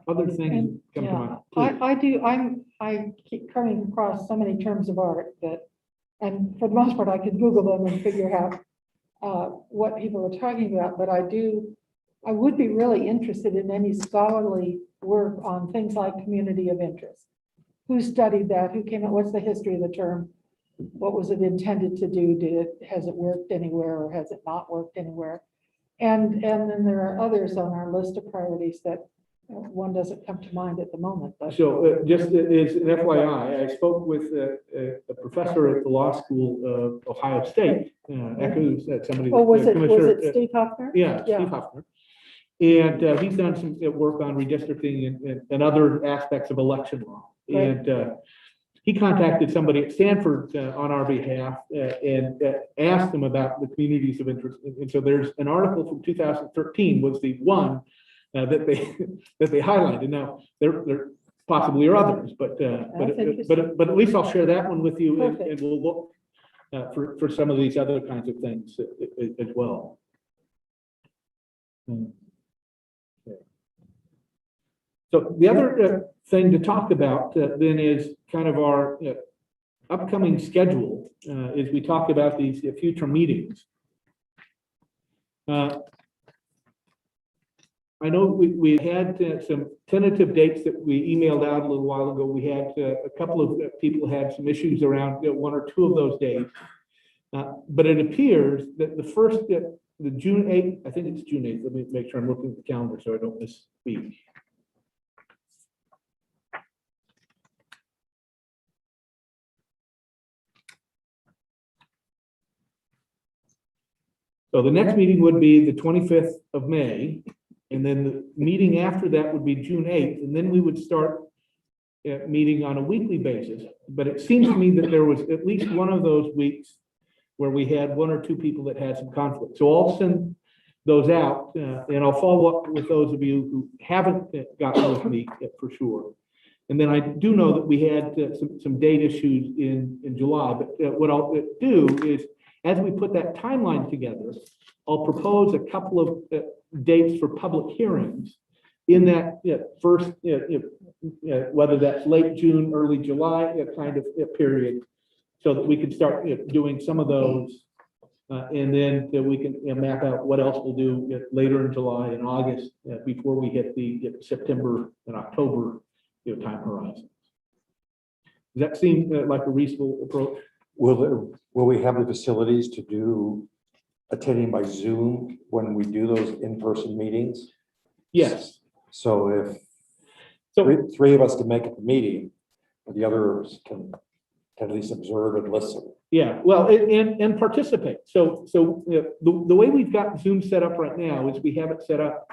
Other things come to mind. Yeah, I do, I'm I keep coming across so many terms of art that, and for the most part, I could Google them and figure out what people are talking about, but I would be really interested in any scholarly work on things like community of interest. Who studied that? Who came up? What's the history of the term? What was it intended to do? Has it worked anywhere or has it not worked anywhere? And then there are others on our list of priorities that one doesn't come to mind at the moment, but. So just as an FYI, I spoke with a professor at the law school of Ohio State, echoes that somebody. Oh, was it Commissioner, Steve Hoffner? Yeah, Steve Hoffner. And he's done some work on redistricting and other aspects of election law. Right. And he contacted somebody at Stanford on our behalf and asked them about the communities of interest. And so there's an article from 2013 was the one that they highlighted. Now there possibly are others, but at least I'll share that one with you, and we'll look for some of these other kinds of things as well. So the other thing to talk about then is kind of our upcoming schedule as we talk about these future meetings. I know we had some tentative dates that we emailed out a little while ago. We had a couple of people had some issues around one or two of those dates. But it appears that the first, the June 8th, I think it's June 8th. Let me make sure I'm looking at the calendar so I don't misspeak. So the next meeting would be the 25th of May, and then the meeting after that would be June 8th, and then we would start meeting on a weekly basis. But it seems to me that there was at least one of those weeks where we had one or two people that had some conflict. So I'll send those out, and I'll follow up with those of you who haven't gotten with me for sure. And then I do know that we had some date issues in July, but what I'll do is, as we put that timeline together, I'll propose a couple of dates for public hearings in that first, whether that's late June, early July kind of period, so that we can start doing some of those. And then we can map out what else we'll do later in July and August before we hit the September and October time horizons. Does that seem like a reasonable approach? Will we have the facilities to do attending by Zoom when we do those in-person meetings? Yes. So if three of us can make it the meeting, the others can at least observe and listen. Yeah, well, and participate. So the way we've got Zoom set up right now is we have it set up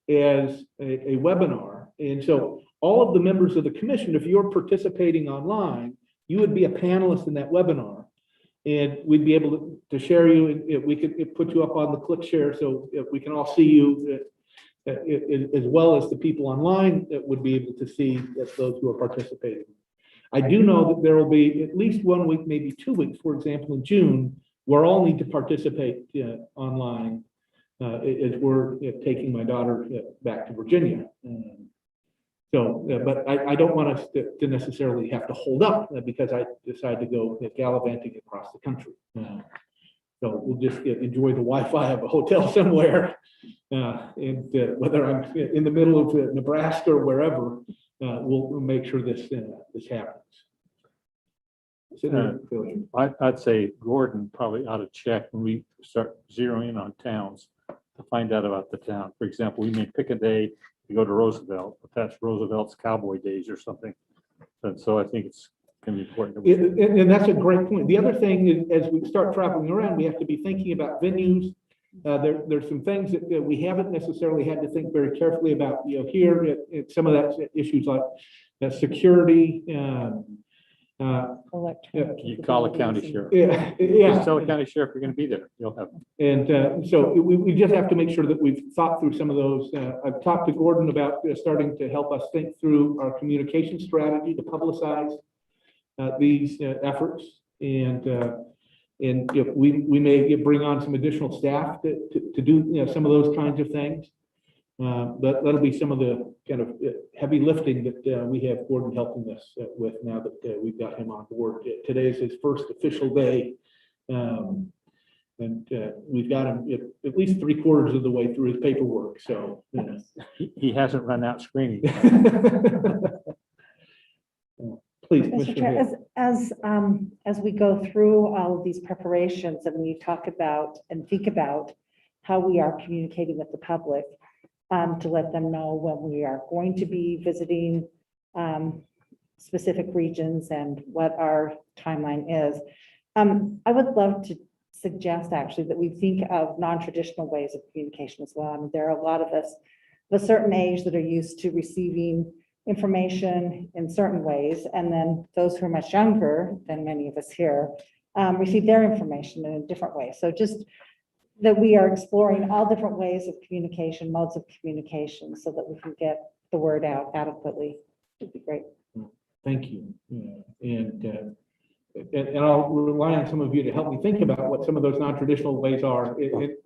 as a webinar. And so all of the members of the commission, if you're participating online, you would be a panelist in that webinar. And we'd be able to share you, and we could put you up on the click share so we can all see you as well as the people online that would be able to see those who are participating. I do know that there will be at least 1 week, maybe 2 weeks, for example, in June, where I'll need to participate online as we're taking my daughter back to Virginia. But I don't want us to necessarily have to hold up because I decide to go gallivanting across the country. So we'll just enjoy the Wi-Fi of a hotel somewhere, and whether I'm in the middle of Nebraska or wherever, we'll make sure this happens. I'd say Gordon probably ought to check when we start zeroing in on towns to find out about the town. For example, we may pick a day to go to Roosevelt, but that's Roosevelt's Cowboy Days or something. And so I think it's going to be important. And that's a great point. The other thing is, as we start traveling around, we have to be thinking about venues. There's some things that we haven't necessarily had to think very carefully about. Here, some of that issues like security. You call a county sheriff. Yeah. Just tell the county sheriff you're going to be there. You'll have. And so we just have to make sure that we've thought through some of those. I've talked to Gordon about starting to help us think through our communication strategy to publicize these efforts, and we may bring on some additional staff to do some of those kinds of things. that'll be some of the kind of heavy lifting that we have Gordon helping us with now that we've got him on board. Today is his first official day. And we've got him at least 3/4 of the way through his paperwork, so. He hasn't run out screaming. Please, Mr. Commissioner Chair, Hill. as we go through all of these preparations and we talk about and think about how we are communicating with the public, to let them know when we are going to be visiting specific regions and what our timeline is. I would love to suggest actually that we think of non-traditional ways of communication as well. I mean, there are a lot of us of a certain age that are used to receiving information in certain ways, and then those who are much younger than many of us here receive their information in a different way. So just that we are exploring all different ways of communication, modes of communication, so that we can get the word out adequately would be great. Thank you. And I'll rely on some of you to help me think about what some of those non-traditional ways are.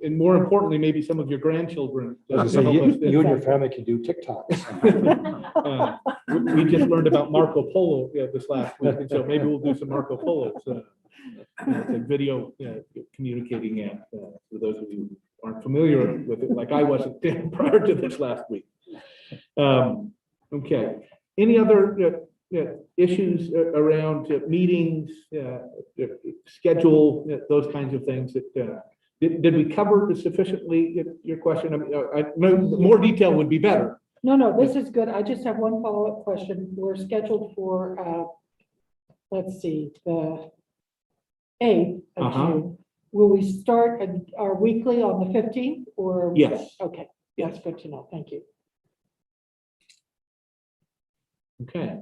And more importantly, maybe some of your grandchildren. So you and your family can do TikToks. We just learned about Marco Polo this last week, and so maybe we'll do some Marco Polos. It's a video communicating app, for those of you who aren't familiar with it, like I wasn't prior to this last week. Okay, any other issues around meetings, schedule, those kinds of things that, did we cover sufficiently your question? I mean, more detail would be better. No, this is good. I just have one follow-up question. We're scheduled for, let's see, the 8th of June. Will we start our weekly on the 15th or? Yes. Okay, that's good to know. Thank you. Okay,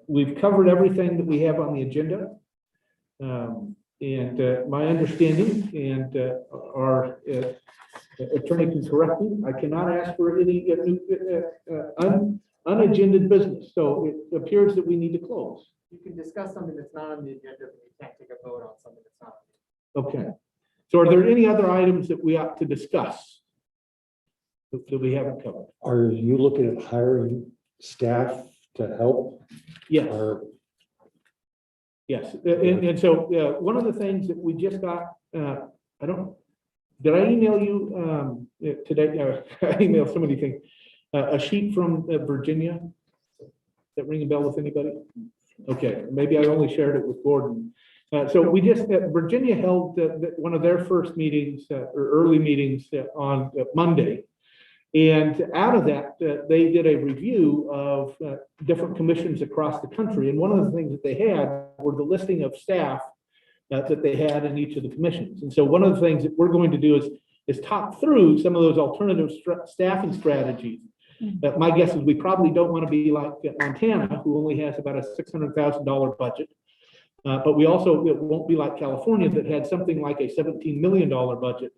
we've covered everything that we have on the agenda. And my understanding, and our attorney can correct me, I cannot ask for any unagended business. So it appears that we need to close. You can discuss something that's not on the agenda, but you can't take a vote on something that's not. Okay. So are there any other items that we ought to discuss that we haven't covered? Are you looking at hiring staff to help? Yes. Or Yes. And so one of the things that we just got, did I email you today? I emailed so many things. A sheet from Virginia. That ring a bell with anybody? Okay, maybe I only shared it with Gordon. So we just, Virginia held one of their first meetings or early meetings on Monday. And out of that, they did a review of different commissions across the country. And one of the things that they had were the listing of staff that they had in each of the commissions. And so one of the things that we're going to do is talk through some of those alternative staffing strategies. My guess is we probably don't want to be like Montana, who only has about a $600,000 budget. But we also won't be like California that had something like a $17 million budget.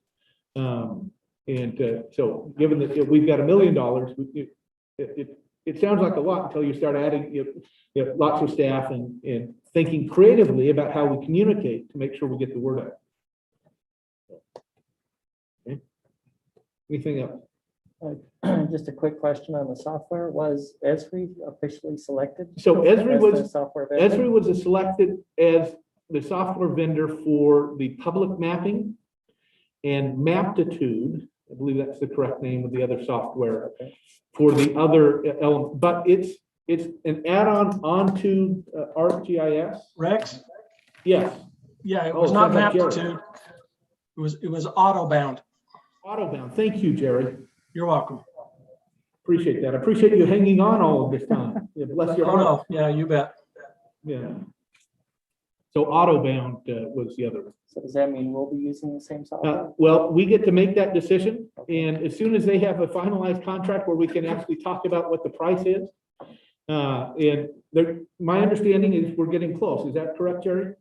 So given that we've got $1 million, it sounds like a lot until you start adding lots of staff and thinking creatively about how we communicate to make sure we get the word out. Okay. Anything else? Just a quick question on the software. Was Esri officially selected? So Esri was selected as the software vendor for the public mapping and Maptitude. I believe that's the correct name of the other software for the other element, but it's an add-on onto ArcGIS. Rex? Yes. Yeah, it was not Maptitude. It was Autobound. Autobound. Thank you, Jerry. You're welcome. Appreciate that. I appreciate you hanging on all of this time. Bless your heart. Oh, no. Yeah, you bet. Yeah. So Autobound was the other one. So does that mean we'll be using the same software? Well, we get to make that decision, and as soon as they have a finalized contract where we can actually talk about what the price is, and my understanding is we're getting close. Is that correct, Jerry?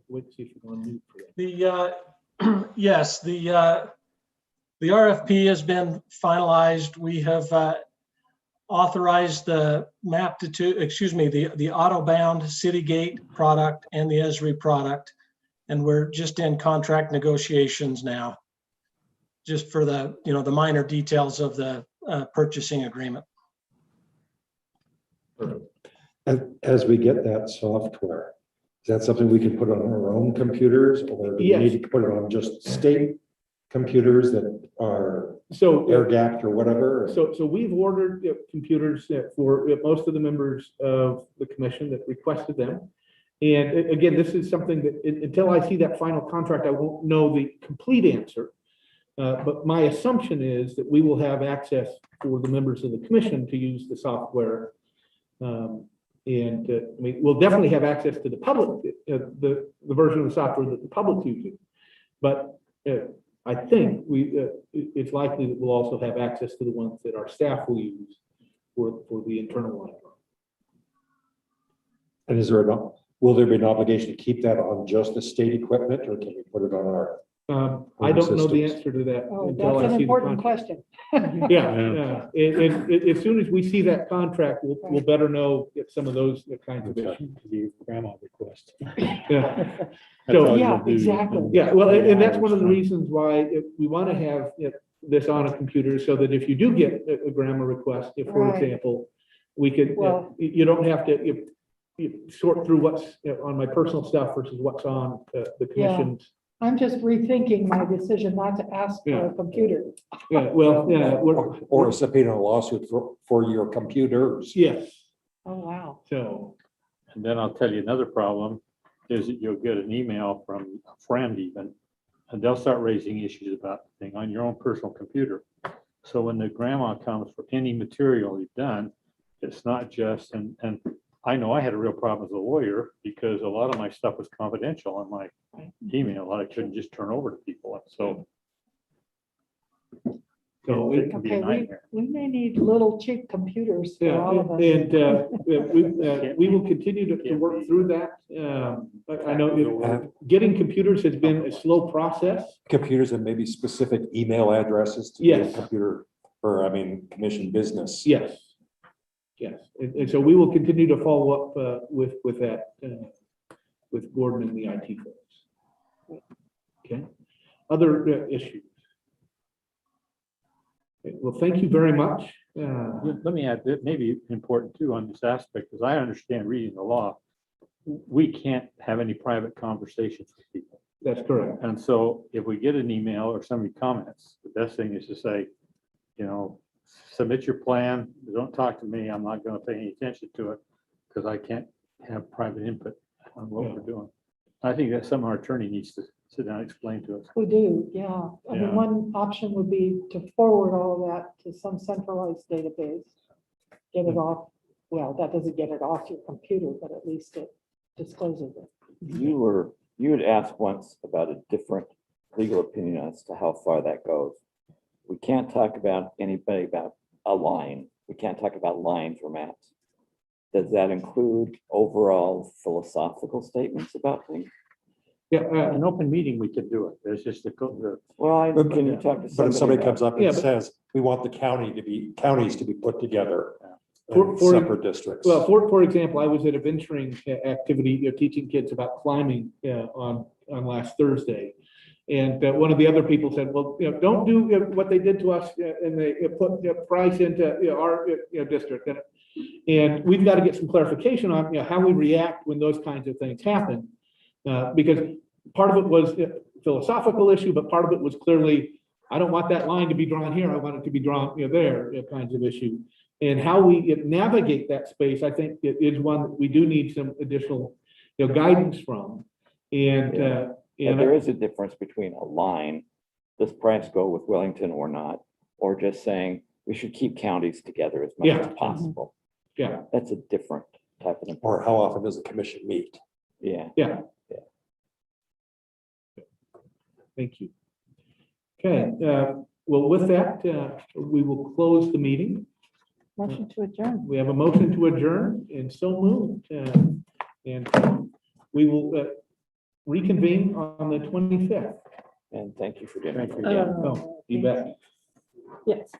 Wait to see if you're on mute for that. Yes, the RFP has been finalized. We have authorized the Maptitude, the Autobound Citygate product and the Esri product, and we're just in contract negotiations now. just for the, the minor details of the purchasing agreement. As we get that software, is that something we can put on our own computers, or do we Yes. need to put it on just state computers that are So, air gapped or whatever? so we've ordered computers for most of the members of the commission that requested them. And again, this is something that until I see that final contract, I won't know the complete answer. But my assumption is that we will have access for the members of the commission to use the software. And I mean, we'll definitely have access to the public, the version of the software that the public's using. But I think it's likely that we'll also have access to the ones that our staff will use for the internal line. And will there be an obligation to keep that on just the state equipment, or can we put it on our? I don't know the systems? answer to that. Oh, until I that's an see the important contract. question. Yeah, and as soon as we see that contract, we'll better know if some of those kinds of issues. The grandma request. Yeah. That's all So, you'll Yeah, do. exactly. yeah, well, and that's one of the reasons why we want to have this on a computer, so that if you do get a grammar request, if, for Right. example, we could, Well- you don't have to you sort through what's on my personal stuff versus what's on the commission's. I'm just rethinking my decision not to ask for Yeah. a computer. Yeah, well, yeah, Or a subpoena lawsuit for your computers? yes, Oh, wow. so, And then I'll tell you another problem is that you'll get an email from a friend even, and they'll start raising issues about the thing on your own personal computer. So when the grandma comes for any material you've done, it's not just, and I know I had a real problem as a lawyer because a lot of my stuff was confidential on my email that I couldn't just turn over to people. So it can be a Okay, nightmare. we may need little cheap computers for yeah, all of us. and we will continue to work through that. I know getting computers has been a slow process. Computers and maybe specific email addresses to Yes. the computer, or commission business. Yes. Yes, and so we will continue to follow up with that, with Gordon and the IT folks. Okay, other issues? Okay, well, thank you very much. Let me add, that may be important too on this aspect, because I understand reading the law. We can't have any private conversations with people. That's correct. And so if we get an email or somebody comments, the best thing is to say, submit your plan. Don't talk to me. I'm not going to pay any attention to it because I can't have private input on what we're doing. I think that's something our attorney needs to sit down and explain to us. We do, yeah. I Yeah. mean, one option would be to forward all of that to some centralized database. Get it off, well, that doesn't get it off your computer, but at least it discloses it. You had asked once about a different legal opinion as to how far that goes. We can't talk about anybody about a line. We can't talk about lines or maps. Does that include overall philosophical statements about things? Yeah, An open meeting, we could do it. There's just Well, can you talk to But if somebody about- comes up Yeah, and but- says, we want the counties to be put together For- in for- separate districts. well, for example, I was at a venturing activity, teaching kids about climbing on last Thursday. And one of the other people said, well, don't do what they did to us and they put price into our district. And we've got to get some clarification on how we react when those kinds of things happen. Because part of it was a philosophical issue, but part of it was clearly, I don't want that line to be drawn here. I want it to be drawn there, kinds of issue. And how we navigate that space, I think it is one that we do need some additional guidance from. And And there is a difference between a line, does price go with Wellington or not, or just saying we should keep counties together as much Yeah. as possible. yeah, That's a different type of. Or how often does the commission meet? Yeah. yeah. Thank you. Okay, well, with that, we will close the meeting. Motion to adjourn. We have a motion to adjourn and so moved. And we will reconvene on the 25th. And thank you for doing it. Thank you. Oh, you bet. Yes.